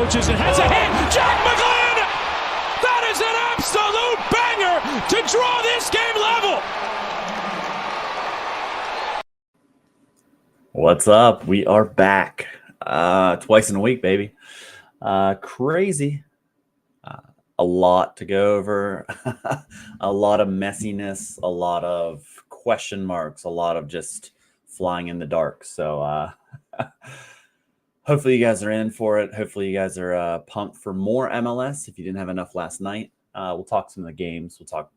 approaches and has a hit. Jack McGlynn! That is an absolute banger to draw this game level. What's up? We are back twice in a week, baby. Crazy. A lot to go over. A lot of messiness, a lot of question marks, a lot of just flying in the dark. So hopefully you guys are in for it. Hopefully you guys are pumped for more MLS. If you didn't have enough last night, we'll talk some of the games. We'll talk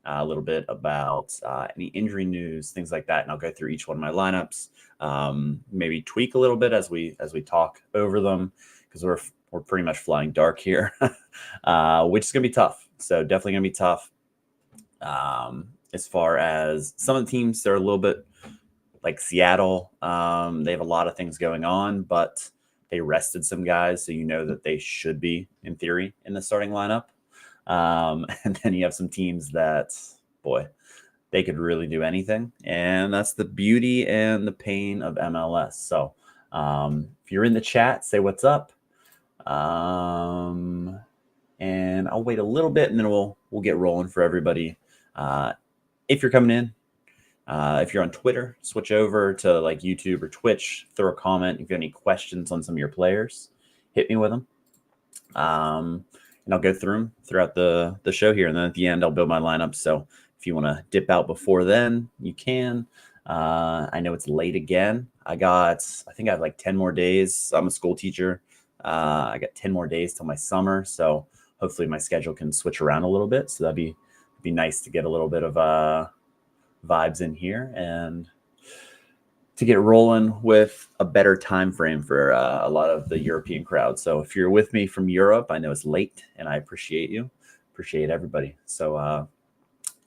a little bit about any injury news, things like that, and I'll go through each one of my lineups. Maybe tweak a little bit as we talk over them, because we're pretty much flying dark here, which is gonna be tough. So definitely gonna be tough. As far as some of the teams, they're a little bit like Seattle. They have a lot of things going on, but they rested some guys, so you know that they should be, in theory, in the starting lineup. And then you have some teams that, boy, they could really do anything. And that's the beauty and the pain of MLS. So if you're in the chat, say what's up. And I'll wait a little bit and then we'll get rolling for everybody. If you're coming in, if you're on Twitter, switch over to like YouTube or Twitch, throw a comment. If you have any questions on some of your players, hit me with them. And I'll go through them throughout the show here. And then at the end, I'll build my lineup. So if you want to dip out before then, you can. I know it's late again. I think I have like 10 more days. I'm a school teacher. I got 10 more days till my summer. So hopefully my schedule can switch around a little bit. So that'd be nice to get a little bit of vibes in here and to get rolling with a better time frame for a lot of the European crowd. So if you're with me from Europe, I know it's late and I appreciate you. Appreciate everybody. So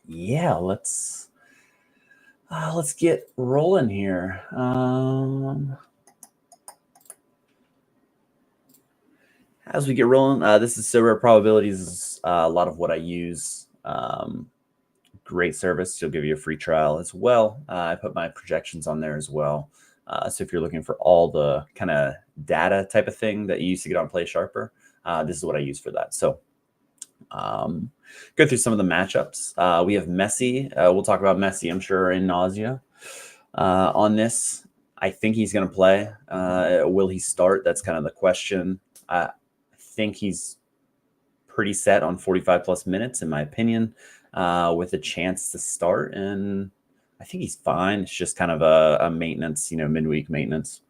yeah, let's get rolling here. As we get rolling, this is So Rare Probabilities. This is a lot of what I use. Great service. She'll give you a free trial as well. I put my projections on there as well. So if you're looking for all the kind of data type of thing that you used to get on Play Sharper, this is what I use for that. So go through some of the matchups. We have Messi. We'll talk about Messi, I'm sure, in nausea on this. I think he's going to play. Will he start? That's kind of the question. I think he's pretty set on 45 plus minutes, in my opinion. With a chance to start, and I think he's fine. It's just kind of a maintenance, midweek maintenance.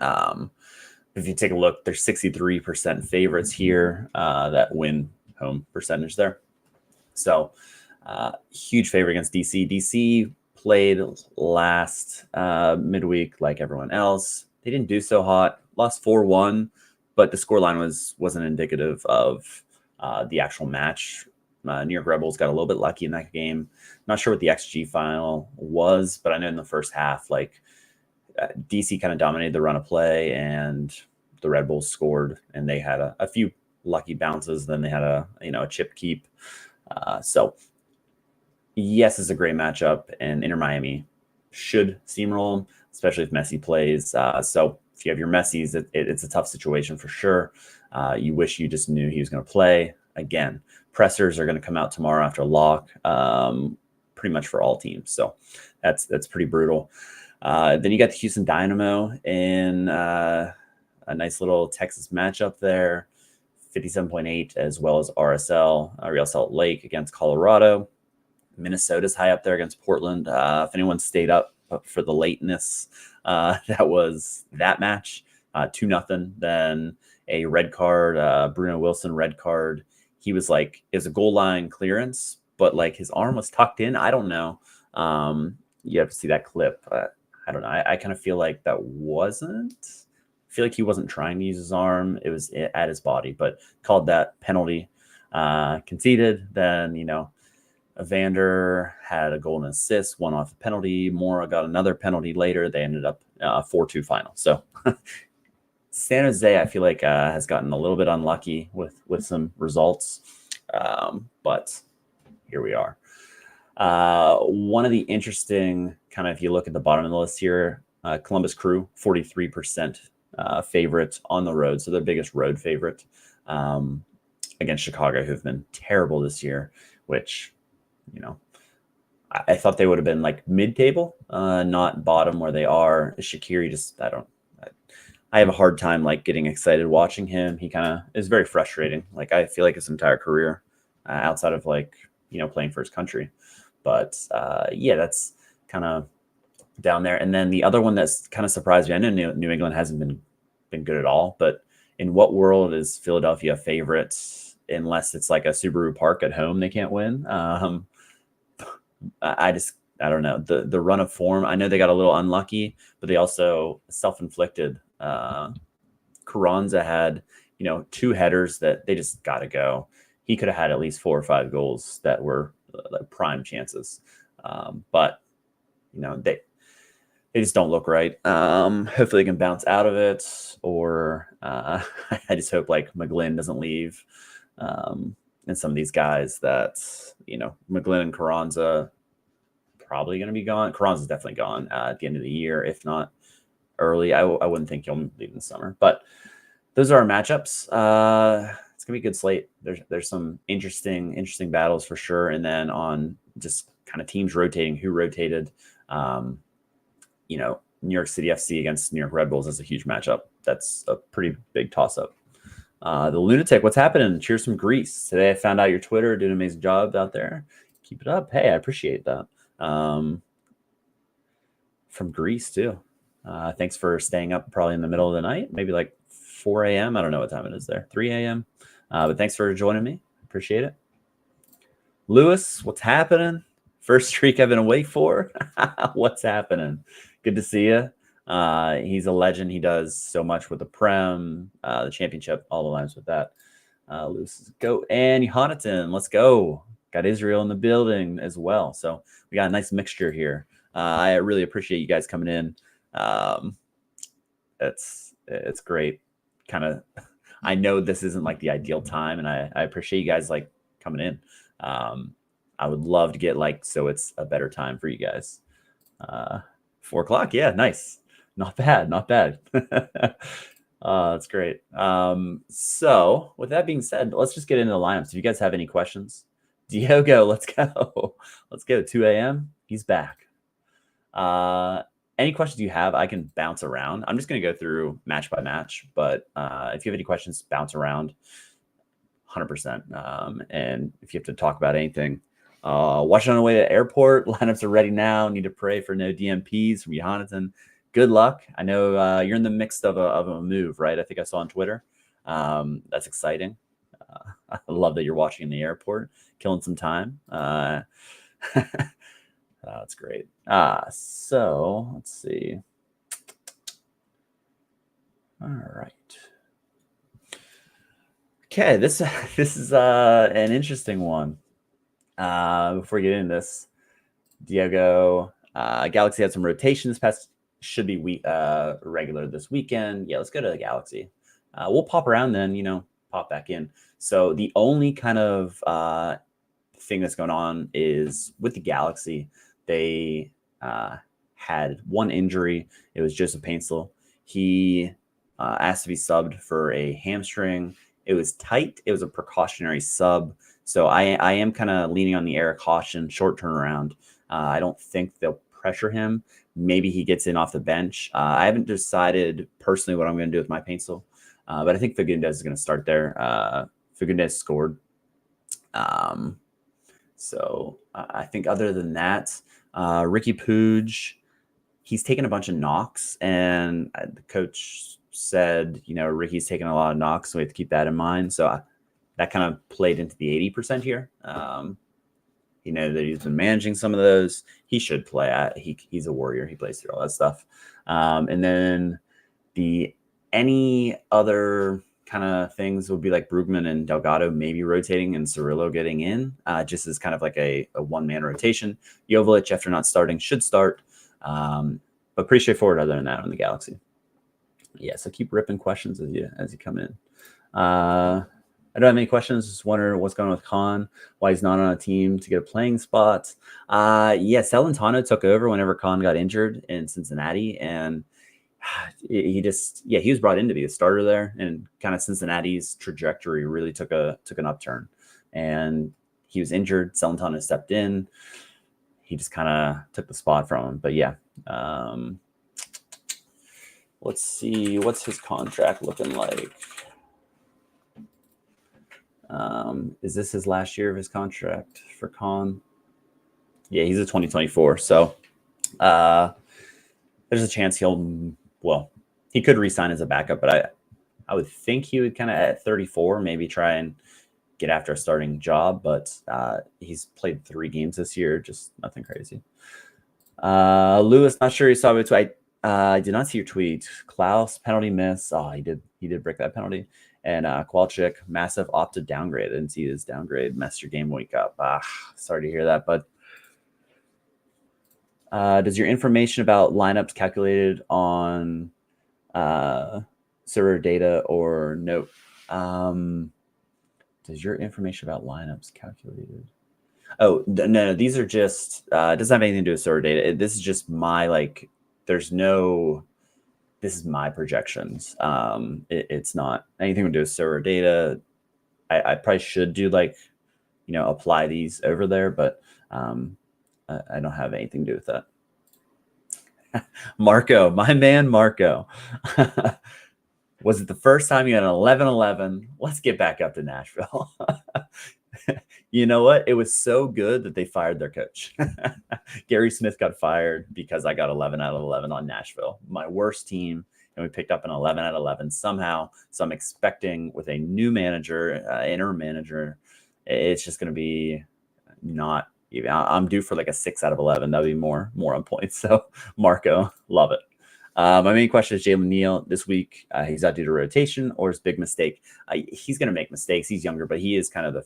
If you take a look, there's 63% favorites here that win home percentage there. So huge favor against DC. DC played last midweek like everyone else. They didn't do so hot, lost 4-1, but the scoreline wasn't indicative of the actual match. New York Red Bulls got a little bit lucky in that game. Not sure what the XG final was, but I know in the first half, DC kind of dominated the run of play, and the Red Bulls scored, and they had a few lucky bounces. Then they had a chip keep. So yes, it's a great matchup, and Inter Miami should steamroll them, especially if Messi plays. So if you have your Messis, it's a tough situation for sure. You wish you just knew he was going to play. Again, pressers are going to come out tomorrow after lock, pretty much for all teams. So that's pretty brutal. Then you got the Houston Dynamo in a nice little Texas matchup there, 57.8, as well as RSL, Real Salt Lake against Colorado. Minnesota's high up there against Portland. If anyone stayed up for the lateness, that was that match, 2-0. Then a red card, Bruno Wilson red card. He was it was a goal line clearance, but his arm was tucked in. I don't know. You have to see that clip. I don't know. I kind of feel like that wasn't. I feel like he wasn't trying to use his arm. It was at his body, but called that penalty. Conceded. Then Evander had a goal and assist, one off the penalty. Mora got another penalty later. They ended up 4-2 final. So San Jose, I feel like, has gotten a little bit unlucky with some results, but here we are. One of the interesting if you look at the bottom of the list here, Columbus Crew, 43% favorite on the road, so their biggest road favorite against Chicago, who've been terrible this year, which, I thought they would have been like mid-table, not bottom where they are. Shaqiri I have a hard time like getting excited watching him. He kind of is very frustrating. Like I feel like his entire career outside of like, playing for his country. But that's kind of down there. And then the other one that's kind of surprised me, I know New England hasn't been good at all, but in what world is Philadelphia favorites unless it's like a Subaru Park at home they can't win? I don't know. The run of form, I know they got a little unlucky, but they also self-inflicted. Carranza had, 2 headers that they just got to go. He could have had at least 4 or 5 goals that were like prime chances. But, they just don't look right. Hopefully they can bounce out of it, or I just hope like McGlynn doesn't leave. And some of these guys that, McGlynn and Carranza probably going to be gone. Carranza's definitely gone at the end of the year, if not early. I wouldn't think he'll leave in the summer. But those are our matchups. It's gonna be a good slate. There's some interesting battles for sure. And then on just kind of teams rotating, who rotated. New York City FC against New York Red Bulls is a huge matchup. That's a pretty big toss-up. The Lunatic, what's happening? Cheers from Greece. Today I found out your Twitter, did an amazing job out there. Keep it up. Hey, I appreciate that. From Greece too. Thanks for staying up probably in the middle of the night, maybe like 4 a.m. I don't know what time it is there, 3 a.m. But thanks for joining me. Appreciate it. Lewis, what's happening? First streak I've been awake for. What's happening? Good to see you. He's a legend. He does so much with the Prem, the championship, all the lines with that. Lewis, go. And Jonathan, let's go. Got Israel in the building as well. So we got a nice mixture here. I really appreciate you guys coming in. It's great. Kind of, I know this isn't like the ideal time, and I appreciate you guys like coming in. I would love to get like, so it's a better time for you guys. 4 o'clock. Yeah. Nice. Not bad. That's great. So with that being said, let's just get into the lineups. If you guys have any questions, Diogo, let's go. 2 a.m. He's back. Any questions you have, I can bounce around. I'm just going to go through match by match, but if you have any questions, bounce around 100%. And if you have to talk about anything, watching on the way to the airport, lineups are ready now. Need to pray for no DMPs from Jonathan. Good luck. I know you're in the midst of a move, right? I think I saw on Twitter. That's exciting. I love that you're watching in the airport, killing some time. That's great. So let's see. All right. Okay, this is an interesting one. Before we get into this, Diego, Galaxy had some rotation this past. Should be regular this weekend. Yeah, let's go to the Galaxy. We'll pop around then, pop back in. So the only kind of thing that's going on is with the Galaxy, they had one injury. It was Joseph Paintsel. He asked to be subbed for a hamstring. It was tight. It was a precautionary sub. So I am kind of leaning on the air of caution, short turnaround. I don't think they'll pressure him. Maybe he gets in off the bench. I haven't decided personally what I'm going to do with my Paintsel, but I think Fagundes is going to start there. Fagundes scored. So I think other than that, Ricky Puig, he's taken a bunch of knocks, and the coach said, Ricky's taken a lot of knocks, so we have to keep that in mind. So that kind of played into the 80% here. That he's been managing some of those. He should play. He's a warrior. He plays through all that stuff. And then any other kind of things would be like Brugman and Delgado maybe rotating and Cirillo getting in, just as kind of like a one-man rotation. Jovic, after not starting, should start. But pretty straightforward other than that on the Galaxy. Yeah, so keep ripping questions as you come in. I don't have any questions. Just wonder what's going on with Khan, why he's not on a team to get a playing spot. Celentano took over whenever Khan got injured in Cincinnati, and he just, yeah, he was brought in to be a starter there, and kind of Cincinnati's trajectory really took an upturn, and he was injured. Celentano stepped in. He just kind of took the spot from him. But yeah, let's see, what's his contract looking like? Is this his last year of his contract for Con? Yeah, he's a 2024. So there's a chance he could re-sign as a backup, but I would think he would kind of at 34 maybe try and get after a starting job, but he's played 3 games this year, just nothing crazy. Lewis, not sure you saw it. I did not see your tweet. Klaus, penalty miss. Oh, he did break that penalty. And Kowalczyk, massive opted downgrade. I didn't see his downgrade. Messed your game week up. Sorry to hear that, but does your information about lineups calculated on server data or note? Does your information about lineups calculated? Oh, no, these are just, it doesn't have anything to do with server data. This is just my, this is my projections. It's not anything to do with server data. I probably should do apply these over there, but I don't have anything to do with that. Marco, my man, Marco. Was it the first time you had an 11-11? Let's get back up to Nashville. You know what? It was so good that they fired their coach. Gary Smith got fired because I got 11 out of 11 on Nashville, my worst team, and we picked up an 11 out of 11 somehow. So I'm expecting with a new manager, interim manager, it's just going to be not even. I'm due for a 6 out of 11. That would be more on points. So Marco, love it. My main question is Jalen Neal this week. He's out due to rotation or his big mistake. He's going to make mistakes. He's younger, but he is kind of the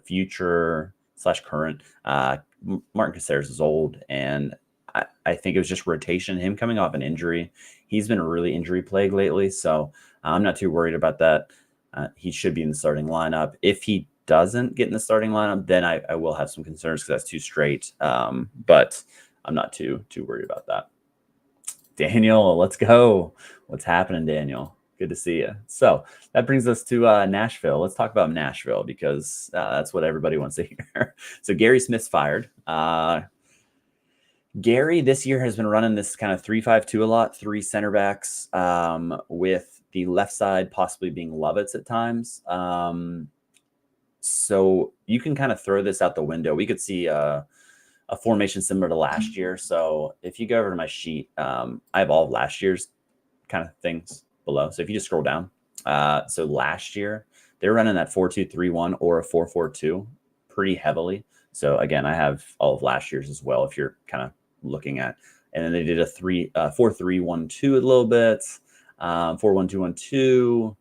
future / current. Martin Caceres is old, and I think it was just rotation. Him coming off an injury. He's been really injury plagued lately, so I'm not too worried about that. He should be in the starting lineup. If he doesn't get in the starting lineup, then I will have some concerns because that's too straight. But I'm not too worried about that. Daniel, let's go. What's happening, Daniel? Good to see you. So that brings us to Nashville. Let's talk about Nashville because that's what everybody wants to hear. So Gary Smith's fired. Gary this year has been running this kind of 3-5-2 a lot, 3 center backs with the left side possibly being Lovitz at times. So you can kind of throw this out the window. We could see a formation similar to last year. So if you go over to my sheet, I have all of last year's kind of things below. So if you just scroll down, so last year they were running that 4-2-3-1 or a 4-4-2 pretty heavily. So again, I have all of last year's as well. If you're kind of looking at, and then they did a 4-3-1-2 a little bit, 4-1-2-1-2,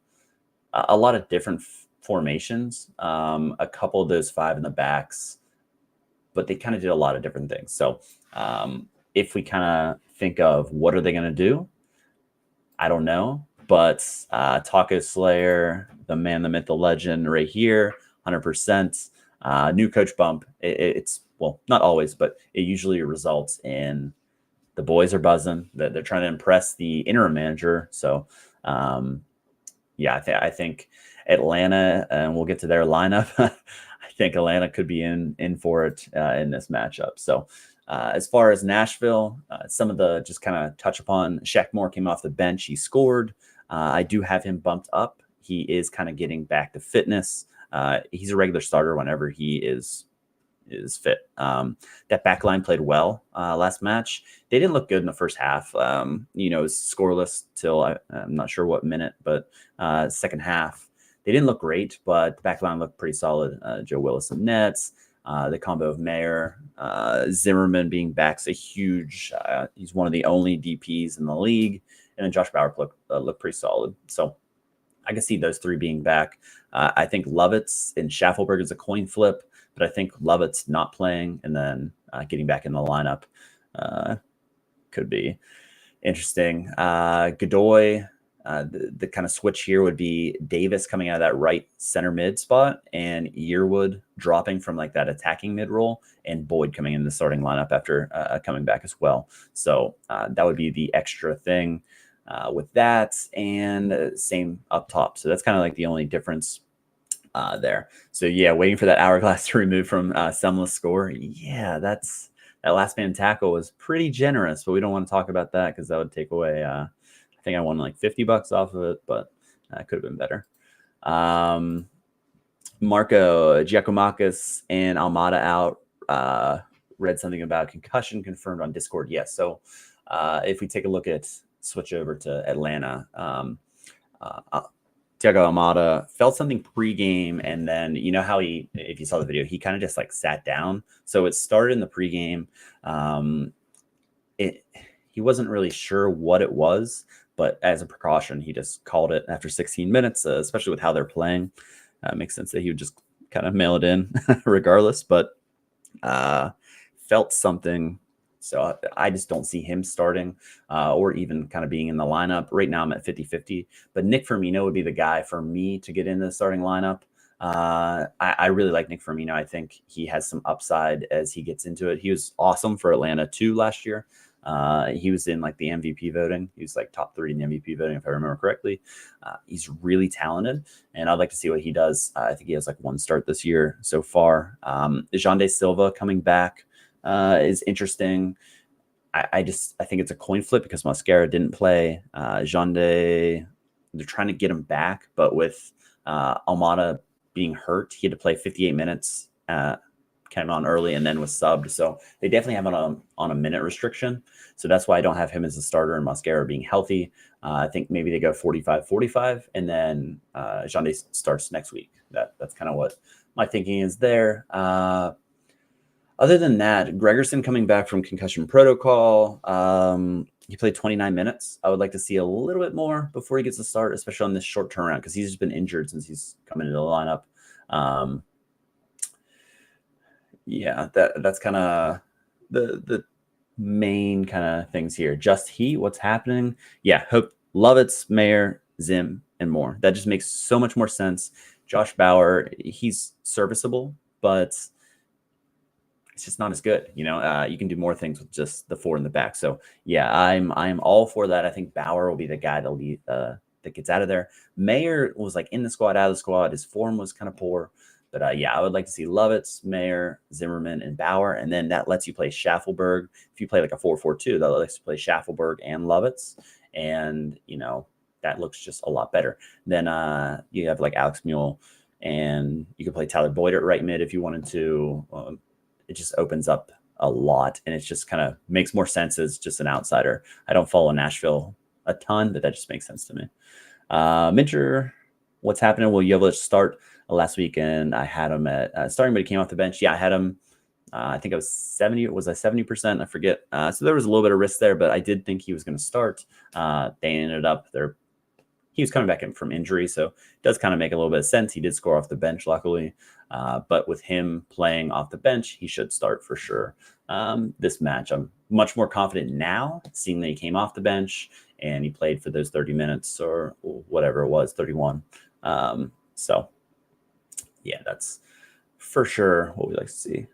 a lot of different formations. A couple of those 5 in the backs, but they kind of did a lot of different things. So if we kind of think of what are they going to do, I don't know. But Taco Slayer, the man, the myth, the legend right here, 100%. New coach bump. It's, well, not always, but it usually results in the boys are buzzing. They're trying to impress the interim manager. So, yeah, I think Atlanta, and we'll get to their lineup. I think Atlanta could be in for it in this matchup. So as far as Nashville, some of the just kind of touch upon, Shaq Moore came off the bench. He scored. I do have him bumped up. He is kind of getting back to fitness. He's a regular starter whenever he is fit. That back line played well last match. They didn't look good in the first half. It was scoreless till I'm not sure what minute, but second half. They didn't look great, but the back line looked pretty solid. Joe Willis and Nets, the combo of Mayer, Zimmerman being back's a huge, he's one of the only DPs in the league. And then Josh Bauer looked pretty solid. So I can see those 3 being back. I think Lovitz and Schaffelberg is a coin flip, but I think Lovitz not playing and then getting back in the lineup could be interesting. Godoy, the kind of switch here would be Davis coming out of that right center mid spot and Yearwood dropping from like that attacking mid role and Boyd coming in the starting lineup after coming back as well. So that would be the extra thing. with that, and same up top. So that's kind of like the only difference there. So yeah, waiting for that hourglass to remove from Semla's score. Yeah, that last man tackle was pretty generous, but we don't want to talk about that because that would take away. I think I won like $50 off of it, but it could have been better. Marco Giacomakis and Almada out. Read something about concussion confirmed on Discord. Yes. So if we take a look at switch over to Atlanta, Thiago Almada felt something pregame, and then you know how if you saw the video, he kind of just like sat down. So it started in the pregame. He wasn't really sure what it was, but as a precaution, he just called it after 16 minutes, especially with how they're playing. It makes sense that he would just kind of mail it in regardless, but felt something. So I just don't see him starting or even kind of being in the lineup. Right now I'm at 50-50, but Nick Firmino would be the guy for me to get into the starting lineup. I really like Nick Firmino. I think he has some upside as he gets into it. He was awesome for Atlanta too last year. He was in like the MVP voting. He was like top 3 in the MVP voting, if I remember correctly. He's really talented, and I'd like to see what he does. I think he has like 1 start this year so far. Jean de Silva coming back is interesting. I think it's a coin flip because Mascara didn't play. They're trying to get him back, but with Almada being hurt, he had to play 58 minutes. Came on early and then was subbed. So they definitely have him on a minute restriction. So that's why I don't have him as a starter and Mascara being healthy. I think maybe they go 45-45 and then Jean starts next week. That's kind of what my thinking is there. Other than that, Gregerson coming back from concussion protocol. He played 29 minutes. I would like to see a little bit more before he gets a start, especially on this short turnaround, because he's just been injured since he's come into the lineup. Yeah, that's kind of the main kind of things here. Just Heat, what's happening? Yeah, Hope, Lovitz, Mayer, Zim, and more. That just makes so much more sense. Josh Bauer, he's serviceable, but it's just not as good. You can do more things with just the 4 in the back. So yeah, I'm all for that. I think Bauer will be the guy to lead that gets out of there. Mayer was like in the squad, out of the squad. His form was kind of poor. But yeah, I would like to see Lovitz, Mayer, Zimmerman, and Bauer. And then that lets you play Schaffelberg. If you play like a 4-4-2, that lets you play Schaffelberg and Lovitz. And, that looks just a lot better. Then you have like Alex Mule, and you can play Tyler Boyd at right mid if you wanted to. It just opens up a lot, and it just kind of makes more sense as just an outsider. I don't follow Nashville a ton, but that just makes sense to me. Minter, what's happening? Will you able to start? Last week, and I had him at starting, but he came off the bench. Yeah, I had him. I think I was 70. Was I 70%? I forget. So there was a little bit of risk there, but I did think he was going to start. They ended up there. He was coming back in from injury, so it does kind of make a little bit of sense. He did score off the bench, luckily. But with him playing off the bench, he should start for sure. This match, I'm much more confident now, seeing that he came off the bench and he played for those 30 minutes or whatever it was, 31. So. Yeah, that's for sure what we like to see.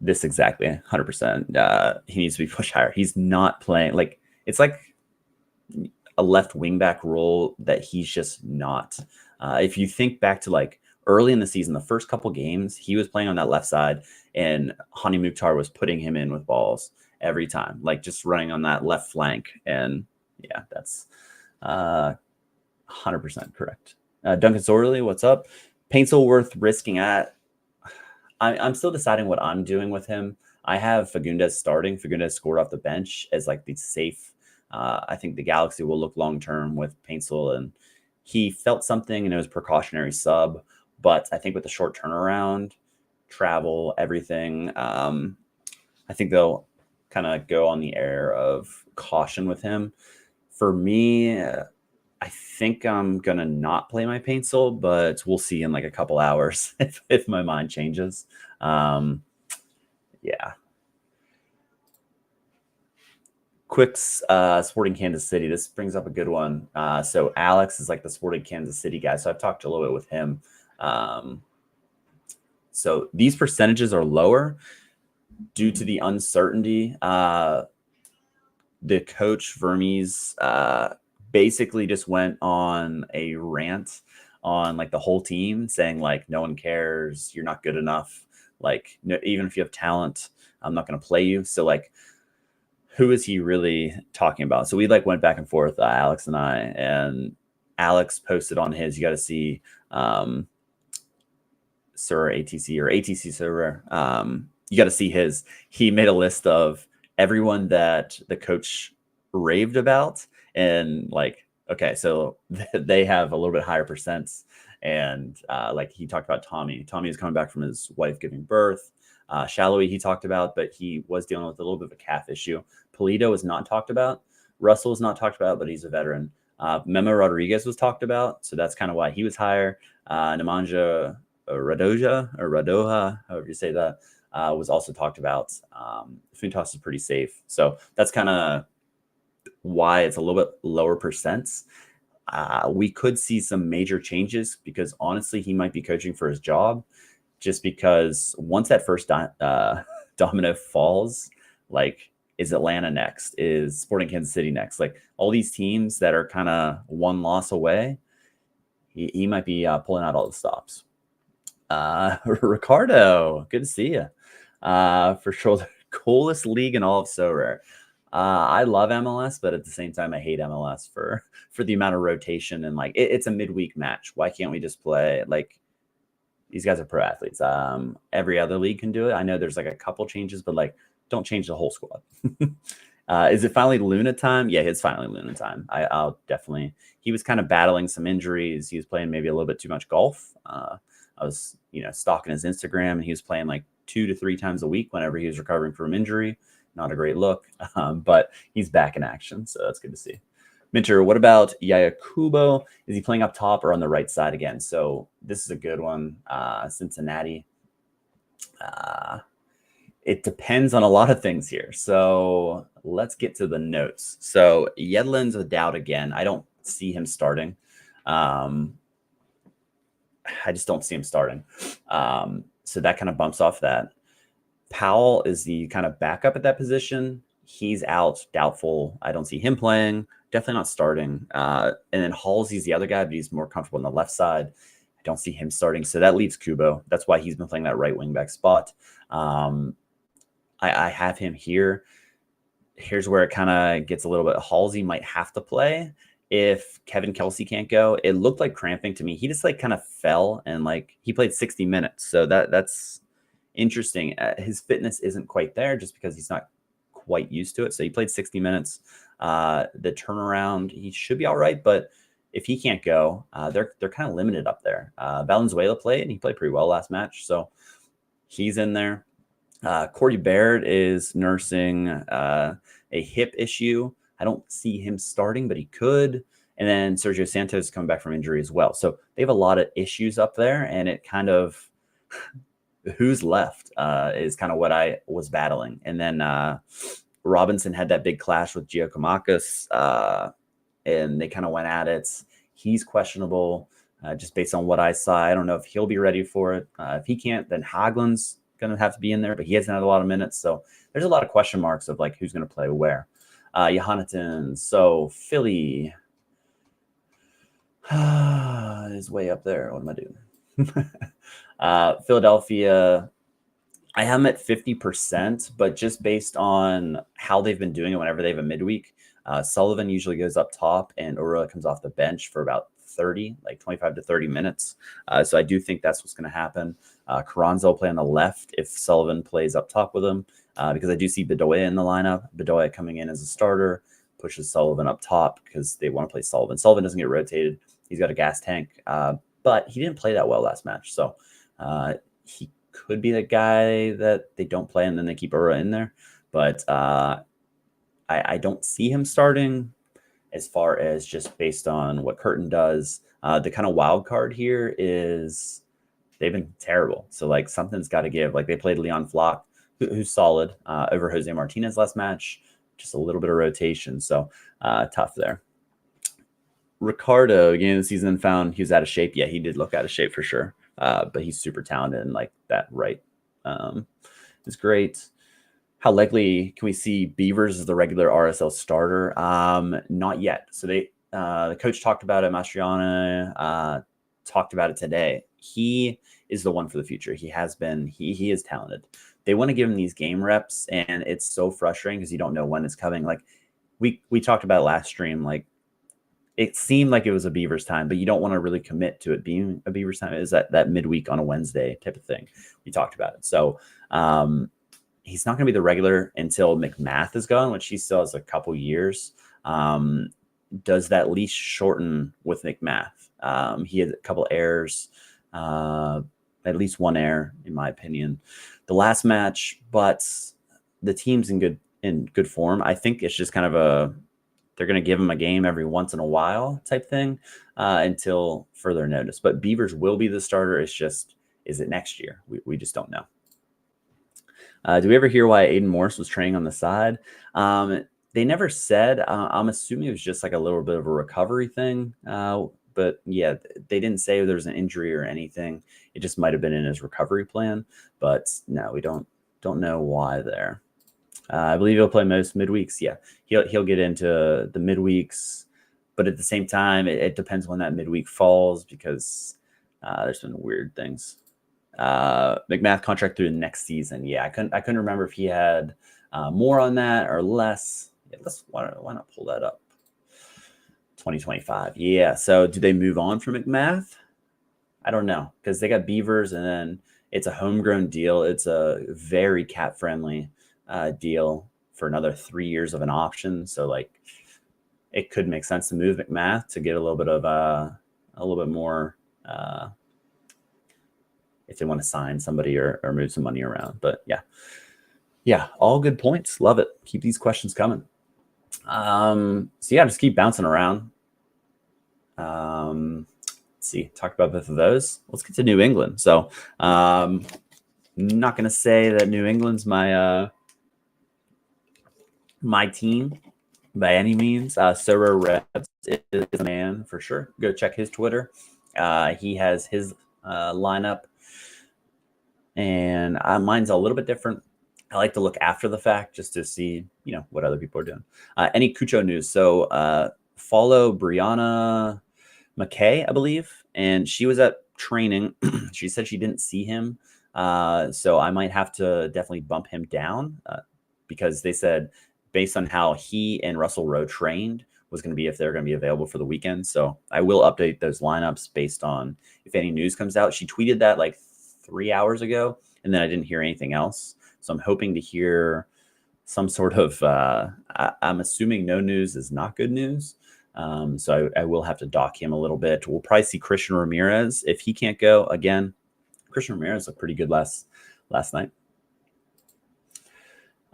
This exactly, 100%. He needs to be pushed higher. He's not playing it's like a left wing back role that he's just not. If you think back to like early in the season, the first couple games, he was playing on that left side, and Hani Mukhtar was putting him in with balls every time, like just running on that left flank. And yeah, that's 100% correct. Duncan Sorley, what's up? Paintsel worth risking at. I'm still deciding what I'm doing with him. I have Fagundes starting. Fagundes scored off the bench as like the safe. I think the Galaxy will look long term with Paintsel, and he felt something, and it was precautionary sub. But I think with the short turnaround, travel, everything, I think they'll kind of go on the air of caution with him. For me, I think I'm going to not play my Paintsel, but we'll see in like a couple hours if my mind changes. Yeah. Quick's Sporting Kansas City. This brings up a good one. So Alex is like the Sporting Kansas City guy. So I've talked a little bit with him. So these percentages are lower due to the uncertainty. the coach Vermes basically just went on a rant on like the whole team, saying like no one cares, you're not good enough, like no, even if you have talent, I'm not going to play you. So like, who is he really talking about? So we like went back and forth, Alex and I, and Alex posted on his, you got to see Sir ATC or ATC server. You got to see his. He made a list of everyone that the coach raved about, and like, okay, so they have a little bit higher percents. And like he talked about Tommy. Tommy is coming back from his wife giving birth. Shallowy he talked about, but he was dealing with a little bit of a calf issue. Polito is not talked about. Russell is not talked about, but he's a veteran. Memo Rodriguez was talked about, so that's kind of why he was higher. Nemanja Radoja, however you say that, was also talked about. Funtas is pretty safe, so that's kind of why it's a little bit lower percents. We could see some major changes because honestly, he might be coaching for his job. Just because once that first domino falls, like, is Atlanta next? Is Sporting Kansas City next? Like all these teams that are kind of one loss away, he might be pulling out all the stops. Ricardo, good to see you. For sure, the coolest league in all of So Rare. I love MLS, but at the same time, I hate MLS for the amount of rotation and like it's a midweek match. Why can't we just play like? These guys are pro athletes. Every other league can do it. I know there's like a couple changes, but like don't change the whole squad. Is it finally Luna time? Yeah, it's finally Luna time. I'll definitely. He was kind of battling some injuries. He was playing maybe a little bit too much golf. I was, stalking his Instagram, and he was playing like 2 to 3 times a week whenever he was recovering from injury. Not a great look, but he's back in action, so that's good to see. Minter, what about Yaya Kubo? Is he playing up top or on the right side again? So this is a good one. Cincinnati. It depends on a lot of things here. So let's get to the notes. So Yedlin's a doubt again. I don't see him starting. I just don't see him starting. So that kind of bumps off that. Powell is the kind of backup at that position. He's out, doubtful. I don't see him playing. Definitely not starting. And then Halsey's the other guy, but he's more comfortable on the left side. I don't see him starting. So that leaves Kubo. That's why he's been playing that right wing back spot. I have him here. Here's where it kind of gets a little bit. Halsey might have to play if Kevin Kelsey can't go. It looked like cramping to me. He just like kind of fell and like he played 60 minutes. So that's interesting. His fitness isn't quite there just because he's not quite used to it. So he played 60 minutes. The turnaround, he should be all right, but if he can't go, they're kind of limited up there. Valenzuela played, and he played pretty well last match, so he's in there. Corey Baird is nursing a hip issue. I don't see him starting, but he could. And then Sergio Santos is coming back from injury as well. So they have a lot of issues up there, and it kind of who's left is kind of what I was battling. And then Robinson had that big clash with Giacomakis, and they kind of went at it. He's questionable just based on what I saw. I don't know if he'll be ready for it. If he can't, then Haglund's going to have to be in there, but he hasn't had a lot of minutes. So there's a lot of question marks of like who's going to play where. Johanneton, so Philly is way up there. What am I doing? Philadelphia, I have them at 50%, but just based on how they've been doing it whenever they have a midweek, Sullivan usually goes up top and Aurora comes off the bench for about 30, like 25 to 30 minutes. So I do think that's what's going to happen. Carranzo will play on the left if Sullivan plays up top with him, because I do see Bedoya in the lineup. Bedoya coming in as a starter pushes Sullivan up top because they want to play Sullivan. Sullivan doesn't get rotated. He's got a gas tank, but he didn't play that well last match. So he could be the guy that they don't play and then they keep Aurora in there. But I don't see him starting as far as just based on what Curtin does. The kind of wild card here is they've been terrible. So like something's got to give. Like they played Leon Flock, who's solid, over Jose Martinez last match. Just a little bit of rotation. So tough there. Ricardo, beginning of the season, found he was out of shape. Yeah, he did look out of shape for sure. But he's super talented and like that right is great. How likely can we see Beavers as the regular RSL starter? Not yet. So the coach talked about it. Mastriana talked about it today. He is the one for the future. He has been. He is talented. They want to give him these game reps, and it's so frustrating because you don't know when it's coming. Like we talked about it last stream. Like it seemed like it was a Beavers time, but you don't want to really commit to it being a Beavers time. It is that midweek on a Wednesday type of thing. We talked about it. So he's not going to be the regular until McMath is gone, which he still has a couple years. Does that leash shorten with McMath? He had a couple errors, at least one error, in my opinion, the last match, but the team's in good form. I think it's just kind of they're going to give him a game every once in a while type thing until further notice. But Beavers will be the starter. It's just, is it next year? We just don't know. Do we ever hear why Aiden Morris was training on the side? They never said. I'm assuming it was just like a little bit of a recovery thing. But yeah, they didn't say there was an injury or anything. It just might have been in his recovery plan. But no, we don't know why there. I believe he'll play most midweeks. Yeah, he'll get into the midweeks. But at the same time, it depends when that midweek falls because there's been weird things. McMath contract through the next season. Yeah, I couldn't remember if he had more on that or less. Yeah, why not pull that up? 2025. Yeah. So do they move on from McMath? I don't know because they got Beavers and then it's a homegrown deal. It's a very cap friendly deal for another 3 years of an option. So like it could make sense to move McMath to get a little bit more if they want to sign somebody or move some money around. But yeah, all good points. Love it. Keep these questions coming. So yeah, just keep bouncing around. Let's see, talked about both of those. Let's get to New England. So I'm not going to say that New England's my team by any means. Soro Reds is a man for sure. Go check his Twitter. He has his lineup, and mine's a little bit different. I like to look after the fact just to see, what other people are doing. Any Cucho news? So follow Brianna McKay, I believe, and she was at training. She said she didn't see him, so I might have to definitely bump him down because they said based on how he and Russell Rowe trained was going to be if they're going to be available for the weekend. So I will update those lineups based on if any news comes out. She tweeted that like 3 hours ago, and then I didn't hear anything else. So I'm hoping to hear some sort of, I'm assuming no news is not good news. So I will have to dock him a little bit. We'll probably see Christian Ramirez. If he can't go again, Christian Ramirez looked pretty good last night.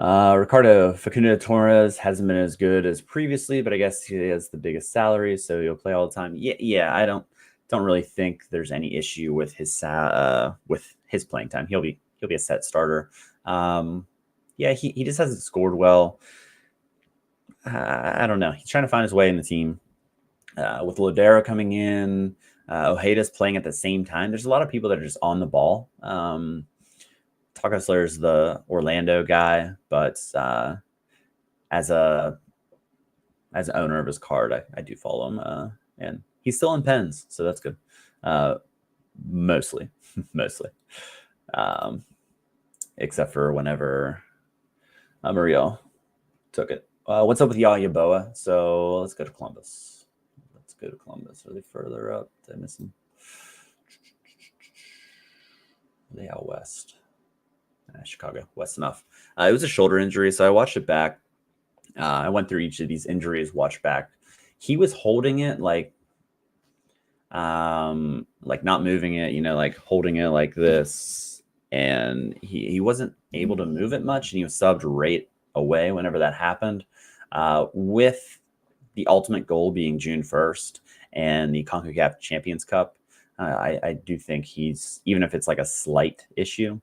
Ricardo Facundo Torres hasn't been as good as previously, but I guess he has the biggest salary, so he'll play all the time. Yeah. I don't really think there's any issue with his playing time. He'll be a set starter. He just hasn't scored well. I don't know. He's trying to find his way in the team. With Lodero coming in, Ojeda's playing at the same time. There's a lot of people that are just on the ball. Taco Slayer's the Orlando guy, but as an owner of his card, I do follow him, and he's still in pens, so that's good. Mostly, except for whenever Muriel took it. What's up with Yaya Boa? So let's go to Columbus. Are they further up? Did I miss them? Are they out west? Chicago, west enough. It was a shoulder injury, so I watched it back. I went through each of these injuries, watched back. He was holding it like not moving it, like holding it like this, and he wasn't able to move it much, and he was subbed right away whenever that happened. With the ultimate goal being June 1st and the CONCACAF Champions Cup, I do think he's, even if it's like a slight issue,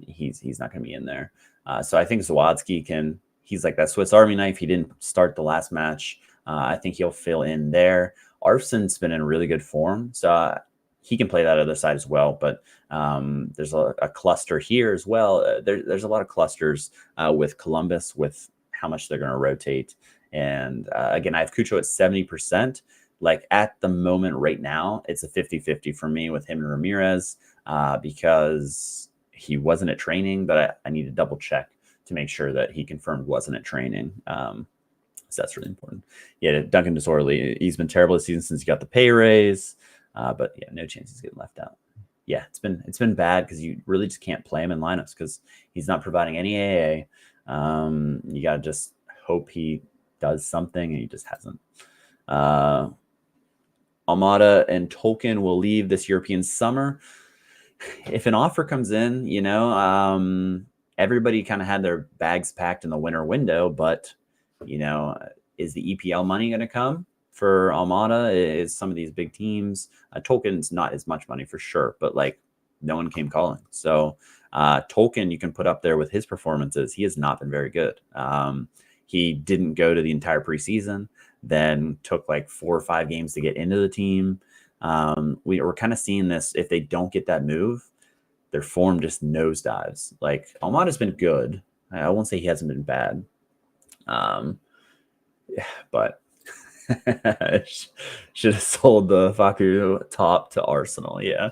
he's not going to be in there. So I think Zawadzki he's like that Swiss Army knife. He didn't start the last match. I think he'll fill in there. Arsen's been in really good form. So he can play that other side as well. But there's a cluster here as well. There's a lot of clusters with Columbus with how much they're going to rotate. And again, I have Cucho at 70%. Like at the moment right now, it's a 50-50 for me with him and Ramirez because he wasn't at training, but I need to double check to make sure that he confirmed wasn't at training. So that's really important. Yeah, Duncan Disorderly, he's been terrible this season since he got the pay raise. But yeah, no chance he's getting left out. Yeah, it's been bad because you really just can't play him in lineups because he's not providing any AA. You got to just hope he does something, and he just hasn't. Almada and Tolkien will leave this European summer. If an offer comes in, everybody kind of had their bags packed in the winter window, but, is the EPL money going to come for Almada? Is some of these big teams? Tolkien's not as much money for sure, but like no one came calling. So Tolkien, you can put up there with his performances. He has not been very good. He didn't go to the entire preseason, then took like 4 or 5 games to get into the team. We're kind of seeing this. If they don't get that move, their form just nosedives. Like Almada's been good. I won't say he hasn't been bad. But should have sold the Faku top to Arsenal. Yeah.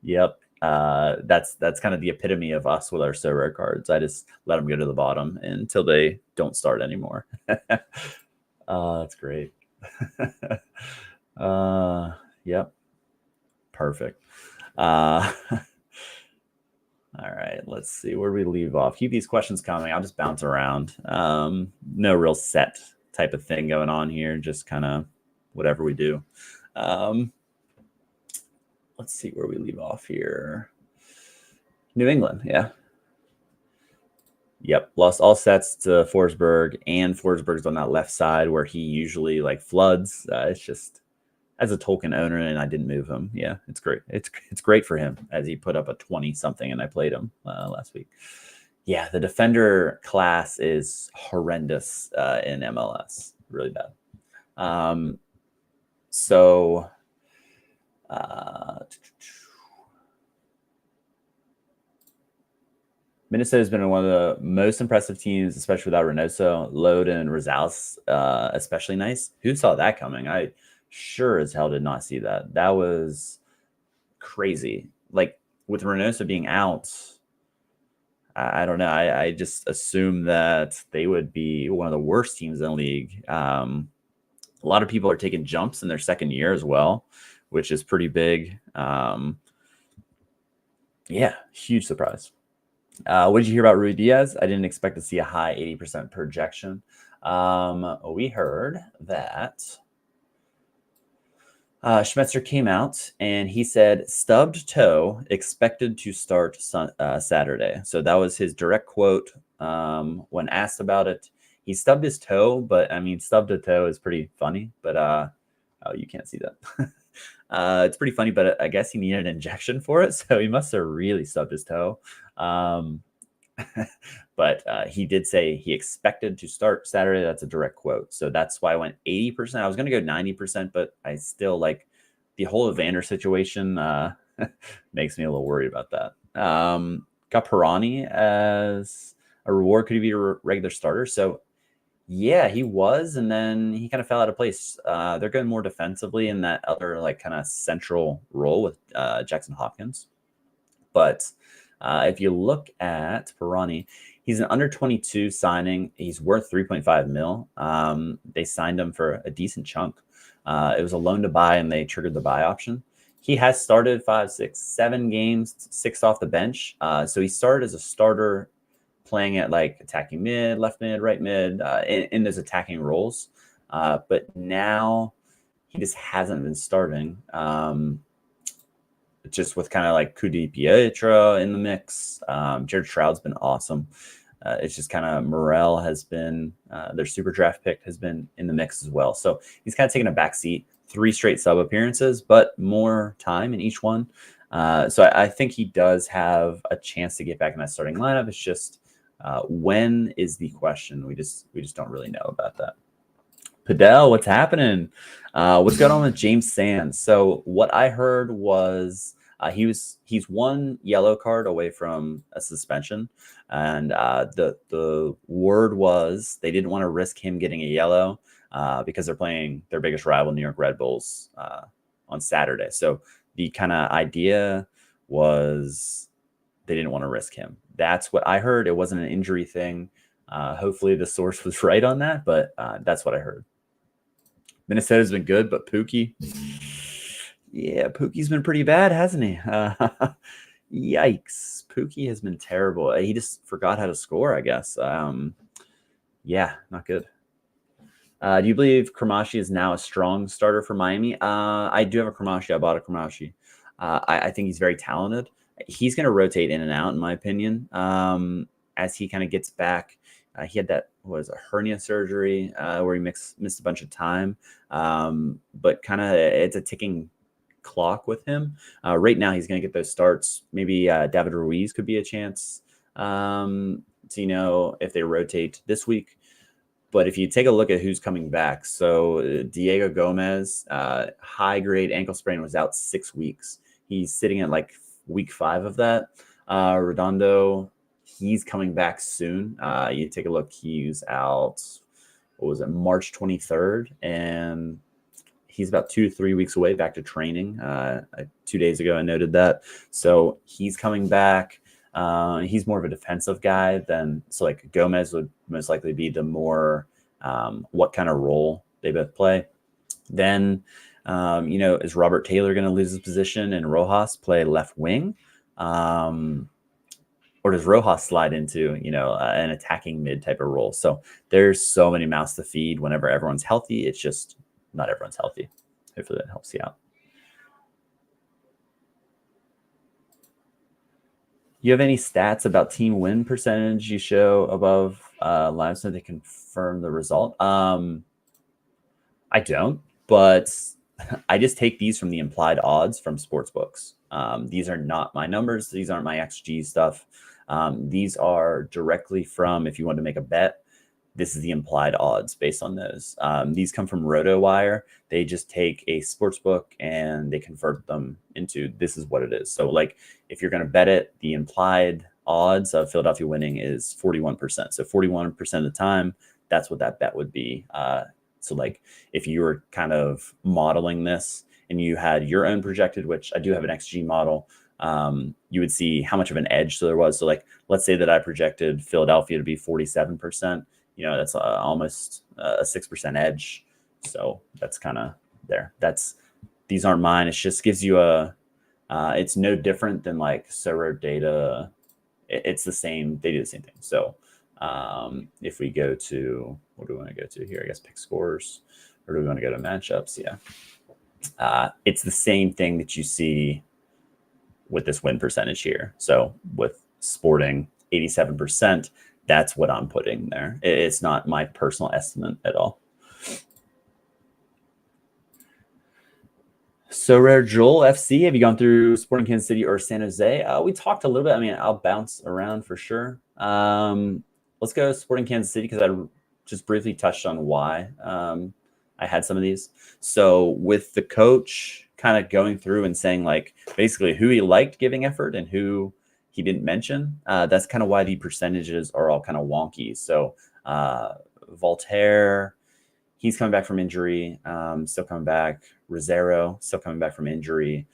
Yep. That's kind of the epitome of us with our so rare cards. I just let them go to the bottom until they don't start anymore. That's great. Yep. Perfect. All right, let's see where we leave off. Keep these questions coming. I'll just bounce around. No real set type of thing going on here. Just kind of whatever we do. Let's see where we leave off here. New England, yeah. Yep, lost all sets to Forsberg, and Forsberg's on that left side where he usually like floods. It's just, as a Tolkien owner, and I didn't move him. Yeah, it's great. It's great for him as he put up a 20-something, and I played him last week. Yeah, the defender class is horrendous in MLS. Really bad. Minnesota has been one of the most impressive teams, especially without Reynoso. Lode and Rosales, especially nice. Who saw that coming? I sure as hell did not see that. That was crazy. Like with Reynoso being out, I don't know. I just assumed that they would be one of the worst teams in the league. A lot of people are taking jumps in their second year as well, which is pretty big. Yeah, huge surprise. What did you hear about Rui Diaz? I didn't expect to see a high 80% projection. We heard that Schmetzer came out and he said stubbed toe expected to start Saturday. So that was his direct quote. When asked about it, he stubbed his toe, but I mean, stubbed a toe is pretty funny, but oh, you can't see that. It's pretty funny, but I guess he needed an injection for it. So he must have really stubbed his toe. But he did say he expected to start Saturday. That's a direct quote. So that's why I went 80%. I was going to go 90%, but I still like the whole Evander situation makes me a little worried about that. Got Pirani as a reward. Could he be a regular starter? So yeah, he was, and then he kind of fell out of place. They're going more defensively in that other like kind of central role with Jackson Hopkins. But if you look at Pirani, he's an under 22 signing. He's worth 3.5 mil. They signed him for a decent chunk. It was a loan to buy, and they triggered the buy option. He has started 5, 6, 7 games, 6 off the bench. So he started as a starter, playing at like attacking mid, left mid, right mid, in those attacking roles. But now he just hasn't been starting. Just with kind of like Kudi Pietro in the mix. Jared Stroud's been awesome. It's just kind of Morel has been, their super draft pick has been in the mix as well. So he's kind of taken a back seat, 3 straight sub appearances, but more time in each one. So I think he does have a chance to get back in that starting lineup. It's just when is the question. We just don't really know about that. Padel, what's happening? What's going on with James Sands? So what I heard was he's one yellow card away from a suspension, and the word was they didn't want to risk him getting a yellow because they're playing their biggest rival, New York Red Bulls, on Saturday. So the kind of idea was they didn't want to risk him. That's what I heard. It wasn't an injury thing. Hopefully the source was right on that, but that's what I heard. Minnesota's been good, but Pookie, yeah, Pookie's been pretty bad, hasn't he? Yikes. Pookie has been terrible. He just forgot how to score, I guess. Yeah, not good. Do you believe Kramashi is now a strong starter for Miami? I do have a Kramashi. I bought a Kramashi. I think he's very talented. He's going to rotate in and out, in my opinion, as he kind of gets back. He had that was a hernia surgery where he missed a bunch of time, but kind of it's a ticking clock with him. Right now, he's going to get those starts. Maybe David Ruiz could be a chance to, if they rotate this week. But if you take a look at who's coming back, so Diego Gomez, high-grade ankle sprain, was out 6 weeks. He's sitting at like week 5 of that. Redondo, he's coming back soon. You take a look, he's out, March 23rd, and he's about 2 to 3 weeks away back to training. 2 days ago, I noted that. So he's coming back. He's more of a defensive guy so like Gomez would most likely be the more what kind of role they both play. Then, is Robert Taylor going to lose his position and Rojas play left wing? Or does Rojas slide into, an attacking mid type of role? So there's so many mouths to feed whenever everyone's healthy. It's just not everyone's healthy. Hopefully that helps you out. You have any stats about team win percentage you show above live so they confirm the result? I don't, but I just take these from the implied odds from sportsbooks. These are not my numbers. These aren't my XG stuff. These are directly from, if you want to make a bet, this is the implied odds based on those. These come from RotoWire. They just take a sportsbook and they convert them into this is what it is. So like if you're going to bet it, the implied odds of Philadelphia winning is 41%. So 41% of the time, that's what that bet would be. So like if you were kind of modeling this and you had your own projected, which I do have an XG model, you would see how much of an edge there was. So like, let's say that I projected Philadelphia to be 47%, that's almost a 6% edge. So that's kind of there. These aren't mine. It just gives you it's no different than like Sorare data. It's the same. They do the same thing. So if we go to, what do we want to go to here? I guess pick scores, or do we want to go to matchups? Yeah. It's the same thing that you see with this win percentage here. So with Sporting 87%, that's what I'm putting there. It's not my personal estimate at all. So Rare Joel FC, have you gone through Sporting Kansas City or San Jose? We talked a little bit. I mean, I'll bounce around for sure. Let's go Sporting Kansas City because I just briefly touched on why I had some of these. So with the coach kind of going through and saying like basically who he liked giving effort and who he didn't mention, that's kind of why the percentages are all kind of wonky. So Voltaire, he's coming back from injury, still coming back. Rosero, still coming back from injury.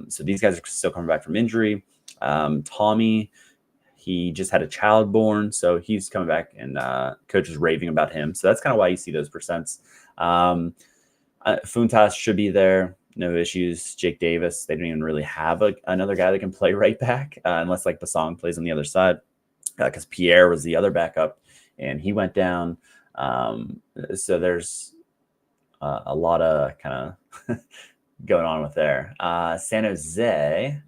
So these guys are still coming back from injury. Tommy, he just had a child born, so he's coming back, and coach is raving about him. So that's kind of why you see those percents. Funtas should be there. No issues. Jake Davis, they don't even really have another guy that can play right back unless like Basong plays on the other side because Pierre was the other backup, and he went down. So there's a lot of kind of going on with there. San Jose,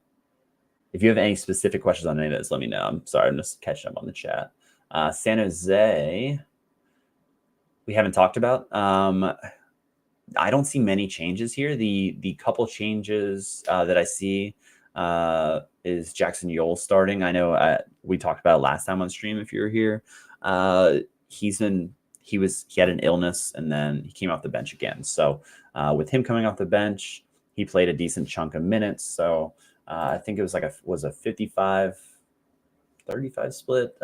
if you have any specific questions on any of this, let me know. I'm sorry, I'm just catching up on the chat. San Jose, we haven't talked about. I don't see many changes here. The couple changes that I see is Jackson Yole starting. I know we talked about it last time on stream if you were here. He's been he had an illness, and then he came off the bench again. So with him coming off the bench, he played a decent chunk of minutes. So I think it was like a 55-35 split.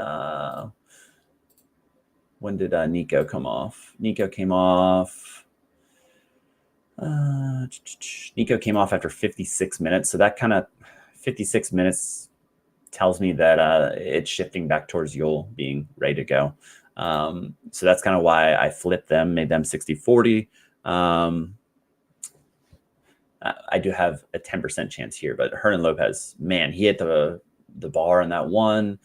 When did Nico come off? Nico came off after 56 minutes. So that kind of 56 minutes tells me that it's shifting back towards Yule being ready to go. So that's kind of why I flipped them, made them 60-40. I do have a 10% chance here, but Hernan Lopez, man, he hit the bar on that one.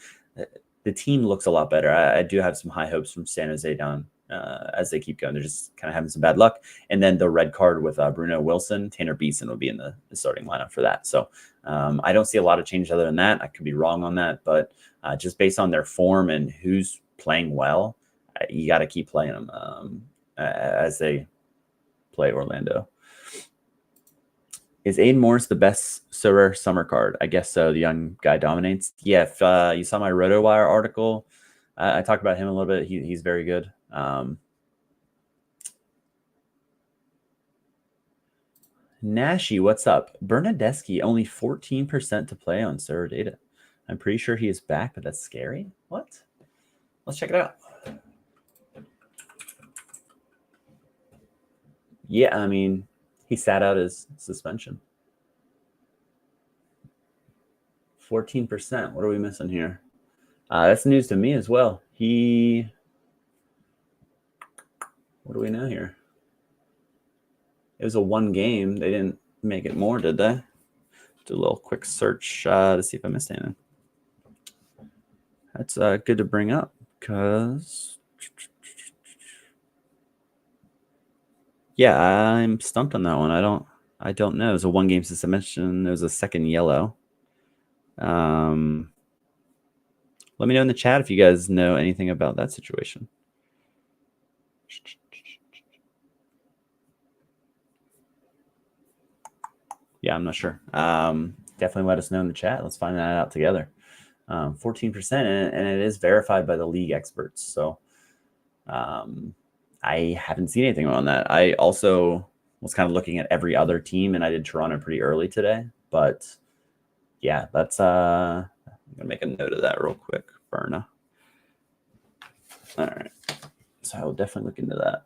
The team looks a lot better. I do have some high hopes from San Jose down as they keep going. They're just kind of having some bad luck. And then the red card with Bruno Wilson, Tanner Beeson will be in the starting lineup for that. So I don't see a lot of change other than that. I could be wrong on that, but just based on their form and who's playing well, you got to keep playing them as they play Orlando. Is Aiden Morris the best Sorare summer card? I guess so. The young guy dominates. Yeah, if you saw my RotoWire article, I talked about him a little bit. He's very good. Nashi, what's up? Bernadeschi, only 14% to play on Sorare data. I'm pretty sure he is back, but that's scary. What? Let's check it out. Yeah, I mean, he sat out his suspension. 14%. What are we missing here? That's news to me as well. What do we know here? It was a one game. They didn't make it more, did they? Do a little quick search to see if I missed anything. That's good to bring up because, yeah, I'm stumped on that one. I don't know. It was a one game suspension. There was a second yellow. Let me know in the chat if you guys know anything about that situation. Yeah, I'm not sure. Definitely let us know in the chat. Let's find that out together. 14%, and it is verified by the league experts. So I haven't seen anything on that. I also was kind of looking at every other team, and I did Toronto pretty early today. But yeah, that's I'm gonna make a note of that real quick, Berna. All right, so I will definitely look into that.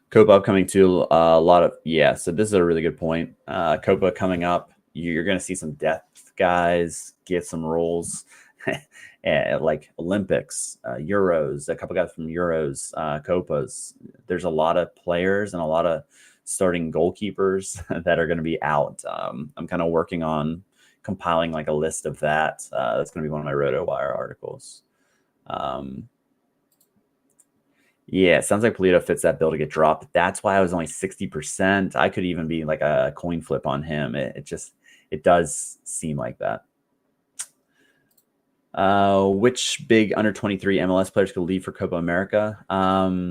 Copa upcoming to a lot of So this is a really good point. Copa coming up, you're gonna see some depth guys get some roles. Like Olympics, Euros, a couple guys from Euros, Copas. There's a lot of players and a lot of starting goalkeepers that are going to be out. I'm kind of working on compiling like a list of that. That's going to be one of my RotoWire articles. Yeah, it sounds like Polito fits that bill to get dropped. That's why I was only 60%. I could even be like a coin flip on him. It does seem like that. Which big under 23 MLS players could leave for Copa America? Not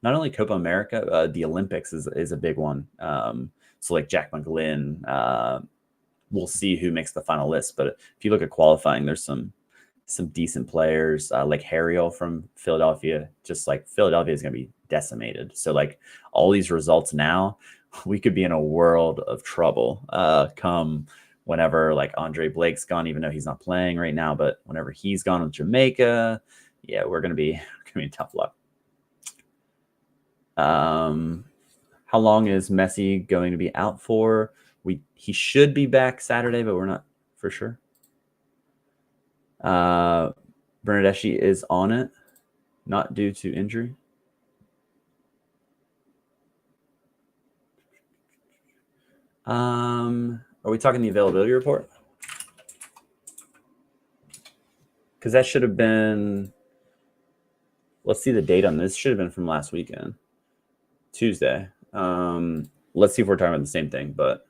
only Copa America, the Olympics is a big one. So like Jack McGlynn, we'll see who makes the final list. But if you look at qualifying, there's some decent players like Harriel from Philadelphia. Just like Philadelphia is going to be decimated. So like all these results now, we could be in a world of trouble come whenever like Andre Blake's gone, even though he's not playing right now, but whenever he's gone with Jamaica, yeah, we're gonna be in tough luck. How long is Messi going to be out for? He should be back Saturday, but we're not for sure. Bernadeschi is on it, not due to injury. Are we talking the availability report? Because that should have been, let's see the date on this. Should have been from last weekend, Tuesday. Let's see if we're talking about the same thing. But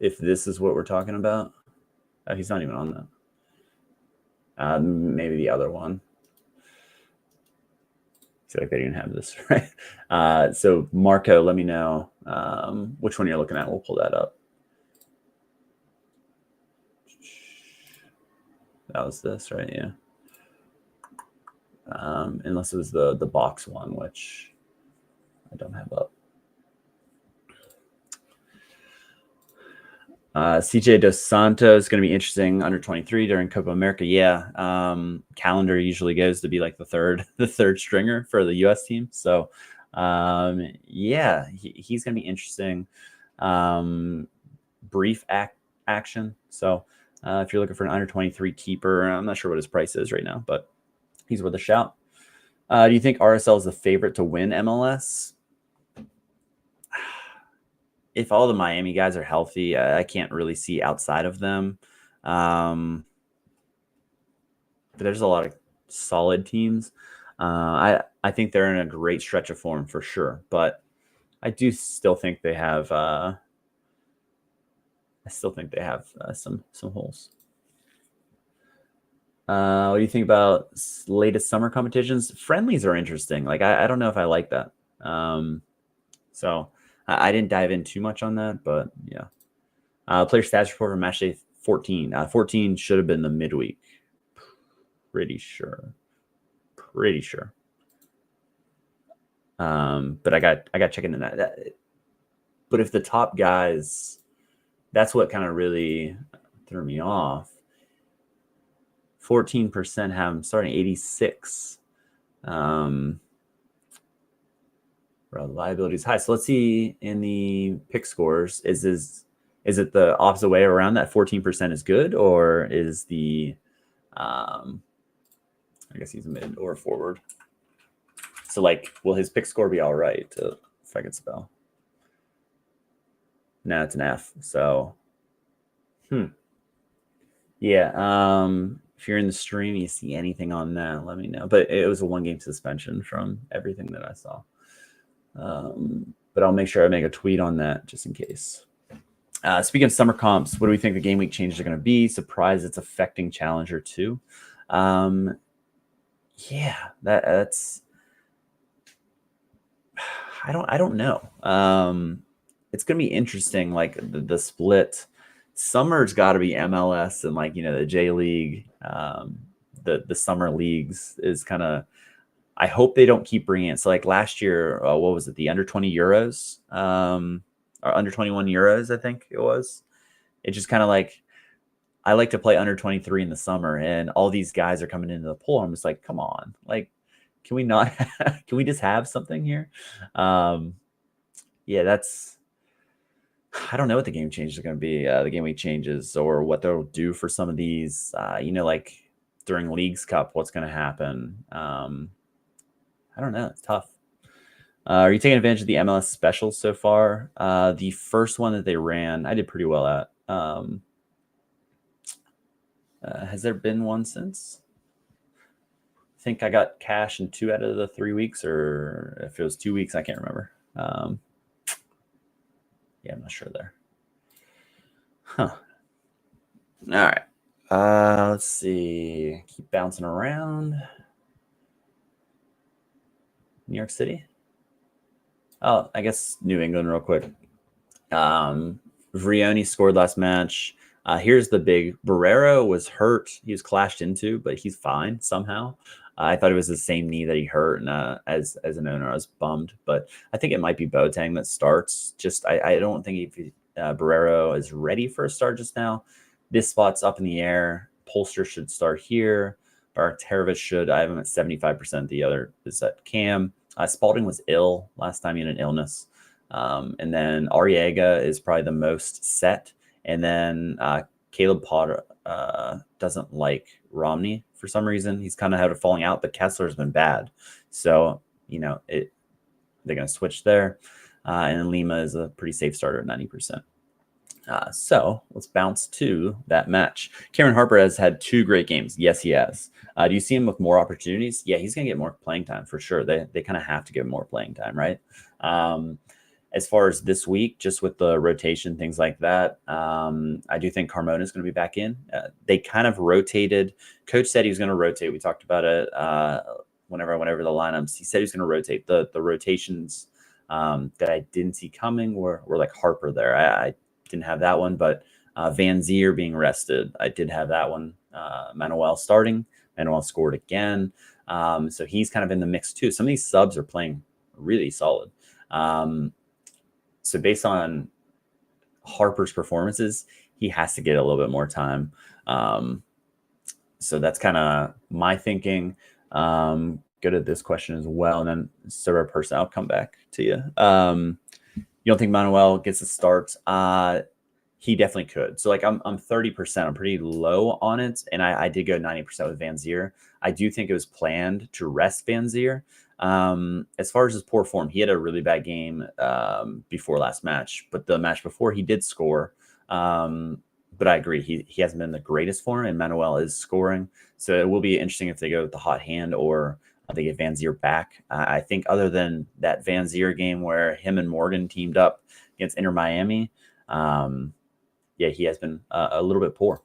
if this is what we're talking about, he's not even on that. Maybe the other one. I feel like they didn't have this, right? So Marco, let me know which one you're looking at. We'll pull that up. That was this, right? Yeah. unless it was the box one, which I don't have up. CJ Dos Santos is going to be interesting under 23 during Copa America. Yeah. Calendar usually goes to be like the third stringer for the US team. So yeah, he's going to be interesting. Brief action. So if you're looking for an under 23 keeper, I'm not sure what his price is right now, but he's worth a shout. Do you think RSL is the favorite to win MLS? If all the Miami guys are healthy, I can't really see outside of them. But there's a lot of solid teams. I think they're in a great stretch of form for sure, but I do still think they have. Some holes. What do you think about latest summer competitions? Friendlies are interesting. Like I don't know if I like that. So I didn't dive in too much on that, but yeah. Player stats report for match day 14. 14 should have been the midweek. Pretty sure. But I got checking in that. But if the top guys, that's what kind of really threw me off. 14% have them starting 86. Reliability is high. So let's see in the pick scores. Is it the opposite way around, that 14% is good, or is the I guess he's a mid or a forward. So like, will his pick score be all right? If I could spell. No, it's an F. So yeah. If you're in the stream, you see anything on that, let me know. But it was a 1-game suspension from everything that I saw. But I'll make sure I make a tweet on that just in case. Speaking of summer comps, what do we think the game week changes are going to be? Surprise, it's affecting Challenger too. Yeah, that's. I don't know. It's going to be interesting. Like the split. Summer's got to be MLS and the J League, the summer leagues is kind of. I hope they don't keep bringing it. So like last year, what was it? The under 20 Euros, or under 21 Euros, I think it was. It just kind of like, I like to play under 23 in the summer, and all these guys are coming into the pool. I'm just like, come on, like, can we not? Can we just have something here? Yeah, that's. I don't know what the game changes are going to be. The game week changes, or what they'll do for some of these. Like during Leagues Cup, what's going to happen? I don't know. It's tough. Are you taking advantage of the MLS specials so far? The first one that they ran, I did pretty well at. Has there been one since? I think I got cash in 2 out of the 3 weeks, or if it was 2 weeks, I can't remember. Yeah, I'm not sure there. Huh. All right. Let's see. Keep bouncing around. New York City. Oh, I guess New England real quick. Vrioni scored last match. Here's the big. Barrero was hurt. He was clashed into, but he's fine somehow. I thought it was the same knee that he hurt, and as an owner, I was bummed. But I think it might be Boateng that starts. Just I don't think Barrero is ready for a start just now. This spot's up in the air. Polster should start here. Barterovich should. I have him at 75%. The other is at Cam. Spalding was ill last time. He had an illness. And then Arriaga is probably the most set. And then Caleb Potter doesn't like Romney for some reason. He's kind of had a falling out, but Kessler's been bad. So, they're going to switch there. And then Lima is a pretty safe starter at 90%. So let's bounce to that match. Cameron Harper has had 2 great games. Yes, he has. Do you see him with more opportunities? Yeah, he's going to get more playing time for sure. They kind of have to give him more playing time, right? As far as this week, just with the rotation, things like that, I do think Carmona is going to be back in. They kind of rotated. Coach said he was going to rotate. We talked about it whenever the lineups. He said he was going to rotate. The rotations that I didn't see coming were like Harper there. I didn't have that one, but Van Zier being rested, I did have that one. Manuel starting. Manuel scored again. So he's kind of in the mix too. Some of these subs are playing really solid. So based on Harper's performances, he has to get a little bit more time. So that's kind of my thinking. Good at this question as well. And then server person, I'll come back to you. You don't think Manuel gets a start? He definitely could. So like I'm 30%. I'm pretty low on it. And I did go 90% with Van Zier. I do think it was planned to rest Van Zier. As far as his poor form, he had a really bad game before last match, but the match before he did score. But I agree, he hasn't been the greatest form, and Manuel is scoring. So it will be interesting if they go with the hot hand or they get Van Zier back. I think other than that Van Zier game where him and Morgan teamed up against Inter Miami, yeah, he has been a little bit poor.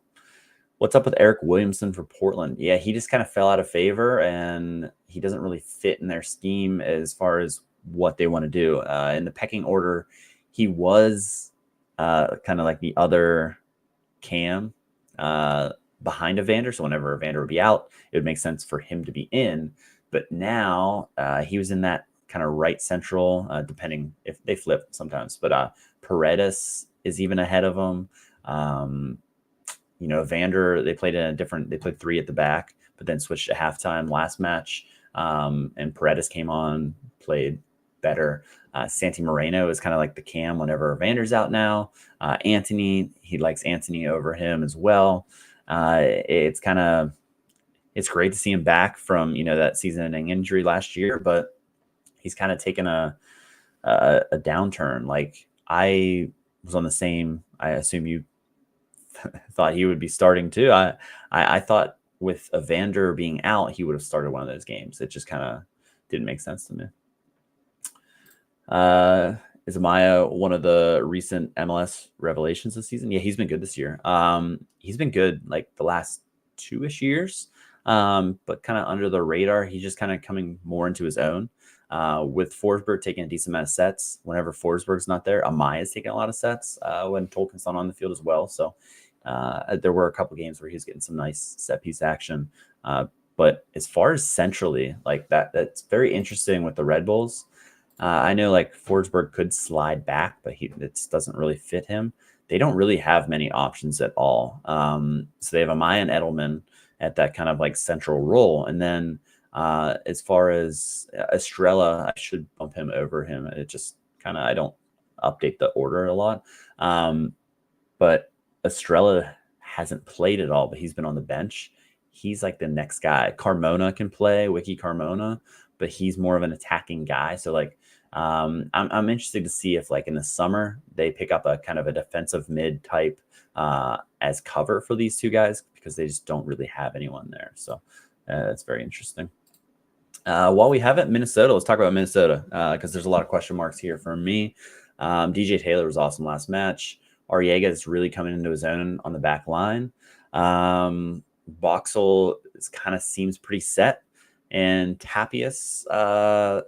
What's up with Eric Williamson for Portland? Yeah, he just kind of fell out of favor, and he doesn't really fit in their scheme as far as what they want to do. In the pecking order, he was kind of like the other Cam behind Evander. So whenever Evander would be out, it would make sense for him to be in. But now he was in that kind of right central, depending if they flip sometimes. But Paredes is even ahead of him. Evander, they played 3 at the back, but then switched to halftime last match. And Paredes came on, played better. Santi Moreno is kind of like the Cam whenever Evander's out now. Anthony, he likes Anthony over him as well. It's great to see him back from, that season-ending injury last year, but he's kind of taken a downturn. Like I was on the same, I assume you thought he would be starting too. I thought with Evander being out, he would have started one of those games. It just kind of didn't make sense to me. Is Amaya one of the recent MLS revelations this season? Yeah, he's been good this year. He's been good like the last 2-ish years, but kind of under the radar. He's just kind of coming more into his own. With Forsberg taking a decent amount of sets. Whenever Forsberg's not there, Amaya's taking a lot of sets when Tolkien's not on the field as well. So there were a couple games where he was getting some nice set piece action. But as far as centrally, like that's very interesting with the Red Bulls. I know like Forsberg could slide back, but it doesn't really fit him. They don't really have many options at all. So they have Amaya and Edelman at that kind of like central role. And then as far as Estrella, I should bump him over him. It just kind of, I don't update the order a lot. But Estrella hasn't played at all, but he's been on the bench. He's like the next guy. Carmona can play, Wiki Carmona, but he's more of an attacking guy. So like, I'm interested to see if like in the summer they pick up a kind of a defensive mid type as cover for these two guys, because they just don't really have anyone there. So that's very interesting. While we have it, Minnesota, let's talk about Minnesota because there's a lot of question marks here for me. DJ Taylor was awesome last match. Arriaga is really coming into his own on the back line. Boxall kind of seems pretty set, and Tapias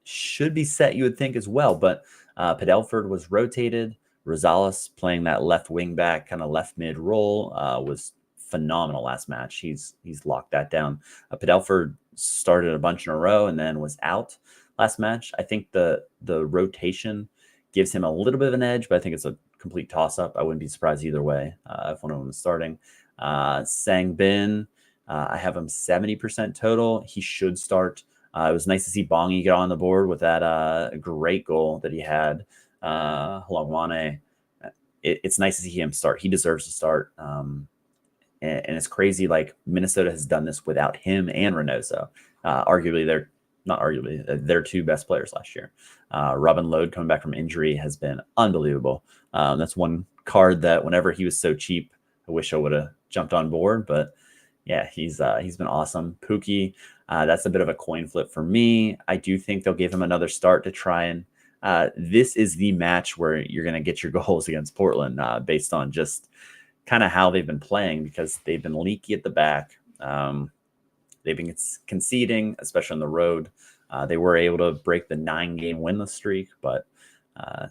should be set, you would think, as well. But Padelford was rotated. Rosales playing that left wing back, kind of left mid role, was phenomenal last match. He's locked that down. Padelford started a bunch in a row and then was out last match. I think the rotation gives him a little bit of an edge, but I think it's a complete toss-up. I wouldn't be surprised either way if one of them was starting. Sang Bin, I have him 70% total. He should start. It was nice to see Bongi get on the board with that great goal that he had. Halongwane. It's nice to see him start. He deserves to start. And it's crazy. Like Minnesota has done this without him and Reynoso. Arguably, they're two best players last year. Robin Lode coming back from injury has been unbelievable. That's one card that whenever he was so cheap, I wish I would have jumped on board. But yeah, he's been awesome. Pookie, that's a bit of a coin flip for me. I do think they'll give him another start to try and. This is the match where you're going to get your goals against Portland based on just kind of how they've been playing, because they've been leaky at the back. They've been conceding, especially on the road. They were able to break the 9-game winless streak, but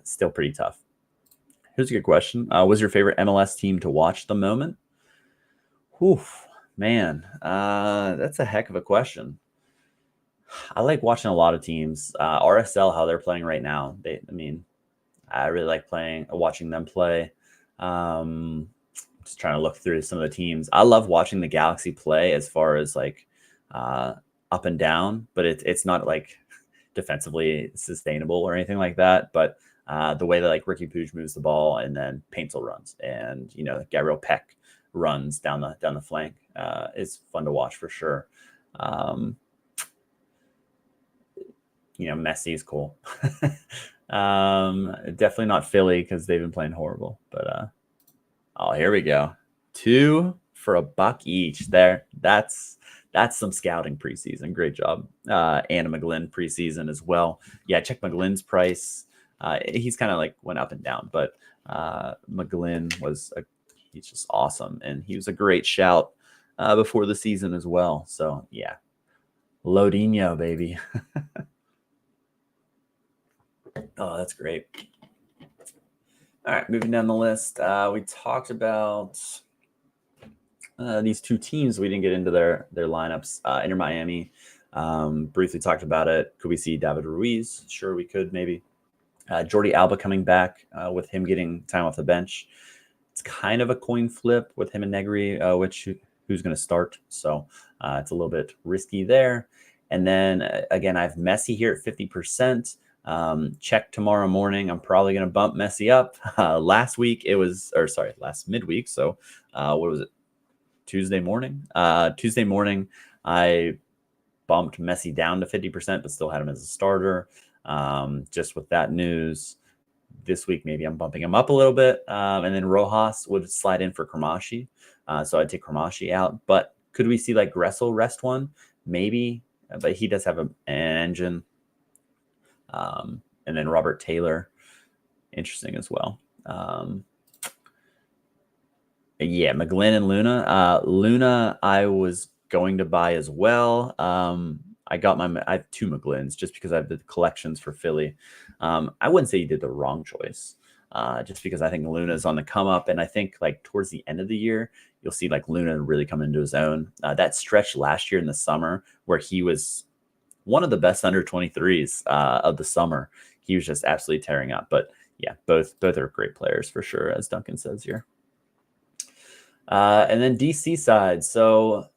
still pretty tough. Here's a good question. Was your favorite MLS team to watch at the moment? Man, that's a heck of a question. I like watching a lot of teams. RSL, how they're playing right now. I really like watching them play. Just trying to look through some of the teams. I love watching the Galaxy play as far as like up and down, but it's not like defensively sustainable or anything like that. But the way that like Ricky Puig moves the ball and then Paintsel runs, and Gabriel Peck runs down the flank is fun to watch for sure. Messi is cool. Definitely not Philly because they've been playing horrible. But here we go. 2 for $1 each. That's some scouting preseason. Great job. Anna McGlynn preseason as well. Yeah, check McGlynn's price. He's kind of like went up and down, but McGlynn he's just awesome, and he was a great shout before the season as well. So yeah, Lodinho, baby. Oh, that's great. All right, moving down the list. We talked about these 2 teams. We didn't get into their lineups. Inter Miami, briefly talked about it. Could we see David Ruiz? Sure, we could, maybe. Jordi Alba coming back with him getting time off the bench. It's kind of a coin flip with him and Negri, who's going to start. So it's a little bit risky there. And then again, I have Messi here at 50%. Check tomorrow morning. I'm probably going to bump Messi up. Last midweek. So what was it? Tuesday morning. Tuesday morning, I bumped Messi down to 50%, but still had him as a starter. Just with that news, this week maybe I'm bumping him up a little bit. And then Rojas would slide in for Kramashi. So I'd take Kramashi out. But could we see like Gressel rest one? Maybe. But he does have an engine. And then Robert Taylor, interesting as well. Yeah, McGlynn and Luna. Luna, I was going to buy as well. I have 2 McGlynn's just because I have the collections for Philly. I wouldn't say you did the wrong choice, just because I think Luna's on the come up, and I think like towards the end of the year, you'll see like Luna really come into his own. That stretch last year in the summer where he was one of the best under 23s of the summer, he was just absolutely tearing up. But yeah, both are great players for sure, as Duncan says here. And then DC side. So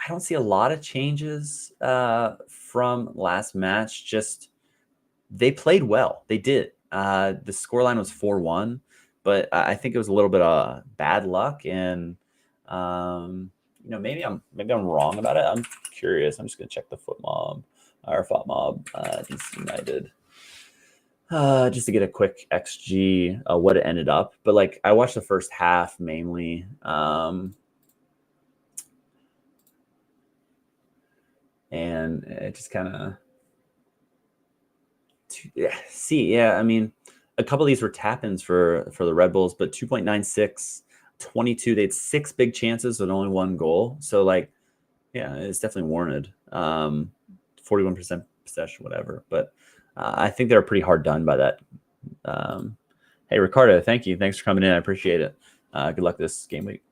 I don't see a lot of changes from last match. Just they played well. They did. The scoreline was 4-1, but I think it was a little bit of bad luck. And maybe I'm wrong about it. I'm curious. I'm just gonna check the FOTMob DC United. Just to get a quick XG, what it ended up. But like I watched the first half mainly. And it just kind of I mean, a couple of these were tap-ins for the Red Bulls, but 2.96, 22. They had 6 big chances with only 1 goal. So like, yeah, it's definitely warranted. 41% possession, whatever. But I think they're pretty hard done by that. Hey, Ricardo, thank you. Thanks for coming in. I appreciate it. Good luck this game week.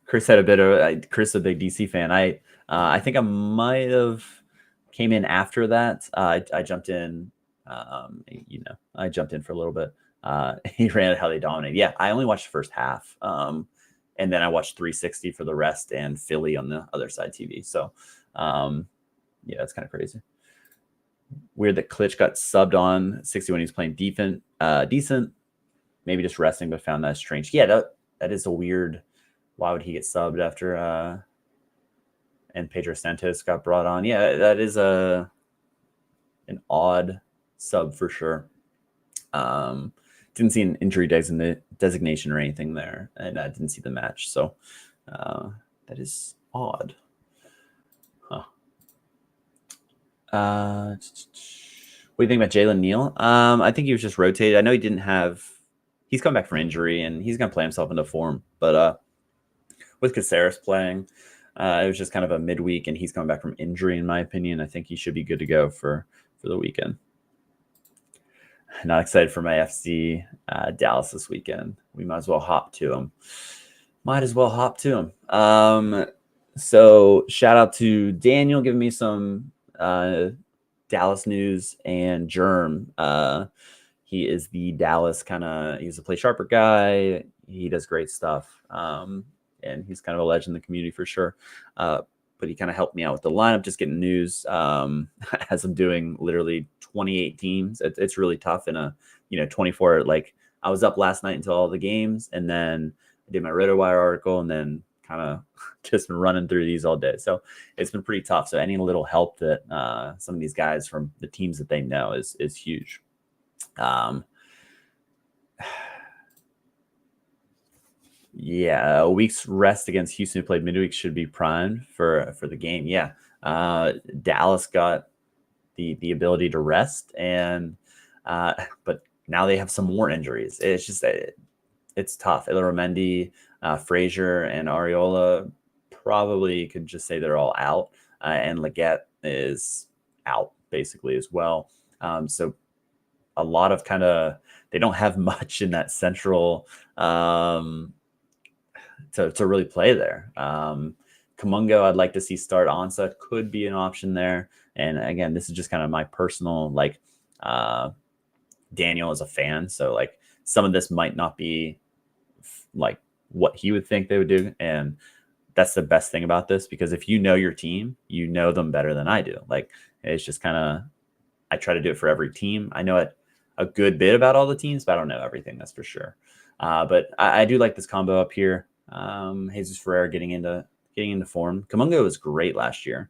Chris had Chris is a big DC fan. I think I might have came in after that. I jumped in. I jumped in for a little bit. He ran how they dominated. Yeah, I only watched the first half. And then I watched 360 for the rest and Philly on the other side TV. So, yeah, that's kind of crazy. Weird that Klitsch got subbed on 60 when he was playing decent. Maybe just resting, but found that strange. Yeah, that is a weird. Why would he get subbed after and Pedro Santos got brought on? Yeah, that is an odd sub for sure. Didn't see an injury designation or anything there, and I didn't see the match, so that is odd. Huh. What do you think about Jalen Neal? I think he was just rotated. I know he's come back from injury, and he's going to play himself into form, but with Caceres playing, it was just kind of a midweek, and he's coming back from injury. In my opinion, I think he should be good to go for the weekend. Not excited for my FC Dallas this weekend. We might as well hop to them. So shout out to Daniel giving me some Dallas news, and Germ. He is the Dallas he's a play sharper guy. He does great stuff. And he's kind of a legend in the community for sure. But he kind of helped me out with the lineup, just getting news as I'm doing literally 28 teams. It's really tough in a 24. Like I was up last night until all the games, and then I did my RotoWire article, and then kind of just been running through these all day. So it's been pretty tough. So any little help that some of these guys from the teams that they know is huge. Yeah, a week's rest against Houston, who played midweek, should be primed for the game. Yeah, Dallas got the ability to rest, and but now they have some more injuries. It's just it's tough. Illaramendi, Frazier, and Areola probably could just say they're all out, and Leggett is out basically as well. So a lot of they don't have much in that central to really play there. Kamungo, I'd like to see start. Ansa could be an option there. And again, this is just kind of my personal, Daniel is a fan. So some of this might not be like what he would think they would do. And that's the best thing about this, because if you know your team, you know them better than I do. It's just I try to do it for every team. I know a good bit about all the teams, but I don't know everything, that's for sure. But I do like this combo up here. Jesus Ferreira getting into form. Kamungo was great last year.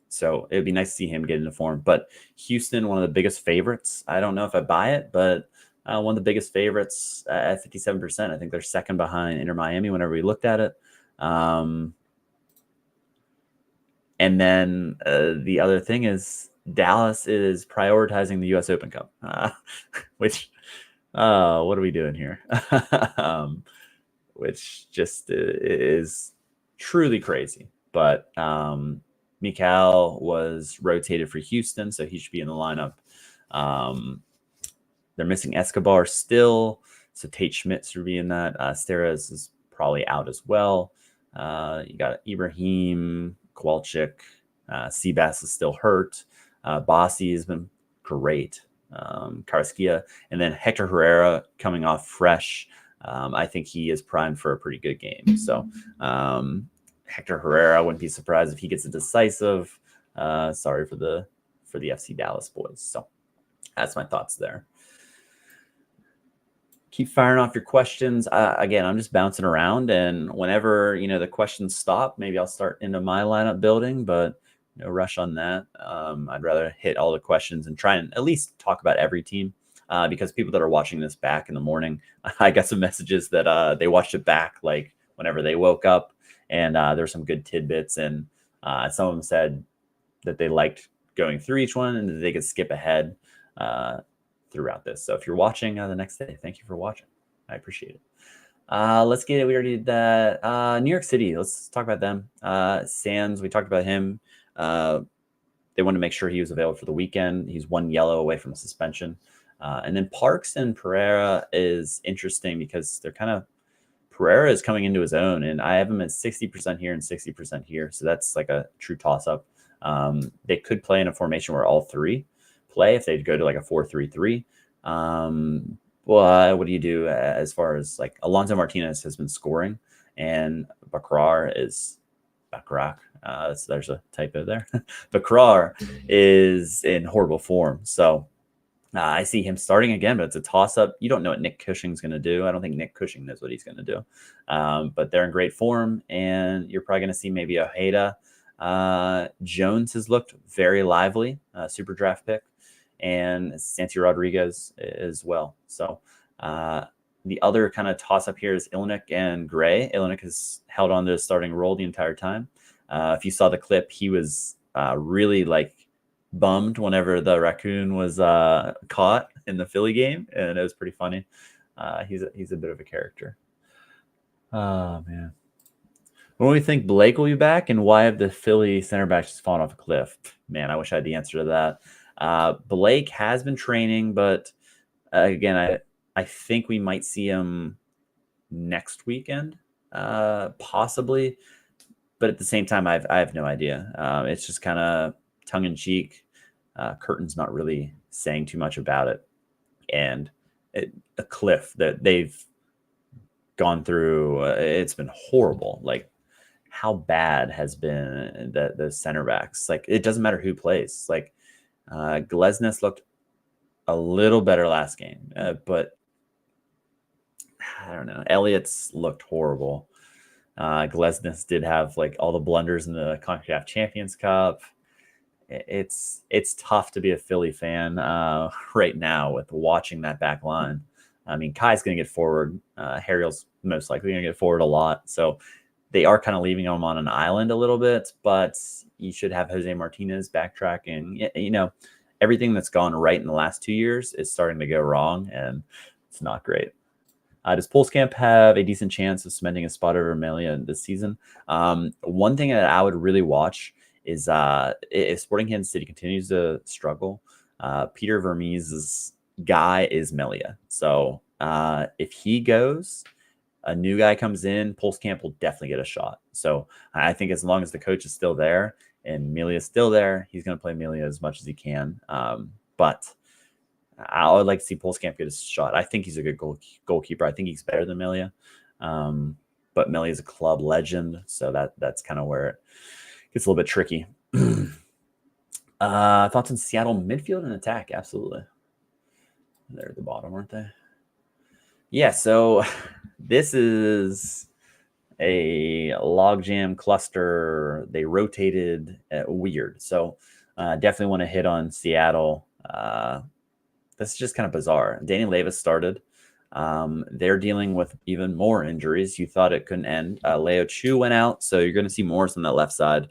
So it would be nice to see him get into form. But Houston, one of the biggest favorites. I don't know if I buy it, but one of the biggest favorites at 57%. I think they're second behind Inter Miami whenever we looked at it. And then the other thing is Dallas is prioritizing the U.S. Open Cup, which what are we doing here? Which just is truly crazy. But Mikal was rotated for Houston, so he should be in the lineup. They're missing Escobar still, so Tate Schmidt should be in that. Steres is probably out as well. You got Ibrahim, Kowalczyk, Seabass is still hurt. Bossi has been great. Carrasquilla, and then Hector Herrera coming off fresh. I think he is primed for a pretty good game. So Hector Herrera, I wouldn't be surprised if he gets a decisive. Sorry for the FC Dallas boys. So that's my thoughts there. Keep firing off your questions. Again, I'm just bouncing around, and whenever the questions stop, maybe I'll start into my lineup building, but no rush on that. I'd rather hit all the questions and try and at least talk about every team, because people that are watching this back in the morning, I got some messages that they watched it back whenever they woke up, and there's some good tidbits, and some of them said that they liked going through each one and that they could skip ahead throughout this. So if you're watching the next day, thank you for watching. I appreciate it. Let's get it. We already did that. New York City. Let's talk about them. Sands, we talked about him. They wanted to make sure he was available for the weekend. He's one yellow away from suspension. And then Parks and Pereira is interesting because Pereira is coming into his own, and I have him at 60% here and 60% here. So that's like a true toss up. They could play in a formation where all three play if they'd go to like a 4-3-3. Well, what do you do as far as Alonso Martinez has been scoring, and Bakrar is Bakrak. So there's a typo there. Bakrar is in horrible form. So I see him starting again, but it's a toss-up. You don't know what Nick Cushing's going to do. I don't think Nick Cushing knows what he's going to do. But they're in great form, and you're probably going to see maybe Ojeda. Jones has looked very lively, super draft pick, and Santi Rodriguez as well. So the other kind of toss-up here is Ilnik and Gray. Ilnik has held on to his starting role the entire time. If you saw the clip, he was really bummed whenever the raccoon was caught in the Philly game, and it was pretty funny. He's a bit of a character. Oh man, when do we think Blake will be back, and why have the Philly center backs just fallen off a cliff? Man, I wish I had the answer to that. Blake has been training, but again, I think we might see him next weekend, possibly. But at the same time, I have no idea. It's just kind of tongue in cheek. Curtin's not really saying too much about it, and a cliff that they've gone through. It's been horrible. Like, how bad has been the center backs? Like, it doesn't matter who plays. Like, Glesnes looked a little better last game, but I don't know. Elliott's looked horrible. Glesnes did have like all the blunders in the CONCACAF Champions Cup. It's tough to be a Philly fan right now with watching that back line. I mean, Kai's going to get forward. Harriel's most likely going to get forward a lot. So they are kind of leaving him on an island a little bit, but you should have Jose Martinez backtracking. You know, everything that's gone right in the last 2 years is starting to go wrong, and it's not great. Does Pulskamp have a decent chance of cementing a spot over Amelia this season? One thing that I would really watch is if Sporting Kansas City continues to struggle, Peter Vermees's guy is Melia. So if he goes, a new guy comes in, Pulskamp will definitely get a shot. So I think as long as the coach is still there and Melia is still there, he's going to play Melia as much as he can. But I would like to see Pulskamp get a shot. I think he's a good goalkeeper. I think he's better than Melia. But Melia is a club legend, so that's kind of where it gets a little bit tricky. Thoughts on Seattle midfield and attack? Absolutely. They're at the bottom, aren't they? Yeah, so this is a logjam cluster. They rotated weird. So definitely want to hit on Seattle. This is just kind of bizarre. Danny Levis started. They're dealing with even more injuries. You thought it couldn't end. Leo Chu went out, so you're going to see Morris on that left side.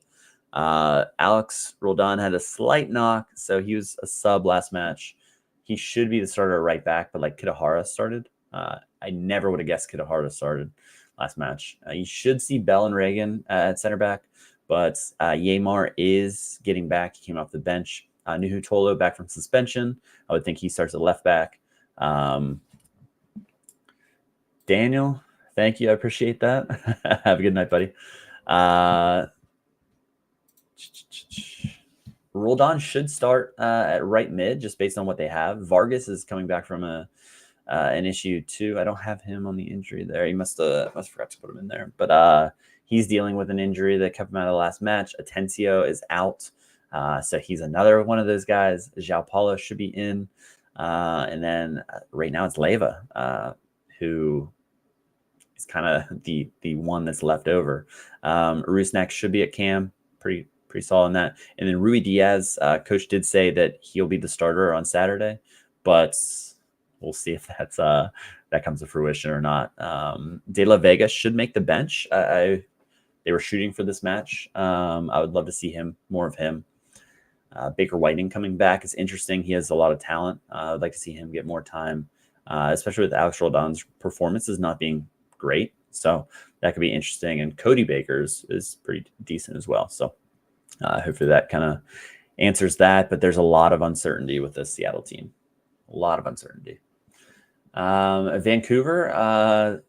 Alex Roldan had a slight knock, so he was a sub last match. He should be the starter right back, but like Kitahara started. I never would have guessed Kitahara started last match. You should see Bell and Reagan at center back, but Yamar is getting back. He came off the bench. Nuhu Tolo back from suspension. I would think he starts at left back. Daniel, thank you. I appreciate that. Have a good night, buddy. Roldan should start at right mid just based on what they have. Vargas is coming back from an issue too. I don't have him on the injury there. He must forgot to put him in there. But he's dealing with an injury that kept him out of the last match. Atencio is out. So he's another one of those guys. João Paulo should be in. And then right now it's Leyva, who is kind of the one that's left over. Rusnak should be at cam. Pretty solid in that. And then Rui Diaz, coach did say that he'll be the starter on Saturday, but we'll see if that comes to fruition or not. De La Vega should make the bench. They were shooting for this match. I would love to see more of him. Baker Whiting coming back is interesting. He has a lot of talent. I'd like to see him get more time, especially with Alex Roldan's performances not being great. So that could be interesting. And Cody Baker's is pretty decent as well. So hopefully that kind of answers that. But there's a lot of uncertainty with this Seattle team. A lot of uncertainty. Vancouver,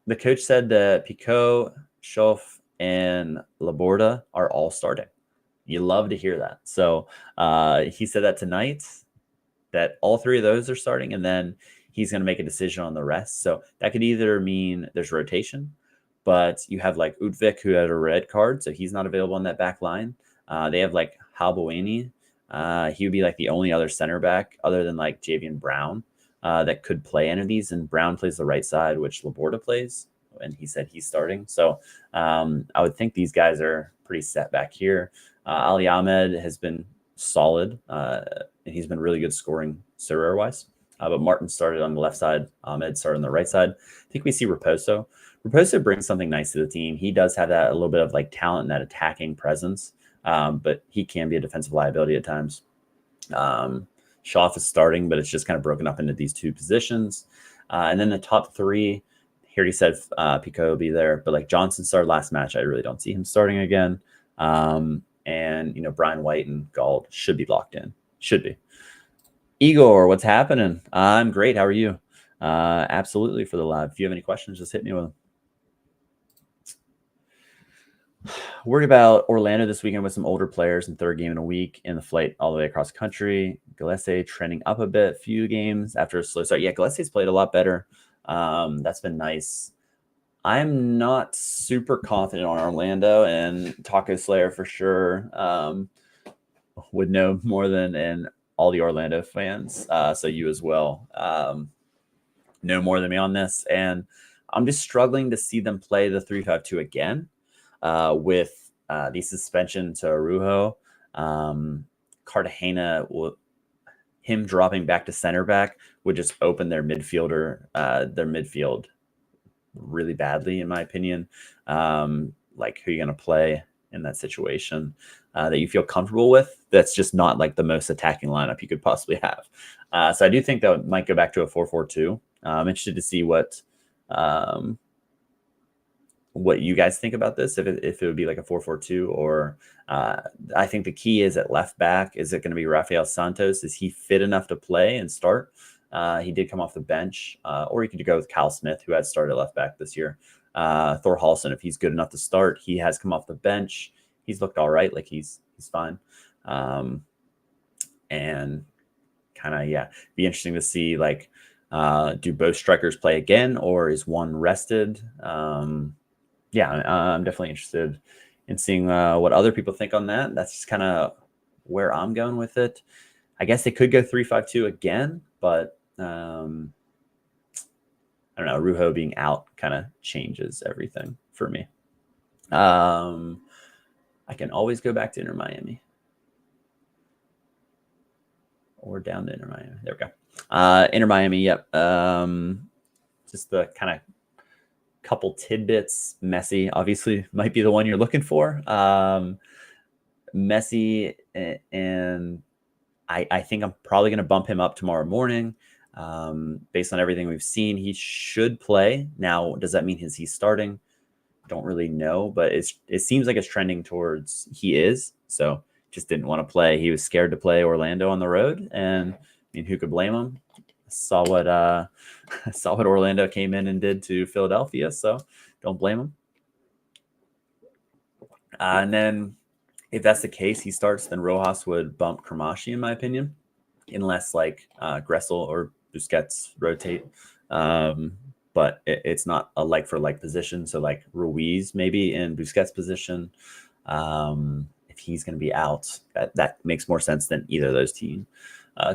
the coach said that Picault, Schoff, and Laborda are all starting. You love to hear that. So he said that tonight, that all three of those are starting, and then he's going to make a decision on the rest. So that could either mean there's rotation, but you have like Udvik, who had a red card, so he's not available on that back line. They have like Halboani. He would be like the only other center back other than like Javian Brown that could play any of these. And Brown plays the right side, which Laborda plays, and he said he's starting. So I would think these guys are pretty set back here. Ali Ahmed has been solid, and he's been really good scoring Sorare-wise. But Martin started on the left side. Ahmed started on the right side. I think we see Raposo. Raposo brings something nice to the team. He does have that a little bit of like talent and that attacking presence, but he can be a defensive liability at times. Schoff is starting, but it's just kind of broken up into these two positions. And then the top three, here he said Pico will be there, but like Johnson started last match. I really don't see him starting again. And, Brian White and Gauld should be locked in. Should be. Igor, what's happening? I'm great. How are you? Absolutely for the live. If you have any questions, just hit me with them. Worried about Orlando this weekend with some older players and third game in a week in the flight all the way across country. Gillespie trending up a bit, few games after a slow start. Yeah, Gillespie's played a lot better. That's been nice. I'm not super confident on Orlando, and Taco Slayer for sure would know more than all the Orlando fans. So you as well know more than me on this. And I'm just struggling to see them play the 3-5-2 again. With the suspension to Arujo, Cartagena, him dropping back to center back would just open their midfield really badly, in my opinion. Like, who are you going to play in that situation that you feel comfortable with? That's just not like the most attacking lineup you could possibly have. So I do think that might go back to a 4-4-2. I'm interested to see what you guys think about this, if it would be like a 4-4-2 or I think the key is at left back. Is it going to be Rafael Santos? Is he fit enough to play and start? He did come off the bench, or you could go with Kyle Smith, who had started left back this year. Thor Halson, if he's good enough to start, he has come off the bench. He's looked all right, like he's fine. And kind of, be interesting to see, like, do both strikers play again, or is one rested? I'm definitely interested in seeing what other people think on that. That's just kind of where I'm going with it. I guess they could go 3-5-2 again, but I don't know. Rujo being out kind of changes everything for me. I can always go back to Inter Miami or down to Inter Miami. There we go. Inter Miami. Yep. Just the kind of couple tidbits. Messi obviously might be the one you're looking for. Messi, and I think I'm probably going to bump him up tomorrow morning. Based on everything we've seen, he should play. Now, does that mean he's starting? Don't really know, but it seems like it's trending towards he is. So just didn't want to play. He was scared to play Orlando on the road, and I mean, who could blame him? Saw what Orlando came in and did to Philadelphia, so don't blame him. And then if that's the case, he starts, then Rojas would bump Kramashi, in my opinion, unless like Gressel or Busquets rotate. But it's not a like for like position. So like Ruiz maybe in Busquets' position. If he's going to be out, that makes more sense than either of those teams.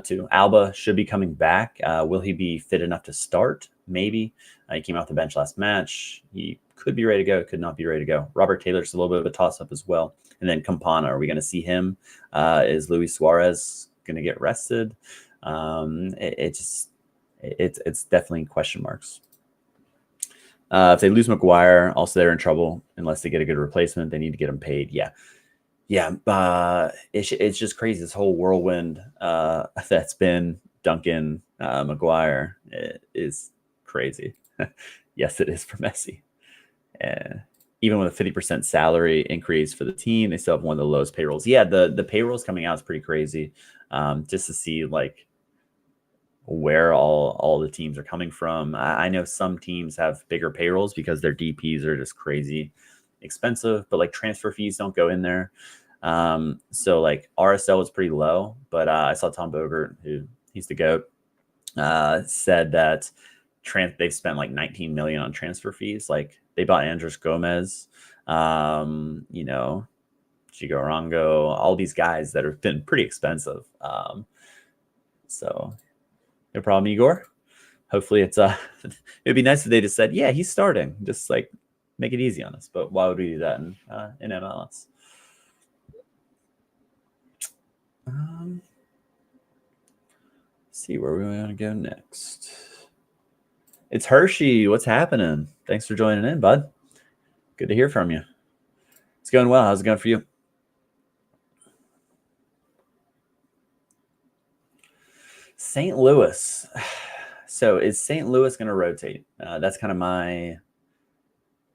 Too. Alba should be coming back. Will he be fit enough to start? Maybe. He came off the bench last match. He could be ready to go, could not be ready to go. Robert Taylor's a little bit of a toss-up as well. And then Campana, are we going to see him? Is Luis Suarez going to get rested? It's definitely question marks. If they lose McGuire, also they're in trouble unless they get a good replacement. They need to get him paid. It's just crazy. This whole whirlwind that's been Duncan McGuire is crazy. Yes, it is for Messi. Even with a 50% salary increase for the team, they still have one of the lowest payrolls. Yeah, the payrolls coming out is pretty crazy. Just to see like where all the teams are coming from. I know some teams have bigger payrolls because their DPs are just crazy expensive, but like transfer fees don't go in there. So like RSL was pretty low, but I saw Tom Bogert, who he's the GOAT, said that they've spent like 19 million on transfer fees. Like they bought Andres Gomez, Chigo Arango, all these guys that have been pretty expensive. So no problem, Igor. Hopefully it's it'd be nice if they just said, yeah, he's starting. Just like make it easy on us. But why would we do that in MLS? See where we want to go next. It's Hershey. What's happening? Thanks for joining in, bud. Good to hear from you. It's going well. How's it going for you? St. Louis. So is St. Louis going to rotate? That's kind of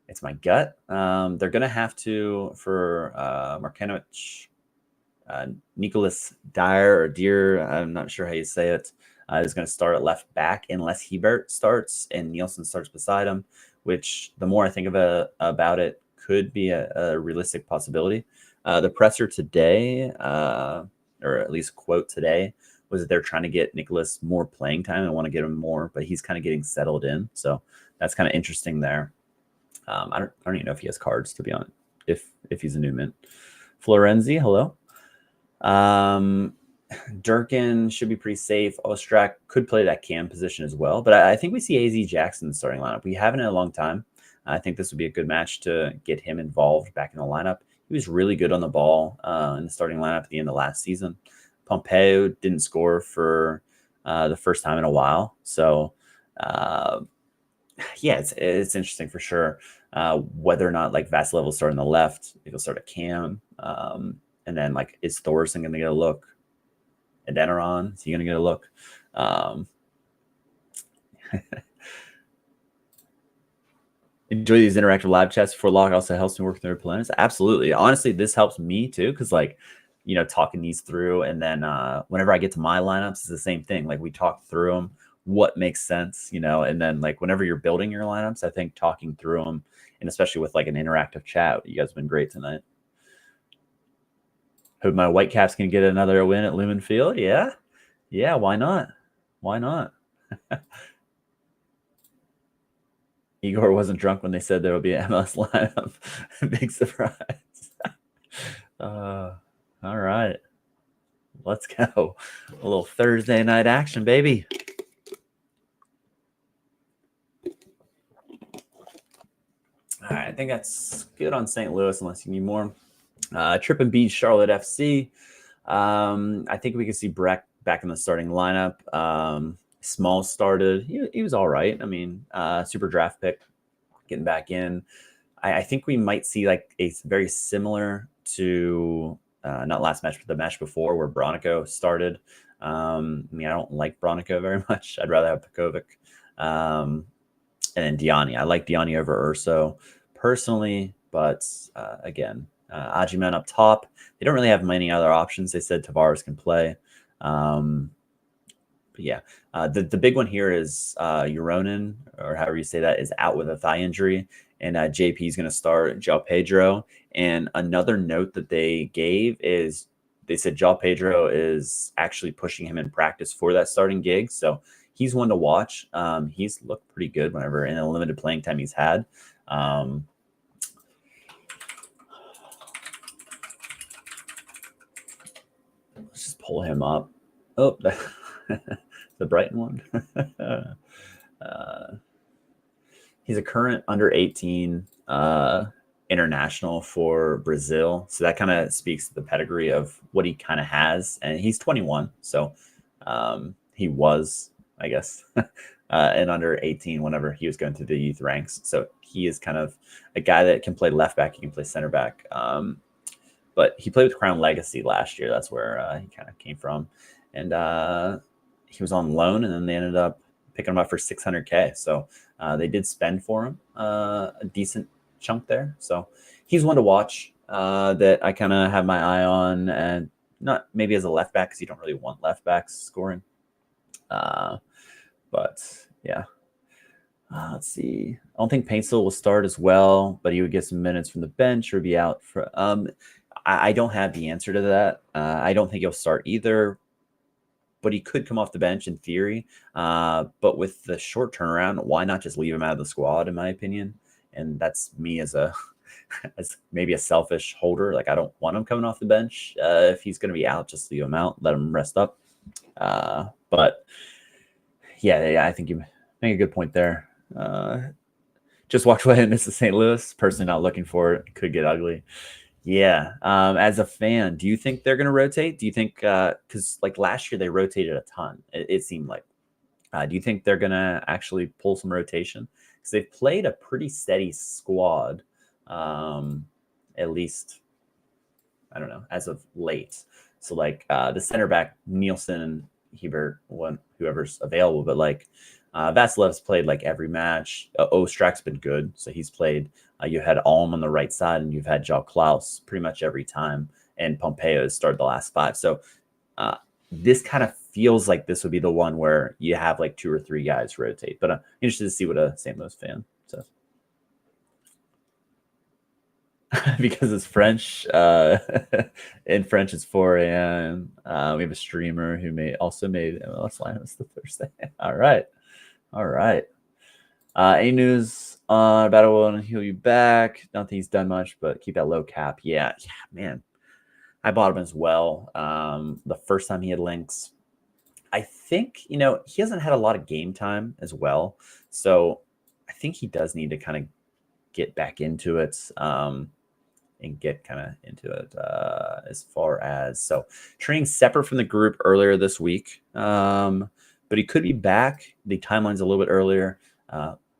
it's my gut. They're going to have to for Markanovic. Nicholas Dyer or Deer, I'm not sure how you say it, is going to start at left back unless Hebert starts and Nielsen starts beside him, which the more I think about it, could be a realistic possibility. The presser today, or at least quote today, was that they're trying to get Nicholas more playing time and want to get him more, but he's kind of getting settled in. So that's kind of interesting there. I don't even know if he has cards, to be honest, if he's a new mint. Florenzi, hello. Durkin should be pretty safe. Ostrak could play that cam position as well, but I think we see AZ Jackson in the starting lineup. We haven't in a long time. I think this would be a good match to get him involved back in the lineup. He was really good on the ball in the starting lineup at the end of last season. Pompeo didn't score for the first time in a while. So, yeah, it's interesting for sure whether or not like Vasilev will start on the left, if he'll start a cam. And then like, is Thorson going to get a look? Adeniran, is he going to get a look? Enjoy these interactive live chats before lock. Also helps me work through planets. Absolutely. Honestly, this helps me too, because like, you know, talking these through, and then whenever I get to my lineups, it's the same thing. Like we talk through them, what makes sense, you know, and then like whenever you're building your lineups, I think talking through them, and especially with like an interactive chat, you guys have been great tonight. Hope my Whitecaps can get another win at Lumen Field. Yeah. Yeah. Why not? Why not? Igor wasn't drunk when they said there will be an MLS lineup. Big surprise. All right. Let's go. A little Thursday night action, baby. All right. I think that's good on St. Louis, unless you need more. Trip and beat Charlotte FC. I think we can see Breck back in the starting lineup. Small started. He was all right. I mean, super draft pick, getting back in. I think we might see like a very similar to not last match, but the match before where Bronico started. I mean, I don't like Bronico very much. I'd rather have Pekovic. And then Diani. I like Diani over Urso personally, but again, Ajiman up top. They don't really have many other options. They said Tavares can play. But yeah, the big one here is Euronin, or however you say that, is out with a thigh injury, and JP is going to start João Pedro. And another note that they gave is they said João Pedro is actually pushing him in practice for that starting gig. So he's one to watch. He's looked pretty good whenever in the limited playing time he's had. Let's just pull him up. Oh, the Brighton one. He's a current under 18 international for Brazil. So that kind of speaks to the pedigree of what he kind of has. And he's 21. So he was, I guess, an under 18 whenever he was going through the youth ranks. So he is kind of a guy that can play left back. He can play center back. But he played with Crown Legacy last year. That's where he kind of came from. And he was on loan, and then they ended up picking him up for $600K. So they did spend for him a decent chunk there. So he's one to watch that I kind of have my eye on, and not maybe as a left back because you don't really want left backs scoring. But yeah, let's see. I don't think Paintsel will start as well, but he would get some minutes from the bench or be out for. I don't have the answer to that. I don't think he'll start either, but he could come off the bench in theory. But with the short turnaround, why not just leave him out of the squad, in my opinion? And that's me as maybe a selfish holder. Like, I don't want him coming off the bench. If he's going to be out, just leave him out, let him rest up. But yeah, I think you make a good point there. Just walked away and missed St. Louis. Personally not looking for it. Could get ugly. Yeah. As a fan, do you think they're going to rotate? Do you think, because like last year they rotated a ton, it seemed like. Do you think they're going to actually pull some rotation? Because they've played a pretty steady squad, at least, I don't know, as of late. So like the center back, Nielsen, Hebert, whoever's available, but like Vasilev's played like every match. Ostrak's been good, so he's played. You had Alm on the right side, and you've had João Klaus pretty much every time. and Pompeo has started the last 5. So this kind of feels like this would be the one where you have like 2 or 3 guys rotate. But I'm interested to see what a St. Louis fan says. Because it's French. In French, it's 4 a.m. We have a streamer who also made MLS Lineup the Thursday. All right. Any news about it will heal you back? Don't think he's done much, but keep that low cap. Yeah, man. I bought him as well. The first time he had links. I think, he hasn't had a lot of game time as well. So I think he does need to kind of get back into it. And get kind of into it as far as so training separate from the group earlier this week. But he could be back. The timeline's a little bit earlier.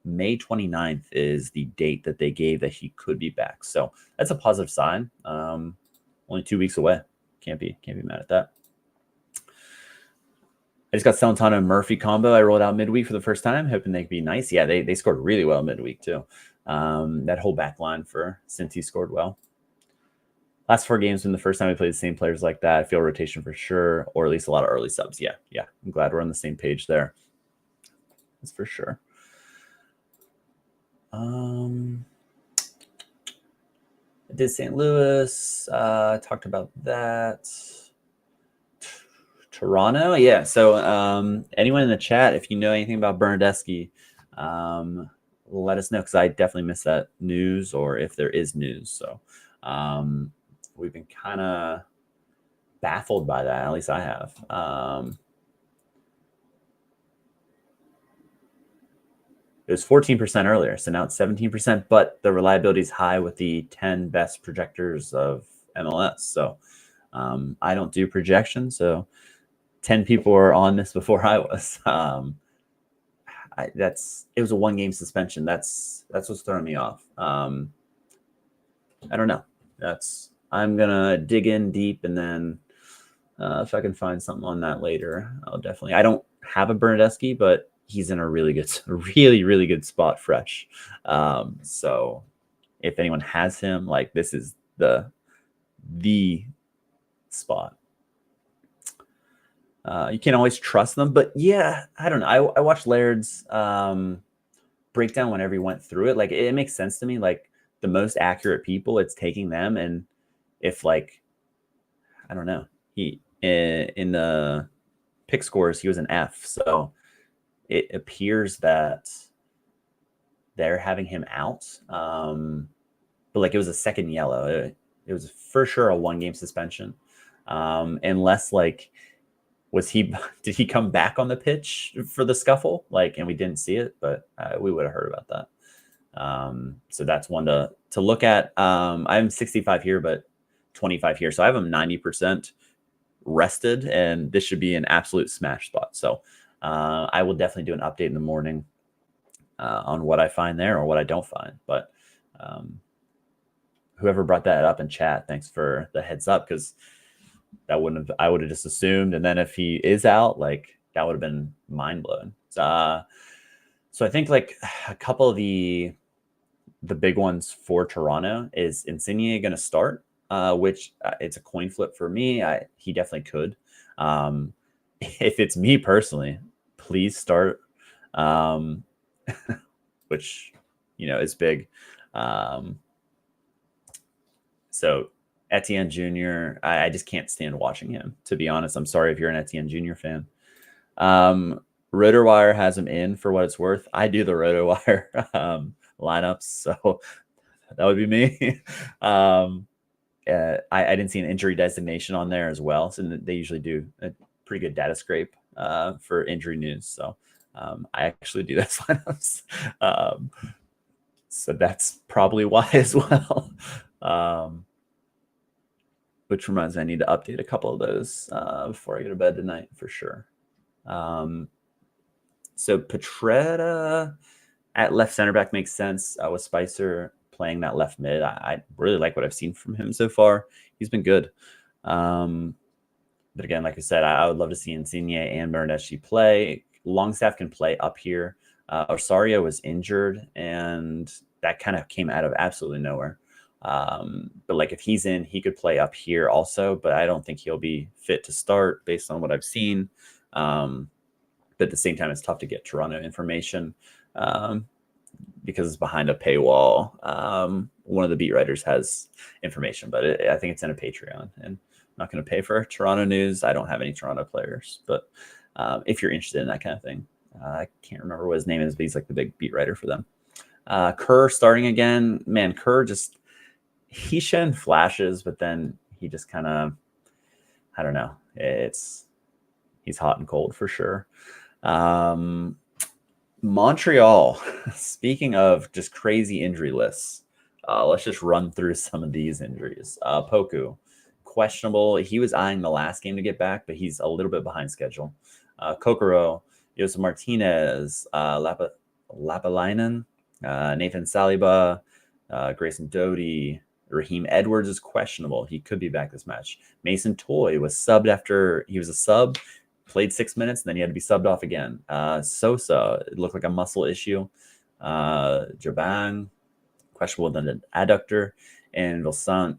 May 29th is the date that they gave that he could be back. So that's a positive sign. Only 2 weeks away. Can't be mad at that. I just got Celentano and Murphy combo. I rolled out midweek for the first time, hoping they could be nice. Yeah, they scored really well midweek too. That whole back line for Cincy scored well. Last 4 games been the first time we played the same players like that. I feel rotation for sure, or at least a lot of early subs. Yeah. I'm glad we're on the same page there. That's for sure. I did St. Louis. Talked about that. Toronto. Yeah. So anyone in the chat, if you know anything about Bernardeschi, let us know, because I definitely missed that news, or if there is news. So we've been kind of baffled by that. At least I have. It was 14% earlier, so now it's 17%, but the reliability is high with the 10 best projectors of MLS. So I don't do projections, so 10 people were on this before I was. It was a 1-game suspension. That's what's throwing me off. I don't know. I'm gonna dig in deep, and then if I can find something on that later, I'll definitely. I don't have a Bernardeschi, but he's in a really good spot, fresh. So if anyone has him, like, this is the spot. You can't always trust them, but yeah, I don't know. I watched Laird's breakdown whenever he went through it. Like, it makes sense to me. Like, the most accurate people, it's taking them. And if, like, I don't know, he in the pick scores, he was an F. So it appears that they're having him out. But like, it was a second yellow. It was for sure a 1-game suspension. Unless, like, did he come back on the pitch for the scuffle? Like, and we didn't see it, but we would have heard about that. So that's one to look at. I'm 65 here, but 25 here. So I have him 90% rested, and this should be an absolute smash spot. So I will definitely do an update in the morning on what I find there or what I don't find. But whoever brought that up in chat, thanks for the heads up, because I would have just assumed. And then if he is out, like, that would have been mind blowing. So I think, like, a couple of the big ones for Toronto is Insigne going to start, which it's a coin flip for me. He definitely could. If it's me personally, please start, which, is big. So Etienne Jr., I just can't stand watching him, to be honest. I'm sorry if you're an Etienne Jr. fan. RotoWire has him in for what it's worth. I do the RotoWire lineups, so that would be me. I didn't see an injury designation on there as well, so they usually do a pretty good data scrape for injury news. So I actually do those lineups. So that's probably why as well. Which reminds me, I need to update a couple of those before I go to bed tonight for sure. So Petretta at left center back makes sense with Spicer playing that left mid. I really like what I've seen from him so far. He's been good. But again, like I said, I would love to see Insigne and Bernardeschi play. Longstaff can play up here. Osorio was injured, and that kind of came out of absolutely nowhere. But like if he's in, he could play up here also, but I don't think he'll be fit to start based on what I've seen. But at the same time, it's tough to get Toronto information because it's behind a paywall. One of the beat writers has information, but I think it's in a Patreon, and I'm not going to pay for Toronto news. I don't have any Toronto players, but if you're interested in that kind of thing, I can't remember what his name is, but he's like the big beat writer for them. Kerr starting again. Man, Kerr he's shown flashes, but then he just kind of, I don't know. He's hot and cold for sure. Montreal, speaking of just crazy injury lists, let's just run through some of these injuries. Poku, questionable. He was eyeing the last game to get back, but he's a little bit behind schedule. Kokoro, Josef Martinez, Lapalainen, Nathan Saliba, Grayson Doty, Raheem Edwards is questionable. He could be back this match. Mason Toy was subbed after he was a sub, played 6 minutes, and then he had to be subbed off again. Sosa, it looked like a muscle issue. Jabang, questionable with an adductor. And Vilsant,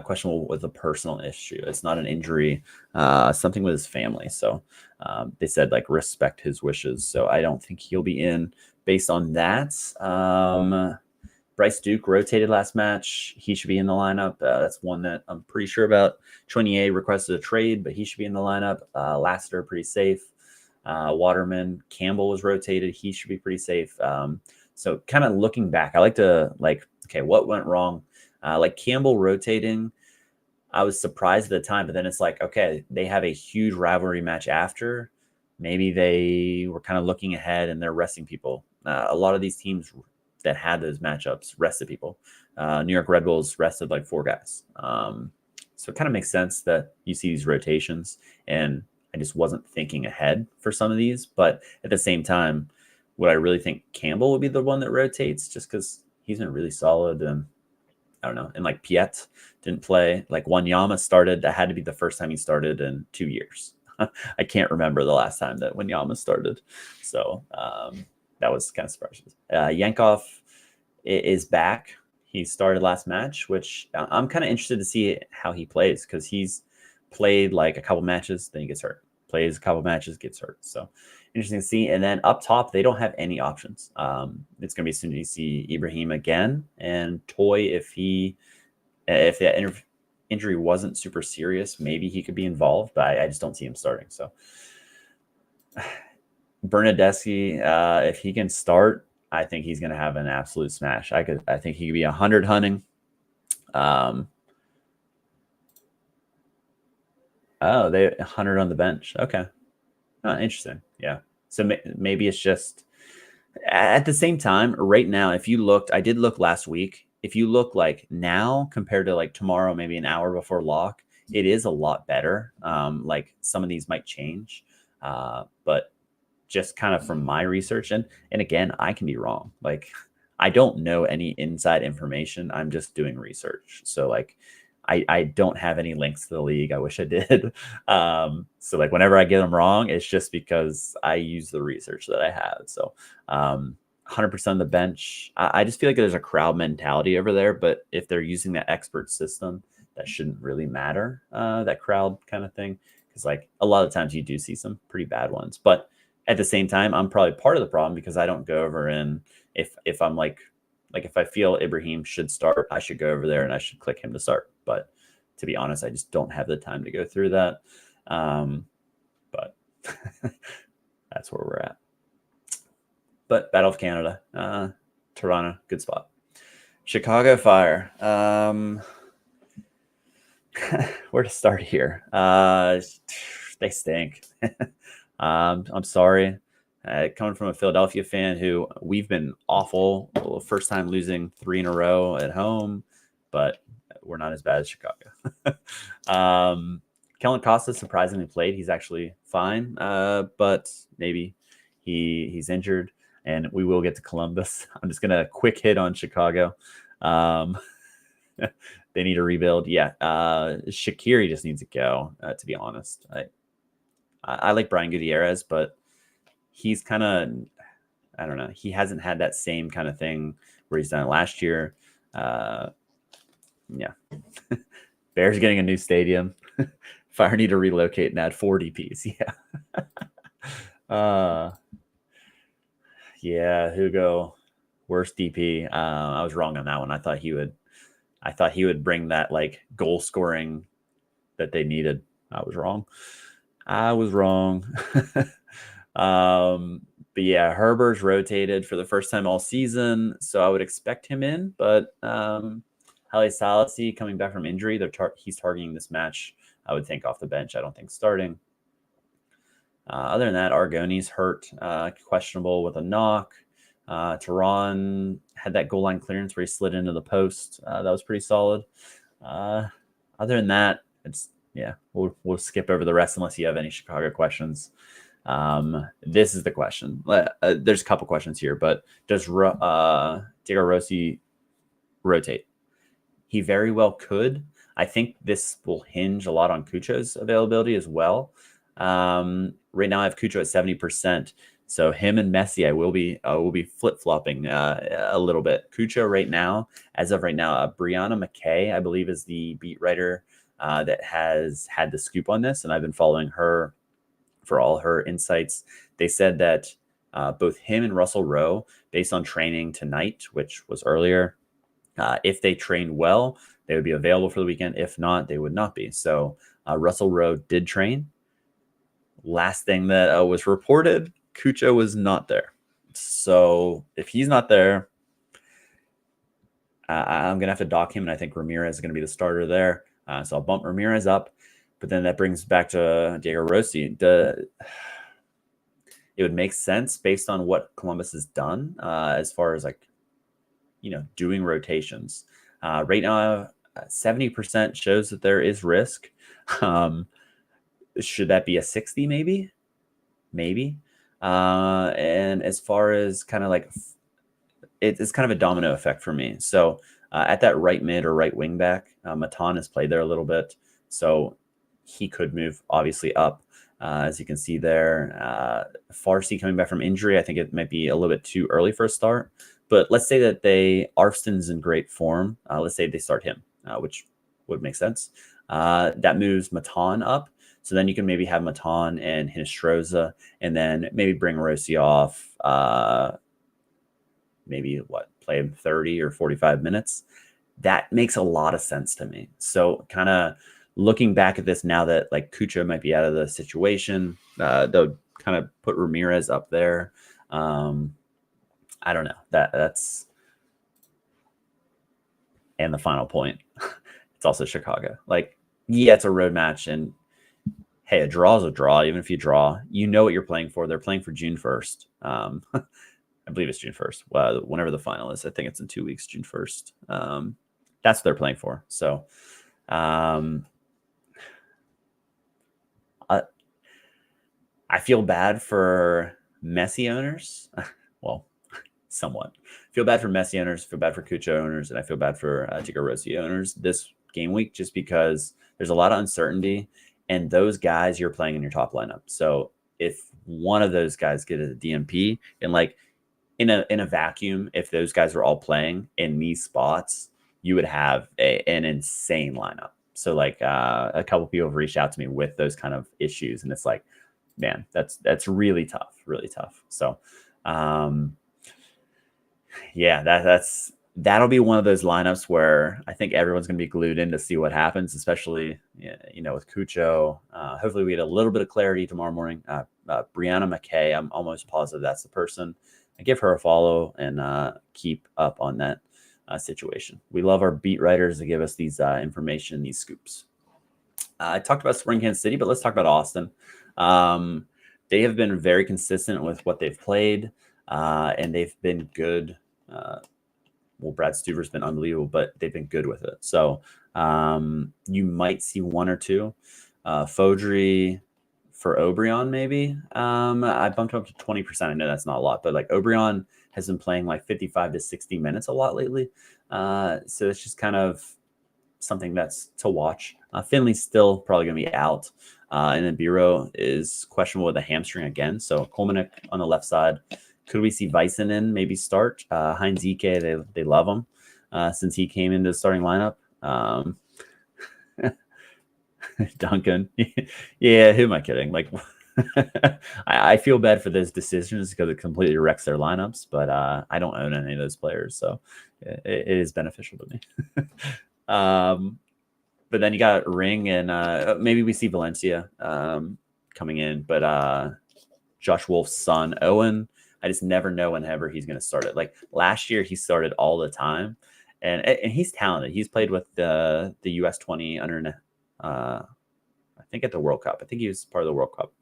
questionable with a personal issue. It's not an injury, something with his family. So they said like respect his wishes. So I don't think he'll be in based on that. Bryce Duke rotated last match. He should be in the lineup. That's one that I'm pretty sure about. Choinier requested a trade, but he should be in the lineup. Lassiter, pretty safe. Waterman, Campbell was rotated. He should be pretty safe. So kind of looking back, I like to okay, what went wrong? Like Campbell rotating, I was surprised at the time, but then it's like, okay, they have a huge rivalry match after. Maybe they were kind of looking ahead and they're resting people. A lot of these teams that had those matchups rested people. New York Red Bulls rested like 4 guys. So it kind of makes sense that you see these rotations, and I just wasn't thinking ahead for some of these. But at the same time, would I really think Campbell would be the one that rotates just because he's been really solid? And I don't know. And like Piet didn't play. Like Wanyama started. That had to be the first time he started in 2 years. I can't remember the last time that Wanyama started. So that was kind of surprising. Yankov is back. He started last match, which I'm kind of interested to see how he plays because he's played like a couple matches, then he gets hurt. Plays a couple matches, gets hurt. So interesting to see. And then up top, they don't have any options. It's going to be soon to see Ibrahim again and Toy. If that injury wasn't super serious, maybe he could be involved, but I just don't see him starting. So Bernadeschi, if he can start, I think he's going to have an absolute smash. I think he could be 100 hunting. They 100 on the bench. Okay. Interesting. Yeah. So maybe it's just at the same time right now, if you looked, I did look last week. If you look like now compared to like tomorrow, maybe an hour before lock, it is a lot better. Like some of these might change. But just kind of from my research, and again, I can be wrong. Like I don't know any inside information. I'm just doing research. So like I don't have any links to the league. I wish I did. So like whenever I get them wrong, it's just because I use the research that I have. So 100% of the bench. I just feel like there's a crowd mentality over there, but if they're using that expert system, that shouldn't really matter, that crowd kind of thing. Because like a lot of times you do see some pretty bad ones, but at the same time, I'm probably part of the problem because I don't go over and if I'm like if I feel Ibrahim should start, I should go over there and I should click him to start. But to be honest, I just don't have the time to go through that. But that's where we're at. But Battle of Canada, Toronto, good spot. Chicago Fire. Where to start here? They stink. I'm sorry. Coming from a Philadelphia fan who we've been awful. First time losing 3 in a row at home, but we're not as bad as Chicago. Kellen Costa surprisingly played. He's actually fine, but maybe he's injured, and we will get to Columbus. I'm just going to quick hit on Chicago. They need a rebuild. Yeah. Shaqiri just needs to go, to be honest. I like Brian Gutierrez, but he's kind of, I don't know. He hasn't had that same kind of thing where he's done it last year. Yeah. Bears getting a new stadium. Fire need to relocate and add 4 DPs. Yeah. Yeah, Hugo, worst DP. I was wrong on that one. I thought he would bring that like goal scoring that they needed. I was wrong. But yeah, Herbert's rotated for the first time all season, so I would expect him in. But Haile Selassie coming back from injury, he's targeting this match. I would think off the bench. I don't think starting. Other than that, Argoni's hurt, questionable with a knock. Tehran had that goal line clearance where he slid into the post. That was pretty solid. Other than that, we'll skip over the rest unless you have any Chicago questions. This is the question. There's a couple questions here, but does Diego Rossi rotate? He very well could. I think this will hinge a lot on Cucho's availability as well. Right now I have Cucho at 70%. So him and Messi, I will be flip-flopping a little bit. Cucho right now, as of right now, Brianna McKay, I believe, is the beat writer that has had the scoop on this, and I've been following her for all her insights. They said that both him and Russell Rowe, based on training tonight, which was earlier, if they trained well, they would be available for the weekend. If not, they would not be. So Russell Rowe did train. Last thing that was reported, Cucho was not there. So if he's not there, I'm going to have to dock him, and I think Ramirez is going to be the starter there. So I'll bump Ramirez up. But then that brings back to Diego Rossi. It would make sense based on what Columbus has done as far as doing rotations. Right now, 70% shows that there is risk. Should that be a 60 maybe? Maybe. And as far as kind of like, it's kind of a domino effect for me. So at that right mid or right wing back, Matan has played there a little bit. So he could move obviously up, as you can see there. Farsi coming back from injury, I think it might be a little bit too early for a start. But let's say that Arfston's in great form. Let's say they start him, which would make sense. That moves Matan up. So then you can maybe have Matan and Hinestroza, and then maybe bring Rossi off, play him 30 or 45 minutes. That makes a lot of sense to me. So kind of looking back at this now that like Cucho might be out of the situation, they'll kind of put Ramirez up there. I don't know. That's and the final point. It's also Chicago. It's a road match, and hey, a draw is a draw. Even if you draw, you know what you're playing for. They're playing for June 1st. I believe it's June 1st. Well, whenever the final is, I think it's in 2 weeks, June 1st. That's what they're playing for. So, I feel bad for Messi owners. Well, somewhat. I feel bad for Messi owners, feel bad for Cucho owners, and I feel bad for Diego Rossi owners this game week, just because there's a lot of uncertainty, and those guys you're playing in your top lineup. So if one of those guys get a DMP, and in a vacuum, if those guys were all playing in these spots, you would have an insane lineup. So a couple people have reached out to me with those kind of issues, and it's like, man, that's really tough. So that'll be one of those lineups where I think everyone's going to be glued in to see what happens, especially with Cucho. Hopefully we get a little bit of clarity tomorrow morning. Brianna McKay, I'm almost positive that's the person. I give her a follow and keep up on that situation. We love our beat writers to give us these information, these scoops. I talked about Spring Kansas City, but let's talk about Austin. They have been very consistent with what they've played, and they've been good. Brad Stuver's been unbelievable, but they've been good with it. So you might see one or two. Fodry for Obrion, maybe. I bumped him up to 20%. I know that's not a lot, but Obrion has been playing 55 to 60 minutes a lot lately. So it's just kind of something that's to watch. Finley's still probably going to be out. And then Biro is questionable with a hamstring again. So Kolmanek on the left side. Could we see Weissenen maybe start? Heinz Ike, they love him since he came into the starting lineup. Duncan. Yeah, who am I kidding? Like, I feel bad for those decisions because it completely wrecks their lineups, but I don't own any of those players, so it is beneficial to me. But then you got Ring, and maybe we see Valencia coming in, but Josh Wolf's son, Owen, I just never know whenever he's going to start it. Like last year, he started all the time, and he's talented. He's played with the US 20 under, I think at the World Cup. I think he was part of the World Cup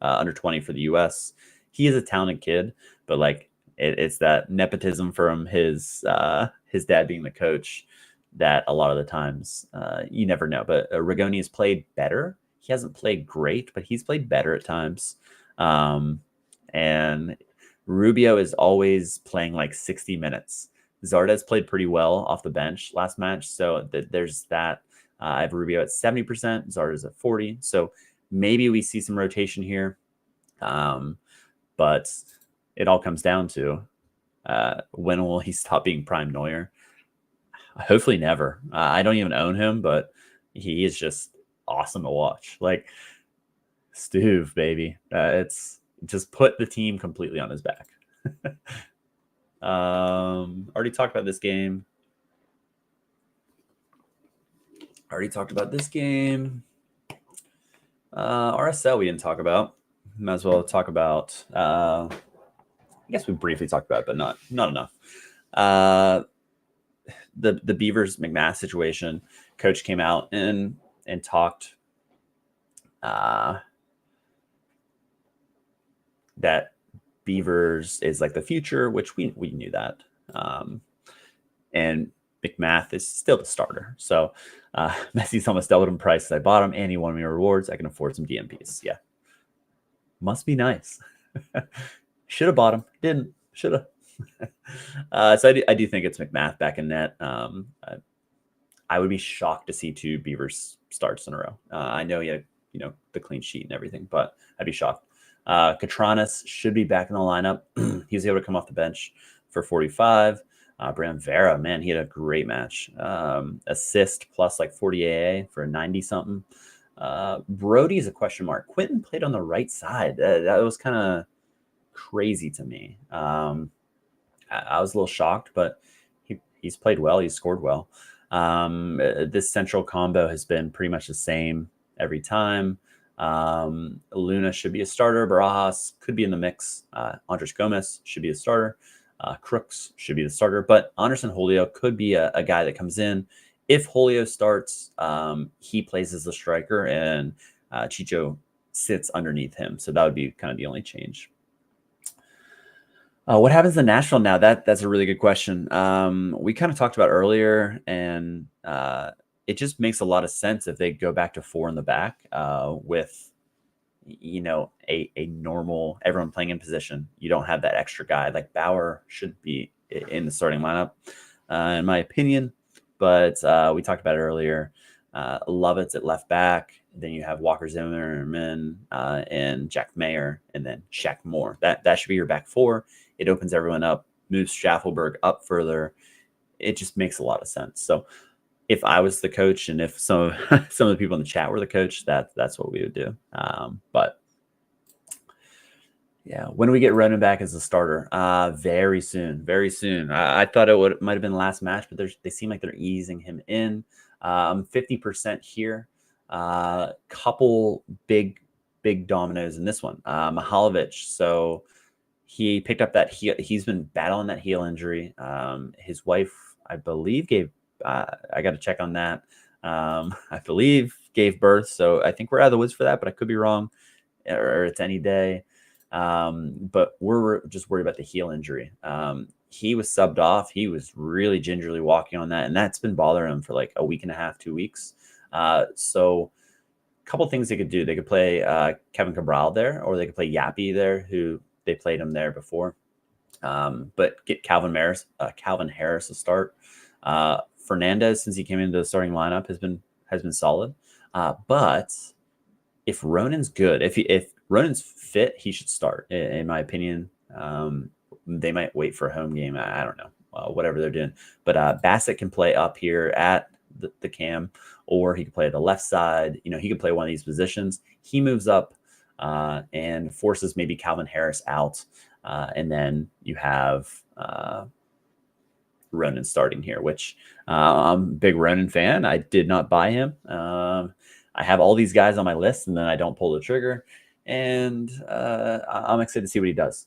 under 20 for the US. He is a talented kid, but like it's that nepotism from his dad being the coach that a lot of the times you never know. But Rigoni has played better. He hasn't played great, but he's played better at times. And Rubio is always playing like 60 minutes. Zardes played pretty well off the bench last match. So there's that. I have Rubio at 70%, Zardes at 40. So maybe we see some rotation here. But it all comes down to when will he stop being prime Neuer? Hopefully never. I don't even own him, but he is just awesome to watch. Like Stuve, baby. It's just put the team completely on his back. Already talked about this game. RSL we didn't talk about. Might as well talk about. I guess we briefly talked about it, but not enough. The Beavers McMath situation. Coach came out and talked that Beavers is like the future, which we knew that. And McMath is still the starter. So Messi's almost doubled in price. I bought him and he won me rewards. I can afford some DMPs. Yeah. Must be nice. Should have bought him. Didn't. Should have. So I do think it's McMath back in net. I would be shocked to see 2 Beavers starts in a row. I know he had, the clean sheet and everything, but I'd be shocked. Katranis should be back in the lineup. He was able to come off the bench for 45. Bram Vera, man, he had a great match. Assist plus like 40 AA for a 90 something. Brody is a question mark. Quentin played on the right side. That was kind of crazy to me. I was a little shocked, but he's played well. He's scored well. This central combo has been pretty much the same every time. Luna should be a starter. Barajas could be in the mix. Andres Gomez should be a starter. Crooks should be the starter, but Anderson Julio could be a guy that comes in. If Julio starts, he plays as the striker and Chicho sits underneath him. So that would be kind of the only change. What happens in Nashville now? That's a really good question. We kind of talked about earlier, and it just makes a lot of sense if they go back to 4 in the back with, a normal, everyone playing in position. You don't have that extra guy. Like Bauer should be in the starting lineup, in my opinion. But we talked about it earlier. Lovett's at left back. Then you have Walker Zimmerman and Jack Mayer, and then Shaq Moore. That should be your back 4. It opens everyone up, moves Schaffelberg up further. It just makes a lot of sense. So if I was the coach, and if some of the people in the chat were the coach, that's what we would do. But yeah, when do we get Ronan back as a starter? Very soon. I thought it might have been last match, but they seem like they're easing him in. 50% here. Couple big dominoes in this one. Mihalovic. So he picked up that heel. He's been battling that heel injury. His wife, I believe, I got to check on that. I believe gave birth. So I think we're out of the woods for that, but I could be wrong, or it's any day. But we're just worried about the heel injury. He was subbed off. He was really gingerly walking on that, and that's been bothering him for like a week and a half, 2 weeks. So a couple things they could do. They could play Kevin Cabral there, or they could play Yappy there, who they played him there before. But get Calvin Harris to start. Fernandez, since he came into the starting lineup, has been solid. But if Ronan's good, if Ronan's fit, he should start, in my opinion. They might wait for a home game. I don't know, whatever they're doing. But Bassett can play up here at the cam, or he could play the left side. He could play one of these positions. He moves up and forces maybe Calvin Harris out. And then you have Ronan starting here, which I'm a big Ronan fan. I did not buy him. I have all these guys on my list, and then I don't pull the trigger. And I'm excited to see what he does.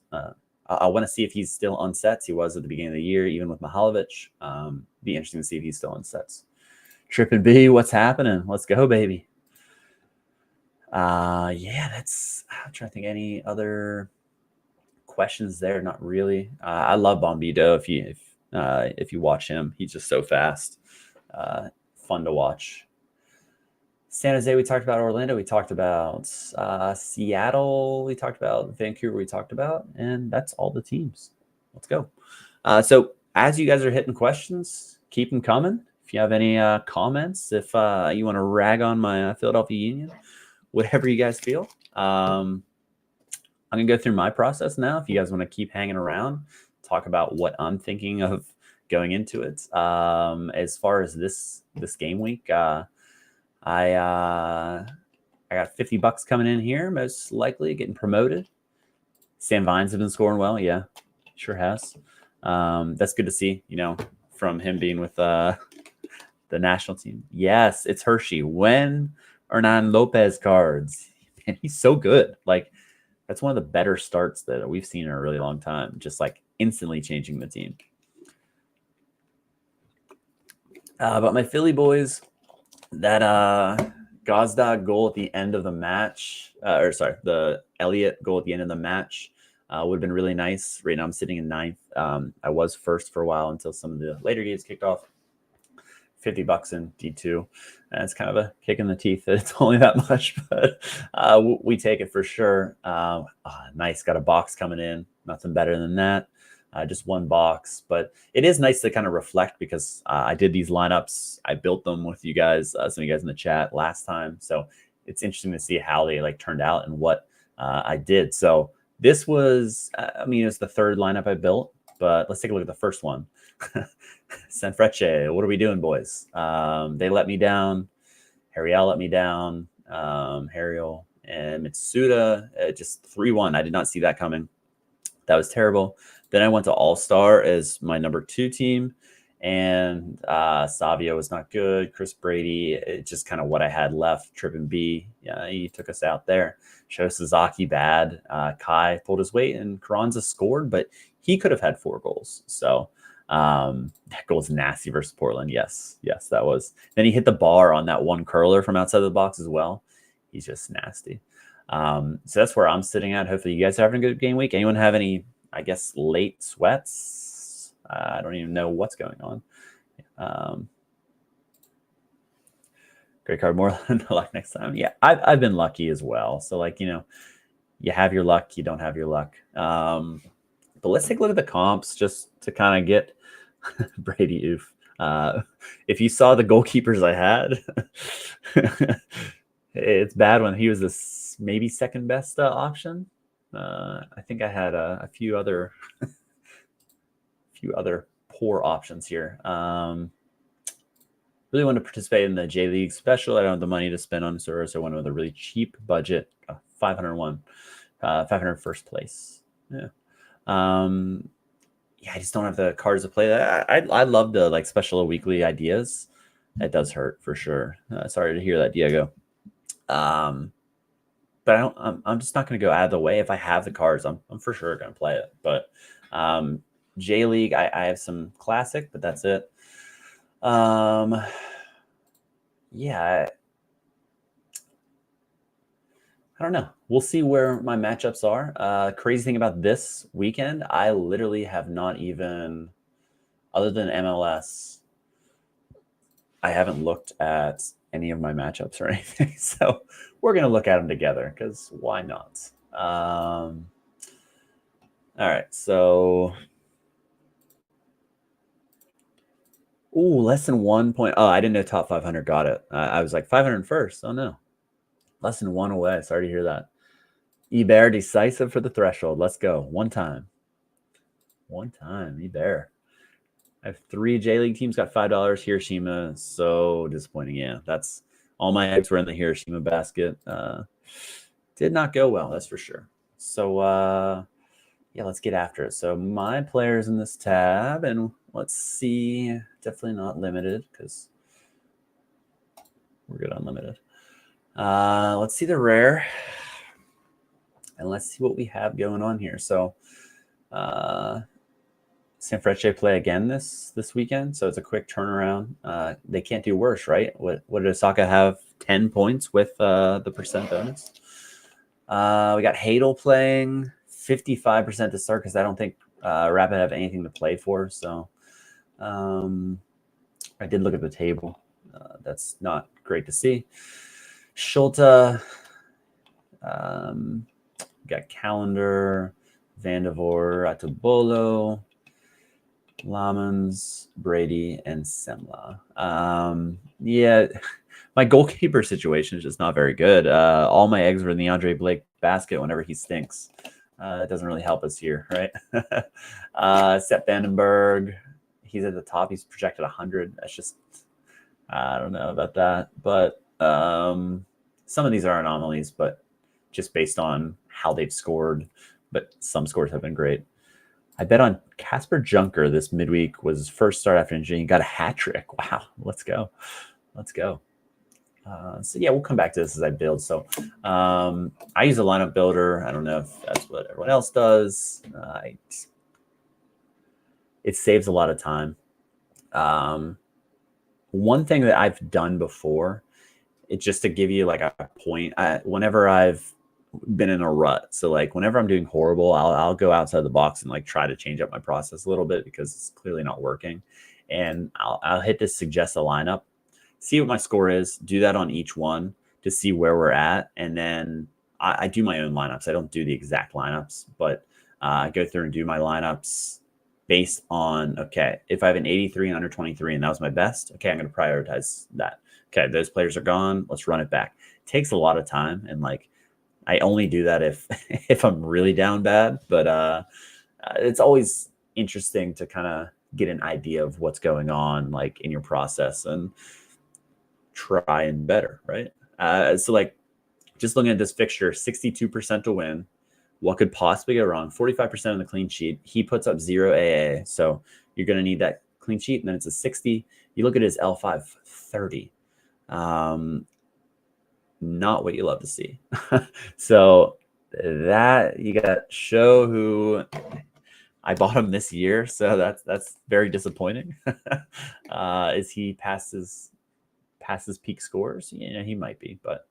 I want to see if he's still on sets. He was at the beginning of the year, even with Mihalovic. Be interesting to see if he's still on sets. Trippin' B, what's happening? Let's go, baby. Yeah, I'm trying to think any other questions there. Not really. I love Bombito. If you watch him, he's just so fast. Fun to watch. San Jose, we talked about. Orlando, we talked about. Seattle, we talked about. Vancouver, we talked about. And that's all the teams. Let's go. So as you guys are hitting questions, keep them coming. If you have any comments, if you want to rag on my Philadelphia Union, whatever you guys feel. I'm going to go through my process now. If you guys want to keep hanging around, talk about what I'm thinking of going into it. As far as this game week, I got $50 coming in here, most likely getting promoted. Sam Vines has been scoring well. Yeah, sure has. That's good to see, from him being with the national team. Yes, it's Hershey. When Hernan Lopez cards. And he's so good. Like, that's one of the better starts that we've seen in a really long time. Just like instantly changing the team. But my Philly boys, that Gazdag goal at the end of the match, the Elliott goal at the end of the match would have been really nice. Right now I'm sitting in 9th. I was first for a while until some of the later games kicked off. $50 in D2. And it's kind of a kick in the teeth that it's only that much, but we take it for sure. Nice. Got a box coming in. Nothing better than that. Just one box, but it is nice to kind of reflect because I did these lineups. I built them with you guys, some of you guys in the chat last time. So it's interesting to see how they turned out and what I did. So this was, it's the third lineup I built, but let's take a look at the first one. Sanfrecce, what are we doing, boys? They let me down. Harriel let me down. Harriel and Mitsuda, just 3-1. I did not see that coming. That was terrible. Then I went to All-Star as my number 2 team, and Savio was not good. Chris Brady, it's just kind of what I had left. Trippin' B, yeah, he took us out there. Sho Sasaki, bad. Kai pulled his weight, and Carranza scored, but he could have had 4 goals. So that goal was nasty versus Portland. Yes, that was. Then he hit the bar on that one curler from outside the box as well. He's just nasty. So that's where I'm sitting at. Hopefully you guys are having a good game week. Anyone have any, I guess, late sweats? I don't even know what's going on. Great card, more luck next time. Yeah, I've been lucky as well. So you have your luck, you don't have your luck. But let's take a look at the comps just to kind of get Brady oof. If you saw the goalkeepers I had, it's bad when he was the maybe second best option. I think I had a few other poor options here. Really want to participate in the J League special. I don't have the money to spend on Soros. I went with a really cheap budget, 501, 500 first place. Yeah. I just don't have the cards to play that. I love the special weekly ideas. It does hurt for sure. Sorry to hear that, Diego. But I'm just not going to go out of the way. If I have the cards, I'm for sure going to play it. But J League, I have some classic, but that's it. Yeah, I don't know. We'll see where my matchups are. Crazy thing about this weekend, I literally have not even, other than MLS, I haven't looked at any of my matchups or anything. So we're going to look at them together because why not? All right. So, less than 1 point. Oh, I didn't know top 500 got it. I was like 501st. Oh, no. Less than 1 away. Sorry to hear that. Eber decisive for the threshold. Let's go. One time. Eber. I have 3 J League teams, got $5. Hiroshima, so disappointing. Yeah, that's all my eggs were in the Hiroshima basket. Did not go well, that's for sure. So, yeah, let's get after it. So my players in this tab, and let's see, definitely not limited because we're good on limited. Let's see the rare, and let's see what we have going on here. So, Sanfrecce play again this weekend, so it's a quick turnaround. They can't do worse, right? What did Osaka have? 10 points with the percent bonus. We got Hadel playing 55% to start because I don't think Rapid have anything to play for. So I did look at the table. That's not great to see. Schulte, got Calendar, Vandevor, Atobolo, Lamans, Brady, and Semla. Yeah, my goalkeeper situation is just not very good. All my eggs were in the Andre Blake basket whenever he stinks. It doesn't really help us here, right? Sepp Vandenberg, he's at the top. He's projected 100. That's just, I don't know about that. But some of these are anomalies, but just based on how they've scored. But some scores have been great. I bet on Casper Junker this midweek was his first start after injury. He got a hat trick. Wow, let's go. Let's go. So yeah, we'll come back to this as I build. So I use a lineup builder. I don't know if that's what everyone else does. It saves a lot of time. One thing that I've done before, it's just to give you like a point. Whenever I've been in a rut, so like whenever I'm doing horrible, I'll go outside the box and like try to change up my process a little bit because it's clearly not working. And I'll hit this suggest a lineup, see what my score is, do that on each one to see where we're at. And then I do my own lineups. I don't do the exact lineups, but I go through and do my lineups based on, okay, if I have an 83 and under 23 and that was my best, okay, I'm going to prioritize that. Okay, those players are gone. Let's run it back. It takes a lot of time. And like, I only do that if I'm really down bad, but it's always interesting to kind of get an idea of what's going on like in your process and try and better, right? So like just looking at this fixture, 62% to win. What could possibly go wrong? 45% on the clean sheet. He puts up 0 AA. So you're going to need that clean sheet. And then it's a 60. You look at his L5, 30. Not what you love to see. So that you got show who I bought him this year. So that's very disappointing. Is he past his peak scores? You know, he might be, but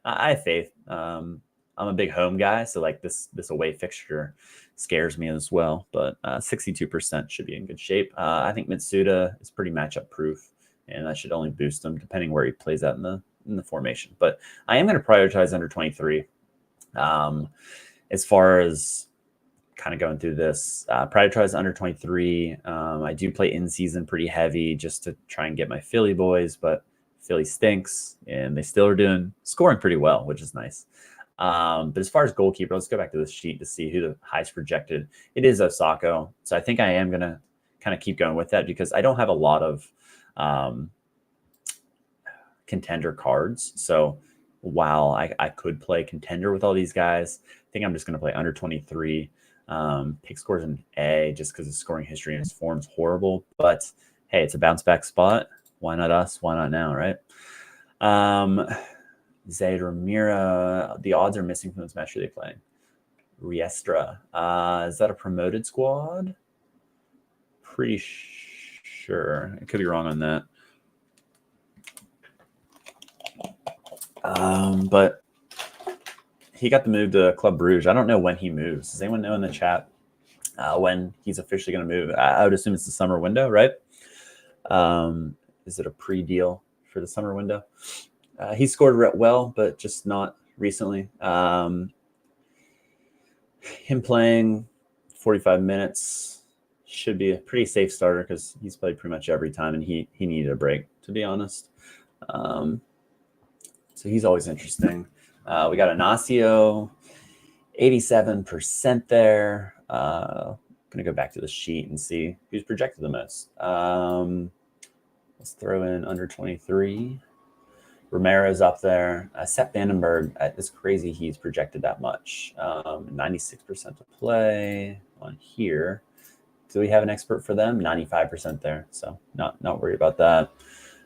I have faith. I'm a big home guy, so like this away fixture scares me as well. But 62% should be in good shape. I think Mitsuda is pretty matchup proof, and that should only boost him depending where he plays out in the formation. But I am going to prioritize under 23. As far as kind of going through this, prioritize under 23. I do play in season pretty heavy just to try and get my Philly boys, but Philly stinks and they still are scoring pretty well, which is nice. But as far as goalkeeper, let's go back to this sheet to see who the highest projected. It is Osaka. So I think I am going to kind of keep going with that because I don't have a lot of contender cards. So while I could play contender with all these guys, I think I'm just going to play under 23. Pick scores an A just because his scoring history and his form is horrible. But hey, it's a bounce back spot. Why not us? Why not now, right? Zaid Ramira, the odds are missing from this match. Who are they playing? Riestra. Is that a promoted squad? Pretty sure. I could be wrong on that. But he got the move to Club Brugge. I don't know when he moves. Does anyone know in the chat when he's officially going to move? I would assume it's the summer window, right? Is it a pre-deal for the summer window? He scored well, but just not recently. Him playing 45 minutes should be a pretty safe starter because he's played pretty much every time, and he needed a break, to be honest. So he's always interesting. We got Inacio, 87% there. going to go back to the sheet and see who's projected the most. Let's throw in under 23. Romero's up there. Sepp Vandenberg, it's crazy he's projected that much. 96% to play on here. Do we have an expert for them? 95% there. So not worried about that.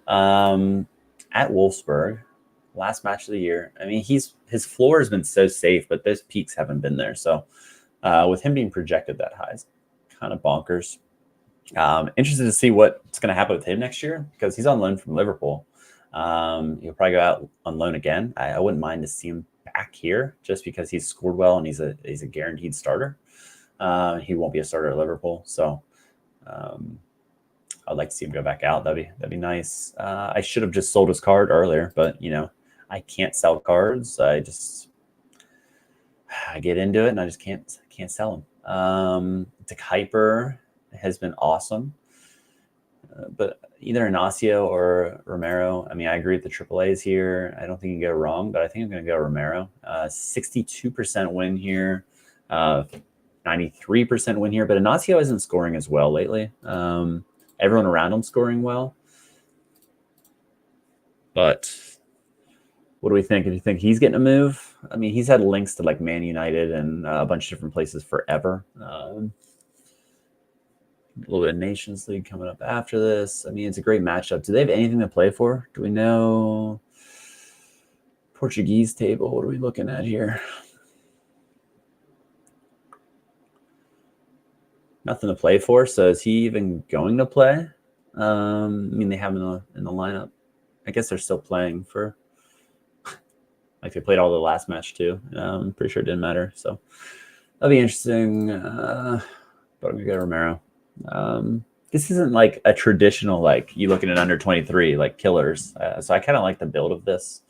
At Wolfsburg, last match of the year. I mean, his floor has been so safe, but those peaks haven't been there. So with him being projected that high, it's kind of bonkers. Interested to see what's going to happen with him next year because he's on loan from Liverpool. He'll probably go out on loan again. I wouldn't mind to see him back here just because he's scored well and he's a guaranteed starter. He won't be a starter at Liverpool, so I'd like to see him go back out. That'd be nice. I should have just sold his card earlier, but I can't sell cards. I get into it and I just can't sell them. De Kuiper has been awesome, but either Inacio or Romero. I mean, I agree with the AAAs here. I don't think you can go wrong, but I think I'm going to go Romero. 62% win here, 93% win here, but Inacio isn't scoring as well lately. Everyone around him scoring well. But what do we think? Do you think he's getting a move? I mean, he's had links to like Man United and a bunch of different places forever. A little bit of Nations League coming up after this. I mean, it's a great matchup. Do they have anything to play for? Do we know? Portuguese table. What are we looking at here? Nothing to play for. So is he even going to play? I mean, they have him in the lineup. I guess they're still playing for. Like they played all the last match too. I'm pretty sure it didn't matter. So that'll be interesting. But I'm gonna go Romero. This isn't like a traditional like you looking at under 23 like killers. So I kind of like the build of this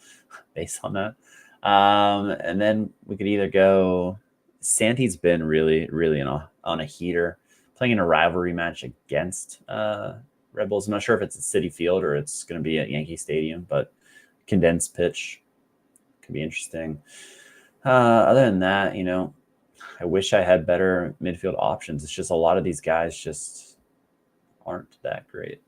based on that. And then we could either go. Santi's been really on a heater, playing in a rivalry match against Red Bulls. I'm not sure if it's at Citi Field or it's going to be at Yankee Stadium, but condensed pitch could be interesting. Other than that, I wish I had better midfield options. It's just a lot of these guys just aren't that great.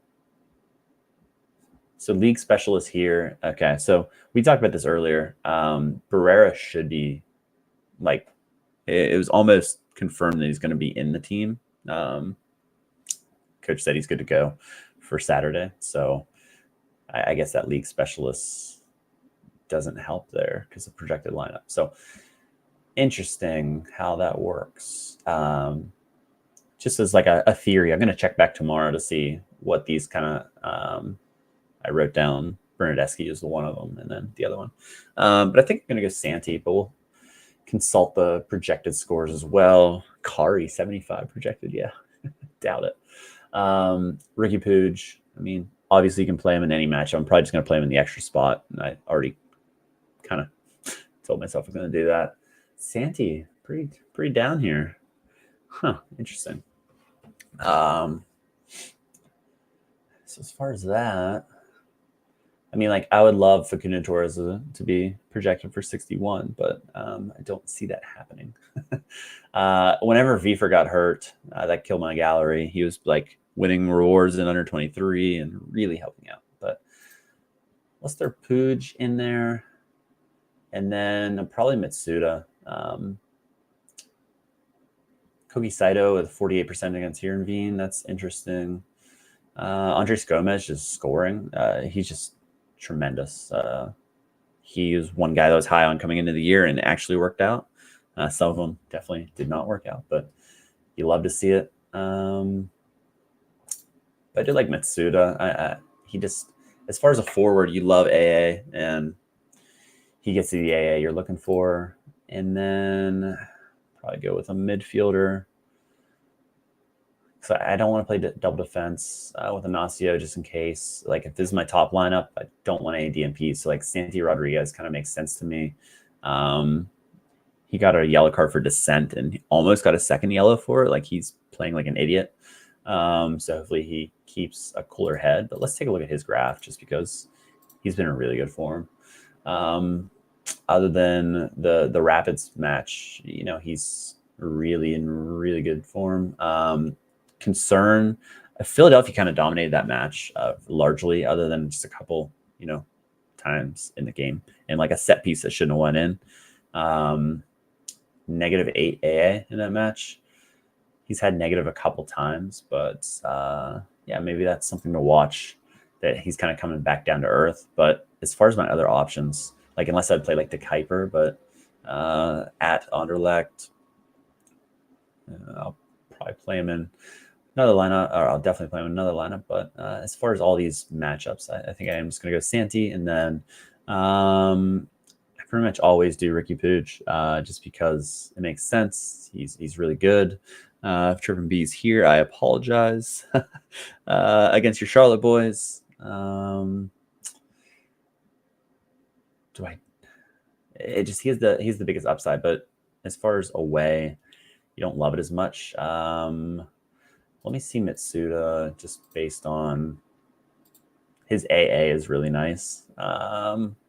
So league specialist here. Okay, so we talked about this earlier. Barrera should be like, it was almost confirmed that he's going to be in the team. Coach said he's good to go for Saturday. So I guess that league specialist doesn't help there because of projected lineup. So interesting how that works. Just as like a theory, I'm going to check back tomorrow to see what these kind of, I wrote down Bernadeschi is the one of them and then the other one. But I think I'm going to go Santi, but we'll consult the projected scores as well. Kari, 75 projected. Yeah, doubt it. Ricky Puig, I mean, obviously you can play him in any match. I'm probably just going to play him in the extra spot. And I already kind of told myself I'm going to do that. Santi, pretty down here. Huh, interesting. So as far as that, I mean, like I would love Facundo Torres to be projected for 61, but I don't see that happening. Whenever Vifer got hurt, that killed my gallery. He was like winning rewards in under 23 and really helping out. But let's throw Puig in there, and then probably Mitsuda. Kogi Saito with 48% against Heerenveen. That's interesting. Andres Gomez is scoring. He's just tremendous. He was one guy that was high on coming into the year and actually worked out. Some of them definitely did not work out, but you love to see it. But I do like Mitsuda. He just, as far as a forward, you love AA, and he gets to the AA you're looking for. And then probably go with a midfielder. So I don't want to play double defense with Inacio just in case. Like if this is my top lineup, I don't want any DMP. So like Santi Rodriguez kind of makes sense to me. He got a yellow card for dissent and he almost got a second yellow for it. Like he's playing like an idiot. So hopefully he keeps a cooler head. But let's take a look at his graph just because he's been in really good form. Other than the Rapids match, he's really in really good form. Concern, Philadelphia kind of dominated that match largely, other than just a couple, times in the game, and like a set piece that shouldn't have went in. -8 AA in that match. He's had negative a couple times, but yeah, maybe that's something to watch, that he's kind of coming back down to earth. But as far as my other options, like unless I'd play like the Kuiper, but at Anderlecht, I'll probably play him in another lineup, or I'll definitely play him in another lineup. But as far as all these matchups, I think I am just going to go Santi, and then I pretty much always do Ricky Puig, just because it makes sense. He's really good. If Trippin' B's here, I apologize. Against your Charlotte boys. He's the biggest upside, but as far as away, you don't love it as much. Let me see Mitsuda, just based on his AA is really nice.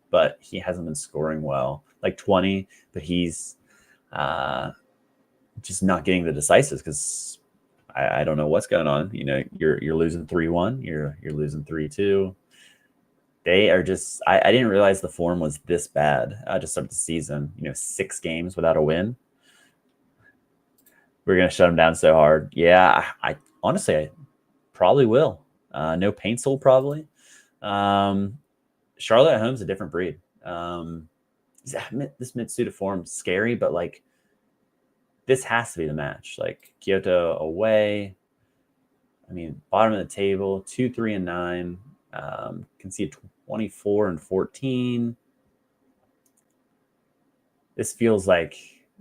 But he hasn't been scoring well, like 20, but he's just not getting the decisives, because I don't know what's going on. You're losing 3-1, you're losing 3-2. They are just, I didn't realize the form was this bad to start the season. 6 games without a win. We're going to shut them down so hard. Yeah, I honestly, I probably will. No Paintsel, probably. Charlotte at home is a different breed. This Mitsuda form scary, but like this has to be the match. Like Kyoto away. I mean, bottom of the table, 2, 3, and 9. Can see 24 and 14. This feels like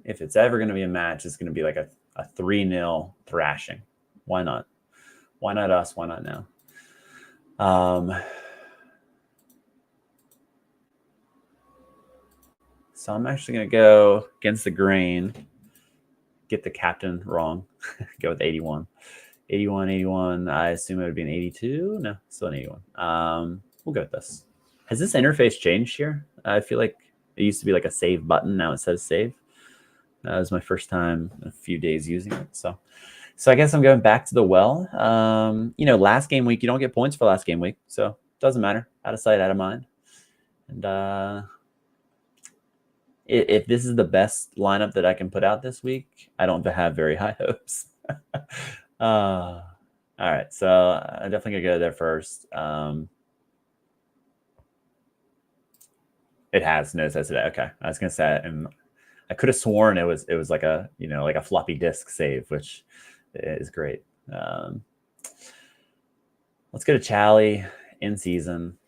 if it's ever going to be a match, it's going to be like a 3-0 thrashing. Why not? Why not us? Why not now? So I'm actually going to go against the grain, get the captain wrong, go with 81. 81. I assume it would be an 82. No, still an 81. We'll go with this. Has this interface changed here? I feel like it used to be like a save button. Now it says save. That was my first time in a few days using it. So I guess I'm going back to the well. Last game week, you don't get points for last game week. So it doesn't matter. Out of sight, out of mind. And if this is the best lineup that I can put out this week, I don't have very high hopes. All right. So I'm definitely going to go there first. It has no says today. Okay. I was going to say, and I could have sworn it was like a, like a floppy disk save, which is great. Let's go to Chally in season.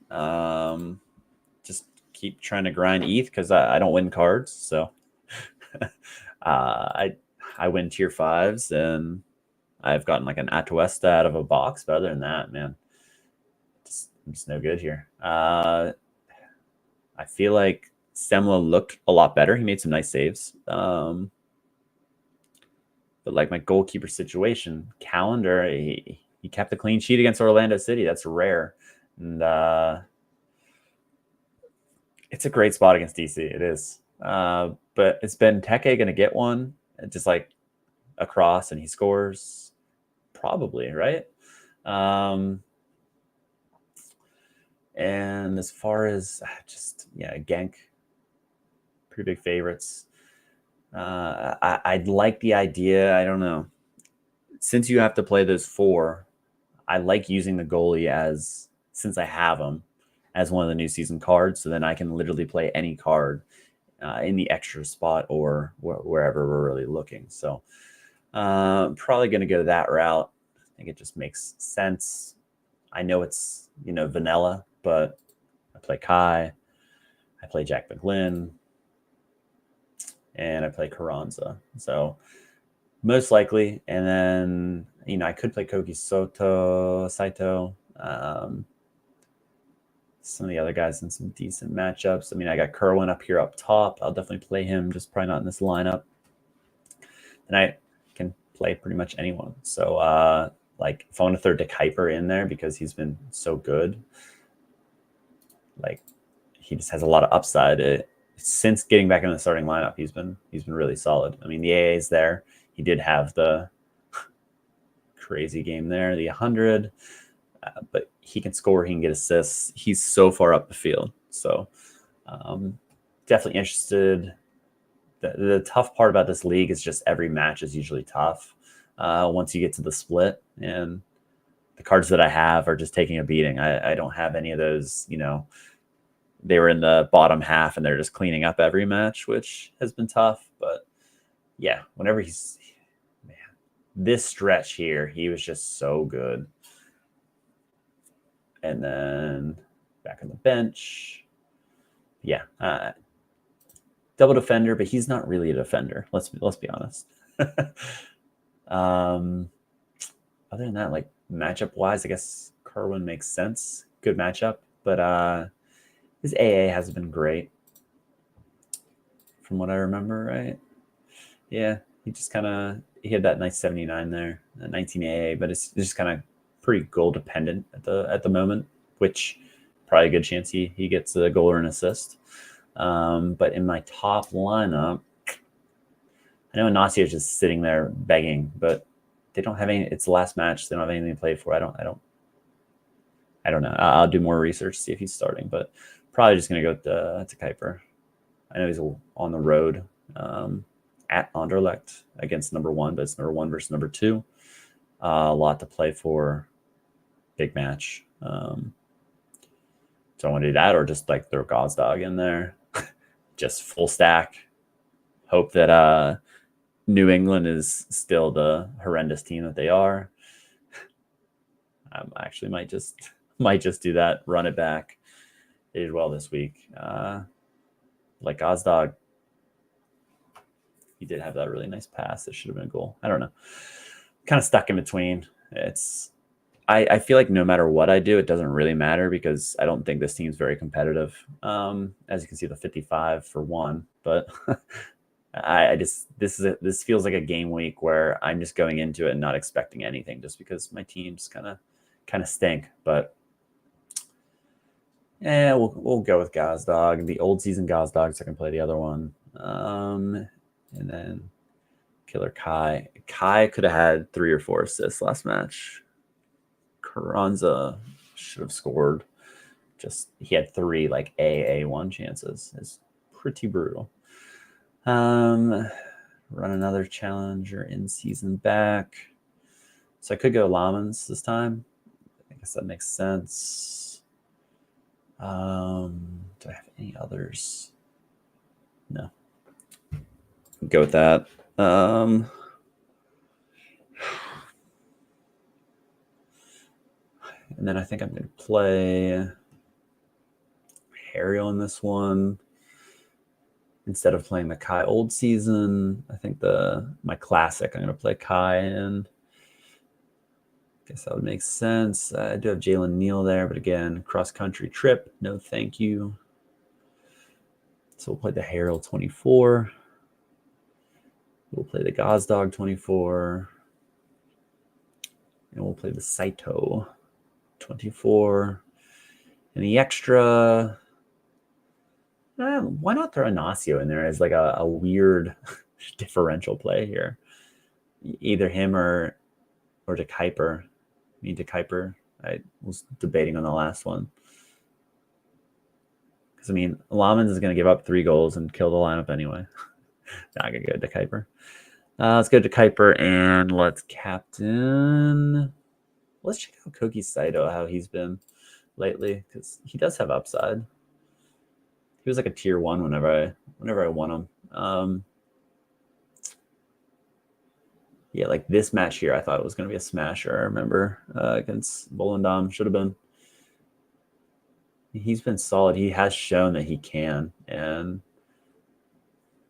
Just keep trying to grind ETH, because I don't win cards. So I win tier 5s, and I've gotten like an Atuesta out of a box. But other than that, man, I'm just no good here. I feel like Semla looked a lot better. He made some nice saves. But like my goalkeeper situation, Calendar, he kept a clean sheet against Orlando City. That's rare. And it's a great spot against DC. It is. But it's been Teke going to get one, just like across, and he scores? Probably, right? And as far as Genk, pretty big favorites. I'd like the idea. I don't know. Since you have to play those 4, I like using the goalie since I have him, as one of the new season cards. So then I can literally play any card in the extra spot or wherever we're really looking. So probably going to go that route. I think it just makes sense. I know it's, vanilla, but I play Kai, I play Jack McGlynn, and I play Carranza. So most likely. And then, I could play Koki Saito. Some of the other guys in some decent matchups. I mean, I got Kerwin up here up top. I'll definitely play him, just probably not in this lineup. And I can play pretty much anyone. So, like, if I want to throw De Kuiper in there because he's been so good, like, he just has a lot of upside. since getting back in the starting lineup, he's been really solid. I mean, the AA is there. He did have the crazy game there, the 100, but he can score, he can get assists. He's so far up the field. So definitely interested. The tough part about this league is just every match is usually tough once you get to the split, and the cards that I have are just taking a beating. I don't have any of those, they were in the bottom half and they're just cleaning up every match, which has been tough. But yeah, whenever this stretch here, he was just so good. And then back on the bench. Yeah. Double defender, but he's not really a defender. Let's be honest. Other than that, like matchup wise, I guess Kerwin makes sense. Good matchup, but his AA hasn't been great from what I remember, right? Yeah, he had that nice 79 there, 19 AA, but it's just kind of pretty goal dependent at the moment, which probably a good chance he gets a goal or an assist. But in my top lineup, I know Ignacio is just sitting there begging, but they don't have any. It's the last match. They don't have anything to play for. I don't know. I'll do more research, see if he's starting, but probably just going to go to Kuiper. I know he's on the road at Anderlecht against number 1, but it's number 1 versus number 2. A lot to play for. Big match. So I want to do that, or just like throw Gazdag in there. Just full stack. Hope that New England is still the horrendous team that they are. I actually might just do that. Run it back. They did well this week. Like Gazdag, he did have that really nice pass. That should have been a goal. I don't know. Kind of stuck in between. I feel like no matter what I do, it doesn't really matter because I don't think this team's very competitive. As you can see, the 55 for 1, but this feels like a game week where I'm just going into it and not expecting anything, just because my teams kind of stink. But yeah, we'll go with Gazdag, the old season Gazdag, so I can play the other one. And then Killer Kai. Kai could have had 3 or 4 assists last match. Carranza should have scored. Just he had 3 like AA1 chances. It's pretty brutal. Run another challenger in season back. So I could go Lamans this time. I guess that makes sense. Do I have any others? No. Go with that. And then I think I'm going to play Harriel in this one. Instead of playing the Kai old season, I think my classic, I'm going to play Kai in. Guess that would make sense. I do have Jalen Neal there, but again, cross-country trip. No thank you. So we'll play the Harriel 24. We'll play the Gazdag 24. And we'll play the Saito 24. And the extra, why not throw Ignacio in there as like a weird differential play here? Either him or De Kuiper. De Kuiper. I was debating on the last one. Because, Lamans is going to give up 3 goals and kill the lineup anyway. Not going to go De Kuiper. Let's go to Kuiper and let's captain. Let's check out Koki Saito, how he's been lately, because he does have upside. He was like a tier 1 whenever I won him. Yeah, like this match here, I thought it was going to be a smasher. I remember against Volendam, should have been. He's been solid. He has shown that he can, and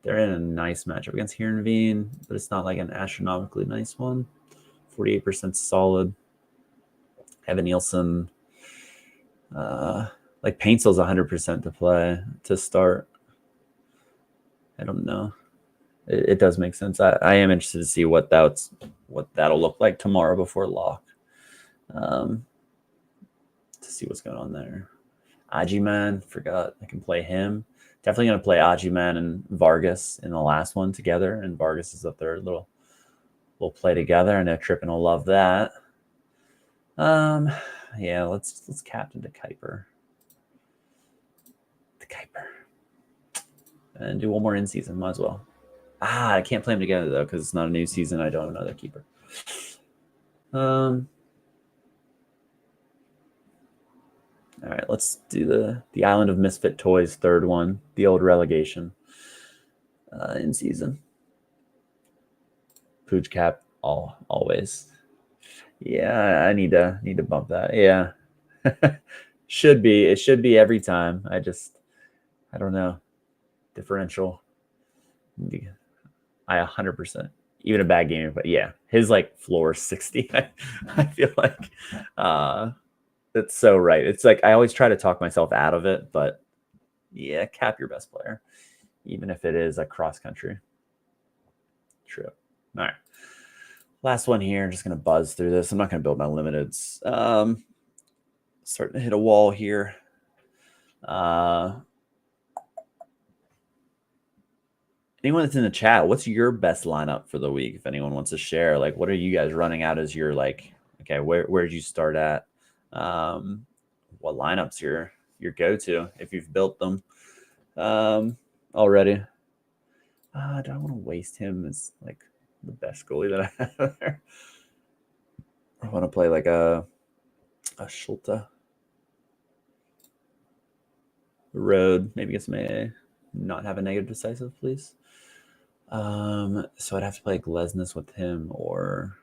they're in a nice matchup against Heerenveen, but it's not like an astronomically nice one. 48% solid. Evan Nielsen, like Painsel's 100% to play to start. I don't know. It does make sense. I am interested to see what that'll look like tomorrow before lock. To see what's going on there. Ajiman, forgot I can play him. Definitely going to play Ajiman and Vargas in the last one together, and Vargas is the third. Little play together. I know Trippin will love that. Yeah, let's captain the Kuiper. The Kuiper. And do one more in season, might as well. I can't play them together though, because it's not a new season. I don't have another keeper. All right, let's do the Island of Misfit Toys third one, the old relegation in season. Pooch cap always. Yeah, I need to bump that. Yeah. Should be. It should be every time. I don't know. Differential. I 100%. Even a bad game, but yeah, his like floor 60. I feel like that's so right. It's like I always try to talk myself out of it, but yeah, cap your best player, even if it is a cross country. True. All right. Last one here. I'm just gonna buzz through this. I'm not gonna build my limiteds. Starting to hit a wall here. Anyone that's in the chat, what's your best lineup for the week? If anyone wants to share, like, what are you guys running out as your like? Okay, where did you start at? What lineups your go-to if you've built them already? I don't want to waste him as like the best goalie that I have there. I want to play like a Schulte. Road, maybe gets may not have a negative decisive, please. So I'd have to play Glesnes with him, or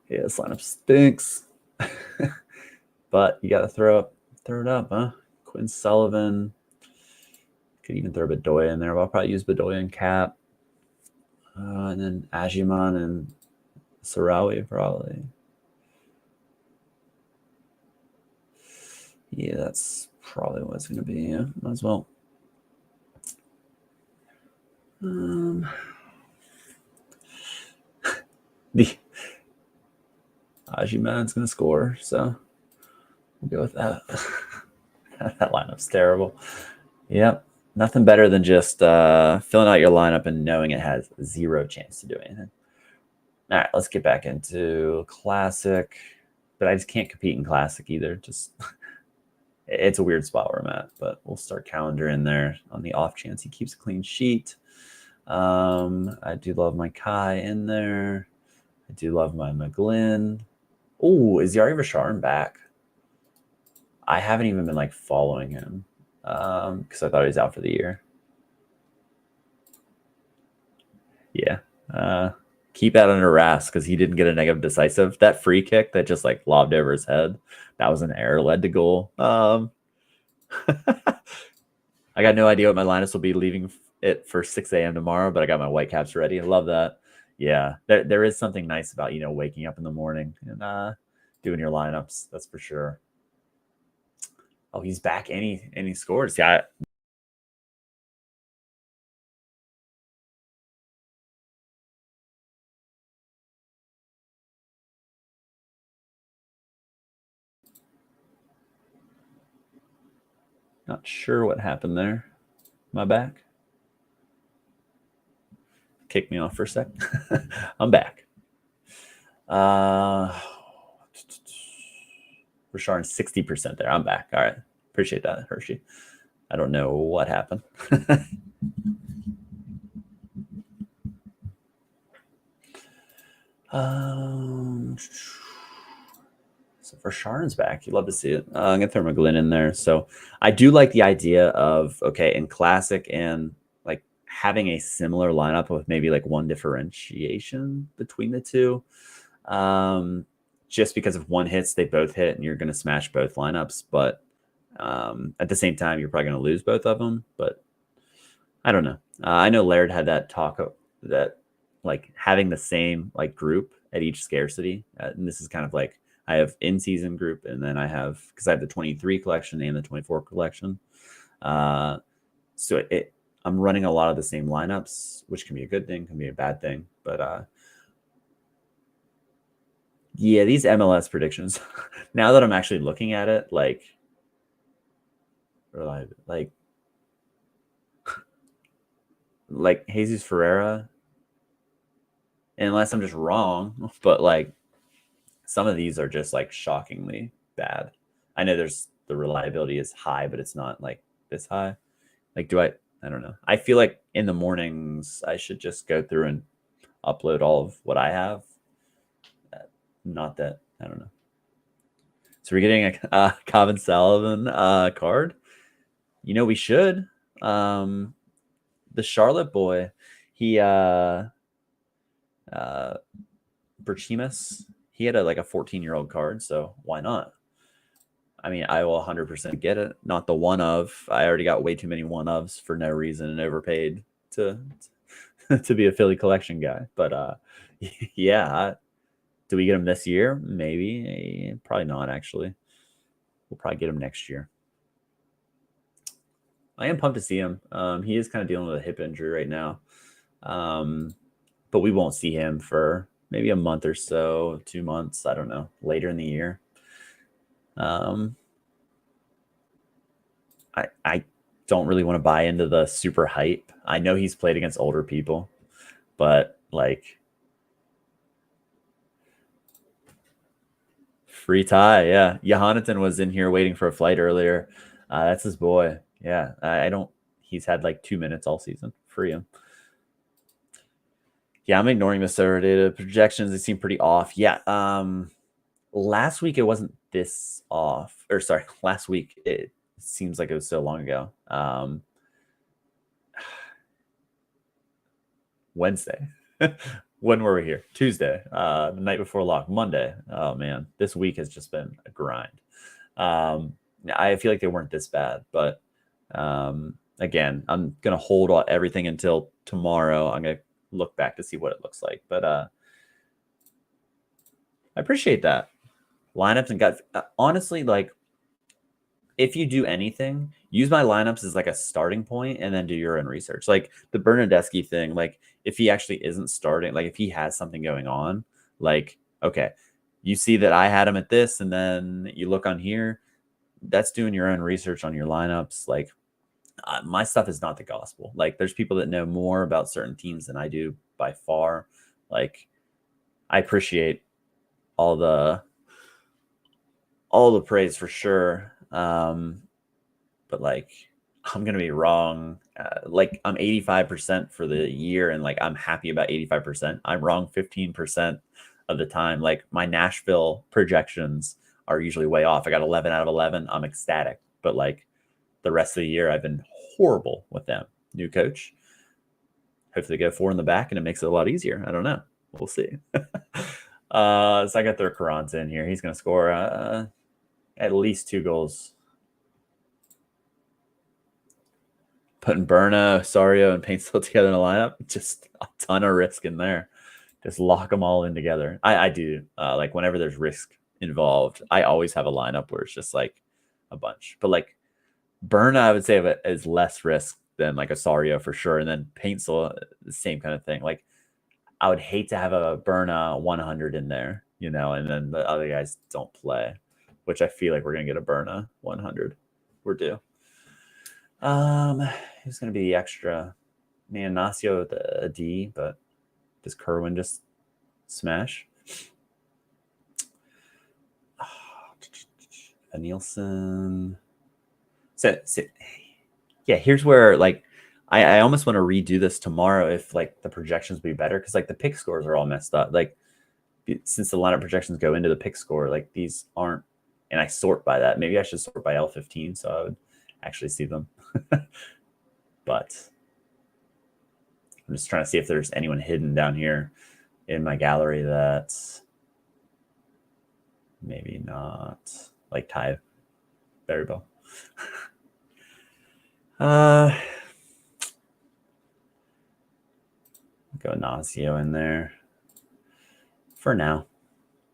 yeah, this lineup stinks. But you gotta throw it up, huh? Quinn Sullivan. Could even throw Bedoya in there, but I'll probably use Bedoya and cap. And then Ajiman and Sarawi probably. Yeah, that's probably what it's going to be. Yeah, might as well. The Ajiman's going to score, so we'll go with that. That lineup's terrible. Yep. Nothing better than just filling out your lineup and knowing it has zero chance to do anything. All right, let's get back into Classic. But I just can't compete in Classic either. Just it's a weird spot where I'm at. But we'll start Calendar in there on the off chance he keeps a clean sheet. I do love my Kai in there. I do love my McGlynn. Oh, is Yari Rasharn back? I haven't even been like following him because I thought he was out for the year. Yeah. Keep that under wraps because he didn't get a negative decisive. That free kick that just like lobbed over his head, that was an error, led to goal. I got no idea what my lineups will be, leaving it for 6 a.m. tomorrow, but I got my white caps ready. I love that. Yeah, there is something nice about, waking up in the morning and doing your lineups. That's for sure. Oh, he's back and he scores. Yeah. Not sure what happened there. Am I back? Kick me off for a sec. I'm back. Rasharn 60% there. I'm back. All right. Appreciate that, Hershey. I don't know what happened. So for Sharn's back, you'd love to see it. I'm gonna throw McGlynn in there. So I do like the idea of in Classic and like having a similar lineup with maybe like one differentiation between the two. Just because if one hits, they both hit, and you're gonna smash both lineups. But at the same time, you're probably gonna lose both of them. But I don't know. I know Laird had that talk that like having the same like group at each scarcity, and this is kind of like I have in-season group, and then I have because I have the 23 collection and the 24 collection. So I'm running a lot of the same lineups, which can be a good thing, can be a bad thing. But Yeah, these MLS predictions. Now that I'm actually looking at it, like Jesus Ferreira, unless I'm just wrong, but like some of these are just like shockingly bad. I know the reliability is high, but it's not like this high. Like, I don't know. I feel like in the mornings I should just go through and upload all of what I have. Not that, I don't know. So we're getting a Calvin Sullivan card. You know, we should. The Charlotte boy, he Berchimus, he had a 14-year-old card, so why not? I mean, I will 100% get it. Not the one of. I already got way too many one ofs for no reason and overpaid to to be a Philly collection guy. But yeah, do we get him this year? Maybe, probably not. Actually, we'll probably get him next year. I am pumped to see him. He is kind of dealing with a hip injury right now, but we won't see him for maybe a month or so, 2 months. I don't know. Later in the year. I don't really want to buy into the super hype. I know he's played against older people, but like free tie, yeah. Johanneton was in here waiting for a flight earlier. That's his boy. Yeah, I don't. He's had like 2 minutes all season. Free him. Yeah, I'm ignoring the server data projections. They seem pretty off. Yeah. Last week it wasn't this off. Or sorry, last week it seems like it was so long ago. Wednesday. When were we here? Tuesday. The night before lock. Monday. Oh man, this week has just been a grind. I feel like they weren't this bad, but again, I'm gonna hold everything until tomorrow. I'm gonna look back to see what it looks like, but I appreciate that. Lineups and gut. Honestly, like if you do anything, use my lineups as like a starting point and then do your own research. Like the Bernadeschi thing, like if he actually isn't starting, like if he has something going on, like, okay, you see that I had him at this, and then you look on here, that's doing your own research on your lineups. Like my stuff is not the gospel. Like there's people that know more about certain teams than I do by far. Like I appreciate all the praise for sure. But like I'm gonna be wrong. Like I'm 85% for the year, and like I'm happy about 85%. I'm wrong 15% of the time. Like my Nashville projections are usually way off. I got 11 out of 11. I'm ecstatic, but like the rest of the year, I've been horrible with them. New coach. Hopefully, they go 4 in the back, and it makes it a lot easier. I don't know. We'll see. So I got their Carranza in here. He's gonna score at least 2 goals. Putting Berna, Sario, and Paintsville together in a lineup, just a ton of risk in there. Just lock them all in together. I do. Like whenever there's risk involved, I always have a lineup where it's just like a bunch. But like Berna, I would say of it is less risk than like a Sario for sure. And then Paintsville, the same kind of thing. Like I would hate to have a Berna 100 in there, you know, and then the other guys don't play, which I feel like we're gonna get a Berna 100. We're due. Who's going to be the extra? Man, Nacio with a D, but does Kerwin just smash? A Nielsen. So, yeah, here's where like I almost want to redo this tomorrow if like the projections be better, because like the pick scores are all messed up. Like since the lineup projections go into the pick score, like these aren't, and I sort by that. Maybe I should sort by L15 so I would actually see them. But I'm just trying to see if there's anyone hidden down here in my gallery that's maybe not like Ty Berrybill. Go Nasio in there for now.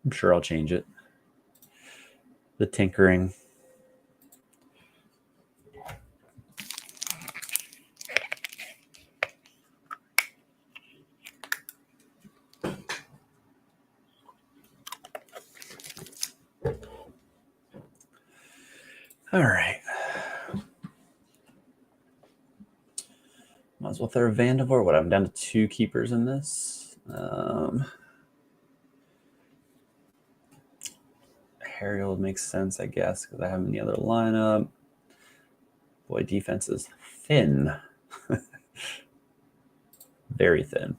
I'm sure I'll change it. The tinkering. All right. Might as well throw Vandevor. What, I'm down to 2 keepers in this. Harriel makes sense, I guess, because I have him in the other lineup. Boy, defense is thin. Very thin.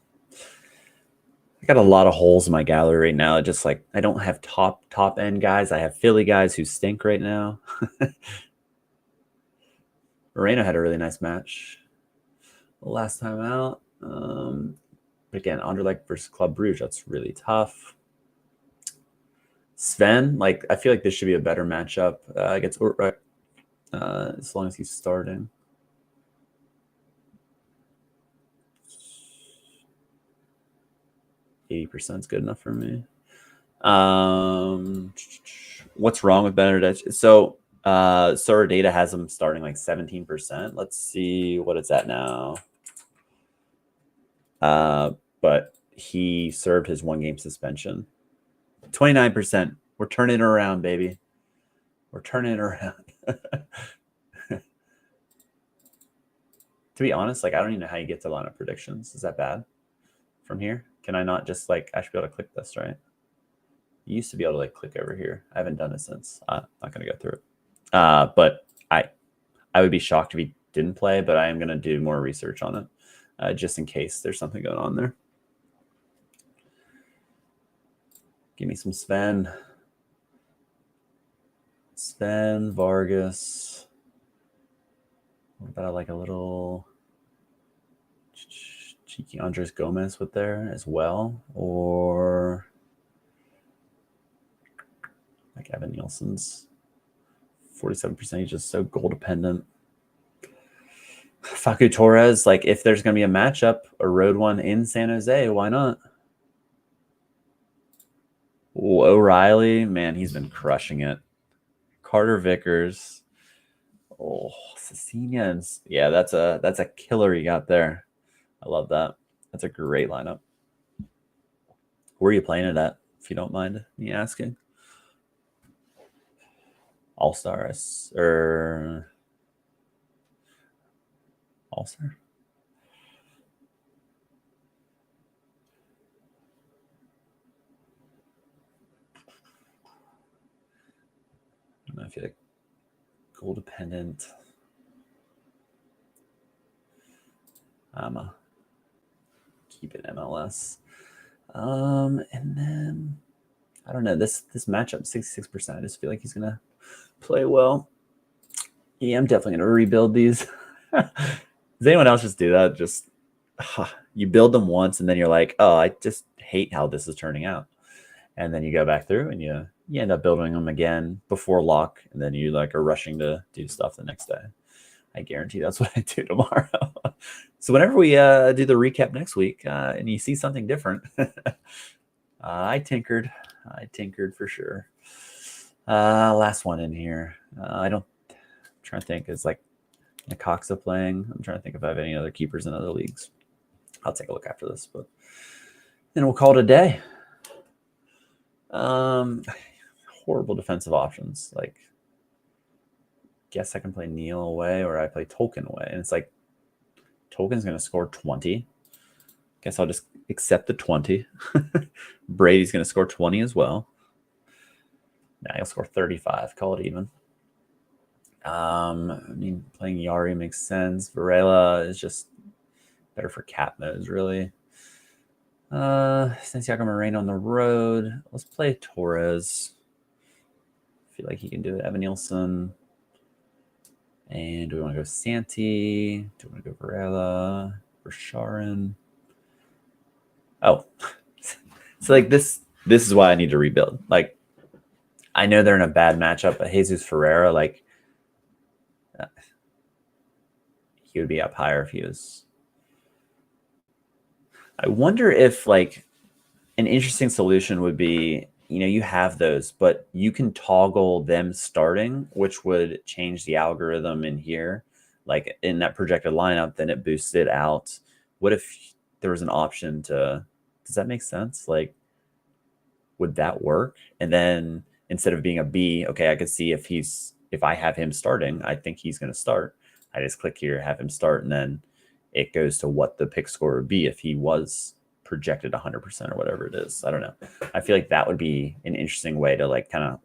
I got a lot of holes in my gallery right now. Just like I don't have top end guys. I have Philly guys who stink right now. Moreno had a really nice match last time out. But again, Anderlecht versus Club Brugge, that's really tough. Sven, like I feel like this should be a better matchup against Utrecht, as long as he's starting. %80 is good enough for me. What's wrong with Benedict? So Sora Data has him starting like 17%. Let's see what it's at now. But he served his 1-game suspension. 29%. We're turning it around, baby. We're turning it around. To be honest, like I don't even know how you get to lineup predictions. Is that bad from here? Can I not just like, I should be able to click this, right? You used to be able to like click over here. I haven't done it since. I'm not going to go through it. But I would be shocked if he didn't play, but I am going to do more research on it just in case there's something going on there. Give me some Sven. Sven, Vargas. What about like a little cheeky Andres Gomez with there as well? Or like Evan Nielsen's 47%. He's just so goal dependent. Facu Torres, like if there's going to be a matchup, a road one in San Jose, why not? Ooh, O'Reilly, man, he's been crushing it. Carter Vickers. Oh, Cecilians. Yeah, that's a killer you got there. I love that. That's a great lineup. Where are you playing it at, if you don't mind me asking? All-Stars or All-Star? I feel like goal dependent. Keep it MLS. And then I don't know, this matchup, 66%. I just feel like he's gonna play well. Yeah, I'm definitely gonna rebuild these. Does anyone else just do that? Just you build them once and then you're like, oh, I just hate how this is turning out. And then you go back through and you end up building them again before lock, and then you like are rushing to do stuff the next day. I guarantee that's what I do tomorrow. So whenever we do the recap next week and you see something different, I tinkered for sure. Last one in here. I'm trying to think. Is like Necaxa playing? I'm trying to think if I have any other keepers in other leagues. I'll take a look after this, but then we'll call it a day. Horrible defensive options. Like, guess I can play Neil away or I play Tolkien away. And it's like, Tolkien's going to score 20. Guess I'll just accept the 20. Brady's going to score 20 as well. Now he'll score 35. Call it even. I mean, playing Yari makes sense. Varela is just better for cat modes, really. Santiago Moreno on the road. Let's play Torres. I feel like he can do it. Evan Nielsen. And do we want to go Santi? Do we want to go Varela? For Sharon? Oh. So like this is why I need to rebuild. Like, I know they're in a bad matchup, but Jesus Ferreira, like, he would be up higher if he was. I wonder if like an interesting solution would be, you have those, but you can toggle them starting, which would change the algorithm in here. Like in that projected lineup, then it boosts it out. What if there was an option to, does that make sense? Like, would that work? And then instead of being a B, okay, I could see if if I have him starting, I think he's going to start. I just click here, have him start, and then it goes to what the pick score would be if he was projected 100% or whatever it is. I don't know. I feel like that would be an interesting way to like kind of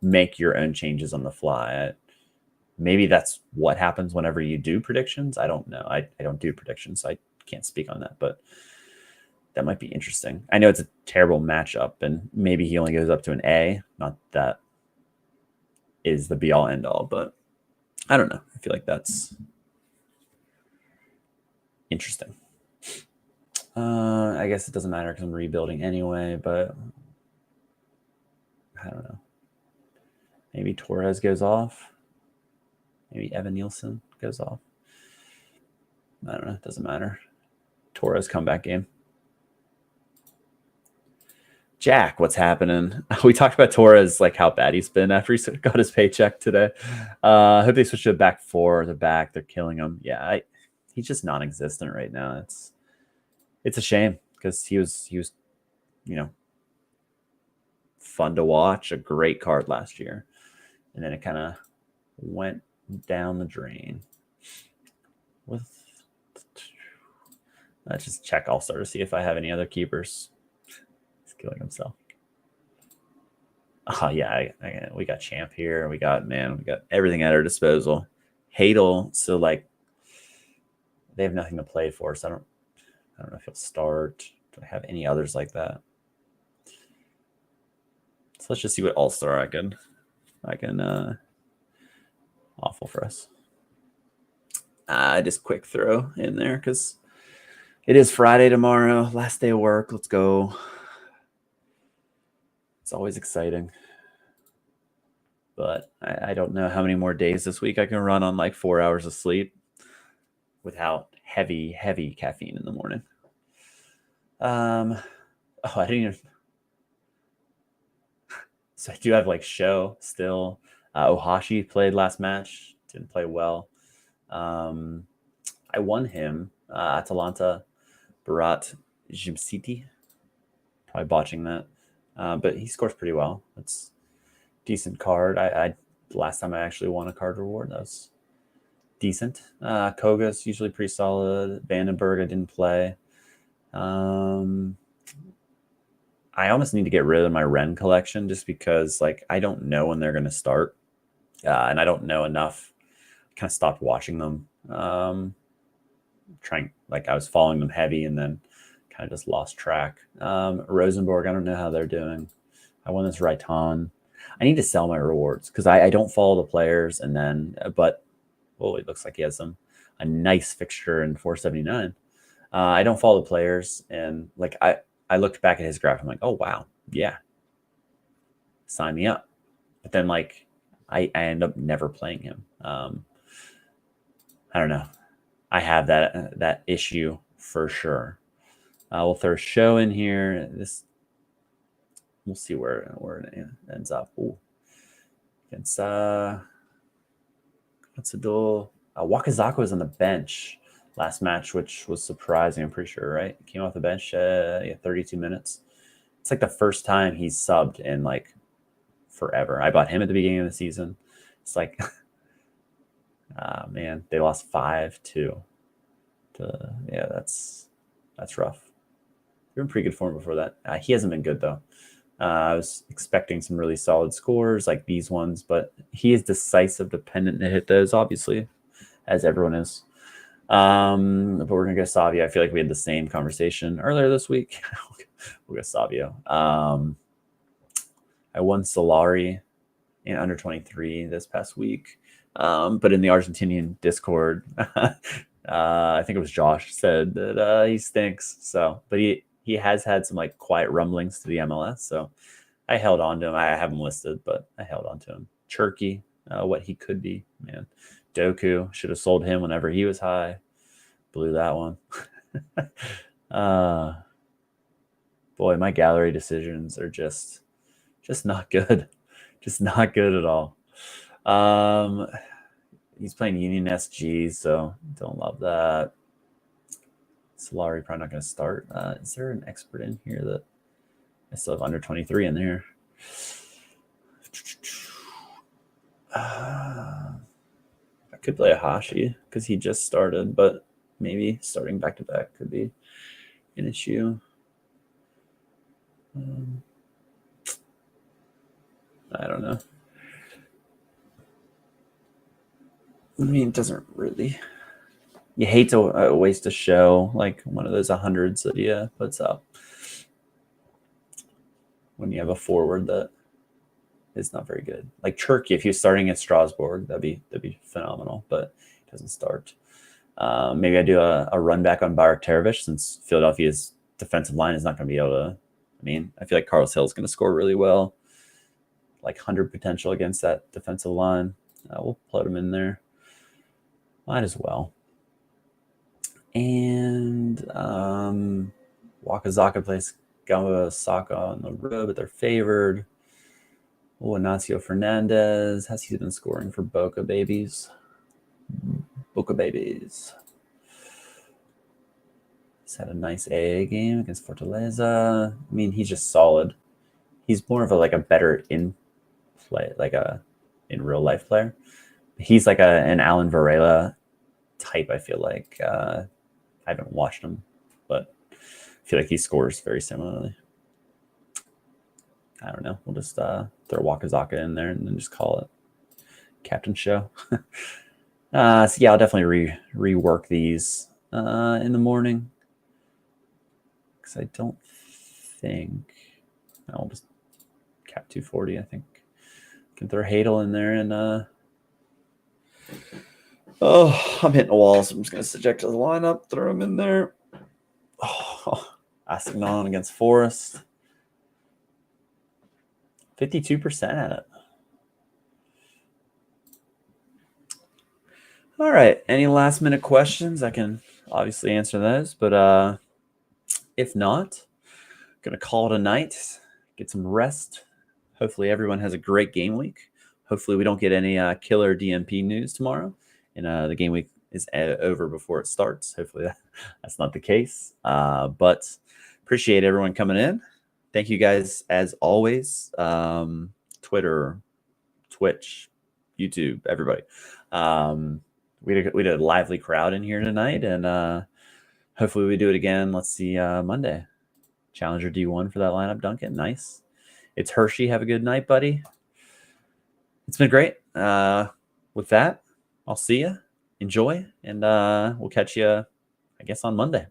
make your own changes on the fly. Maybe that's what happens whenever you do predictions. I don't know. I don't do predictions, so I can't speak on that, but that might be interesting. I know it's a terrible matchup, and maybe he only goes up to an A. Not that is the be all end all, but I don't know. I feel like that's interesting. I guess it doesn't matter because I'm rebuilding anyway, but I don't know. Maybe Torres goes off. Maybe Evan Nielsen goes off. I don't know. It doesn't matter. Torres comeback game. Jack, what's happening? We talked about Torres, like how bad he's been after he got his paycheck today. I hope they switch to back four. The back, they're killing him. Yeah, he's just non-existent right now. It's a shame because he was fun to watch, a great card last year, and then it kind of went down the drain. Let's just check All-Star to see if I have any other keepers. He's killing himself. Oh yeah, we got Champ here. We got everything at our disposal. Hadel, so like they have nothing to play for, so I don't know if he'll start. Do I have any others like that? So let's just see what All-Star I can awful for us. Just quick throw in there because it is Friday tomorrow, last day of work. Let's go. It's always exciting. But I don't know how many more days this week I can run on like 4 hours of sleep without heavy caffeine in the morning. I didn't even. So I do have like show still. Ohashi played last match. Didn't play well. I won him. Atalanta, Barat Jimsiti. Probably botching that. But he scores pretty well. That's decent card. I last time I actually won a card reward. That was decent. Koga's usually pretty solid. Vandenberg I didn't play. I almost need to get rid of my Ren collection just because like I don't know when they're going to start. And I don't know enough. I kind of stopped watching them. I was following them heavy and then kind of just lost track. Rosenborg, I don't know how they're doing. I won this Raiton. I need to sell my rewards because I don't follow the players. And then, but it looks like he has a nice fixture in 479. I don't follow the players, and like I looked back at his graph. I'm like, oh wow, yeah, sign me up. But then like I end up never playing him. I don't know. I have that issue for sure. We'll throw a show in here. We'll see where it ends up. Ooh. Against Wakazako was on the bench last match, which was surprising. I'm pretty sure, right? Came off the bench, 32 minutes. It's like the first time he's subbed in like forever. I bought him at the beginning of the season. It's like, man, they lost 5-2. Yeah, that's rough. You're in pretty good form before that. He hasn't been good though. I was expecting some really solid scores like these ones, but he is decisive, dependent to hit those, obviously, as everyone is. But we're gonna go Savio. I feel like we had the same conversation earlier this week. We'll go Savio. I won Solari in under 23 this past week, but in the Argentinian Discord, I think it was Josh said that he stinks. So, but he has had some like quiet rumblings to the MLS. So I held on to him. I have him listed, but I held on to him. Cherky, what he could be, man. Doku, should have sold him whenever he was high. Blew that one. Boy, my gallery decisions are just not good. Just not good at all. He's playing Union SG, so don't love that. Solari probably not going to start. Is there an expert in here that I still have under 23 in there? I could play a Hashi because he just started, but maybe starting back-to-back could be an issue. I don't know. I mean, it doesn't really. You hate to waste a show like one of those 100s that he puts up when you have a forward that is not very good. Like Turkey, if he was starting at Strasbourg, that'd be phenomenal. But he doesn't start. Maybe I do a run back on Barak since Philadelphia's defensive line is not going to be able to. I mean, I feel like Carlos Hill is going to score really well, like 100 potential against that defensive line. We'll plug him in there. Might as well. And Wakazaka plays Gamasaka on the road, but they're favored. Oh, Ignacio Fernandez. Has he been scoring for Boca Babies? Boca Babies. He's had a nice AA game against Fortaleza. I mean, he's just solid. He's more of a better in play, in real life player. He's like an Alan Varela type, I feel like. I haven't watched him, but I feel like he scores very similarly. I don't know. We'll just throw Wakazaka in there and then just call it Captain Show. So yeah, I'll definitely rework these in the morning because I don't think I'll just cap 240. I think I can throw Hadel in there and I'm hitting a wall, so I'm just gonna subject to the lineup, throw him in there. Assignon against Forest. 52% at it. All right. Any last minute questions? I can obviously answer those, but if not, I'm gonna call it a night. Get some rest. Hopefully everyone has a great game week. Hopefully we don't get any killer DMP news tomorrow, and the game week is over before it starts. Hopefully that's not the case. But appreciate everyone coming in. Thank you guys as always. Twitter, Twitch, YouTube, everybody. We did a lively crowd in here tonight, and hopefully we do it again. Let's see, Monday. Challenger D1 for that lineup, Duncan. Nice. It's Hershey. Have a good night, buddy. It's been great. With that, I'll see you. Enjoy, and we'll catch you, I guess, on Monday.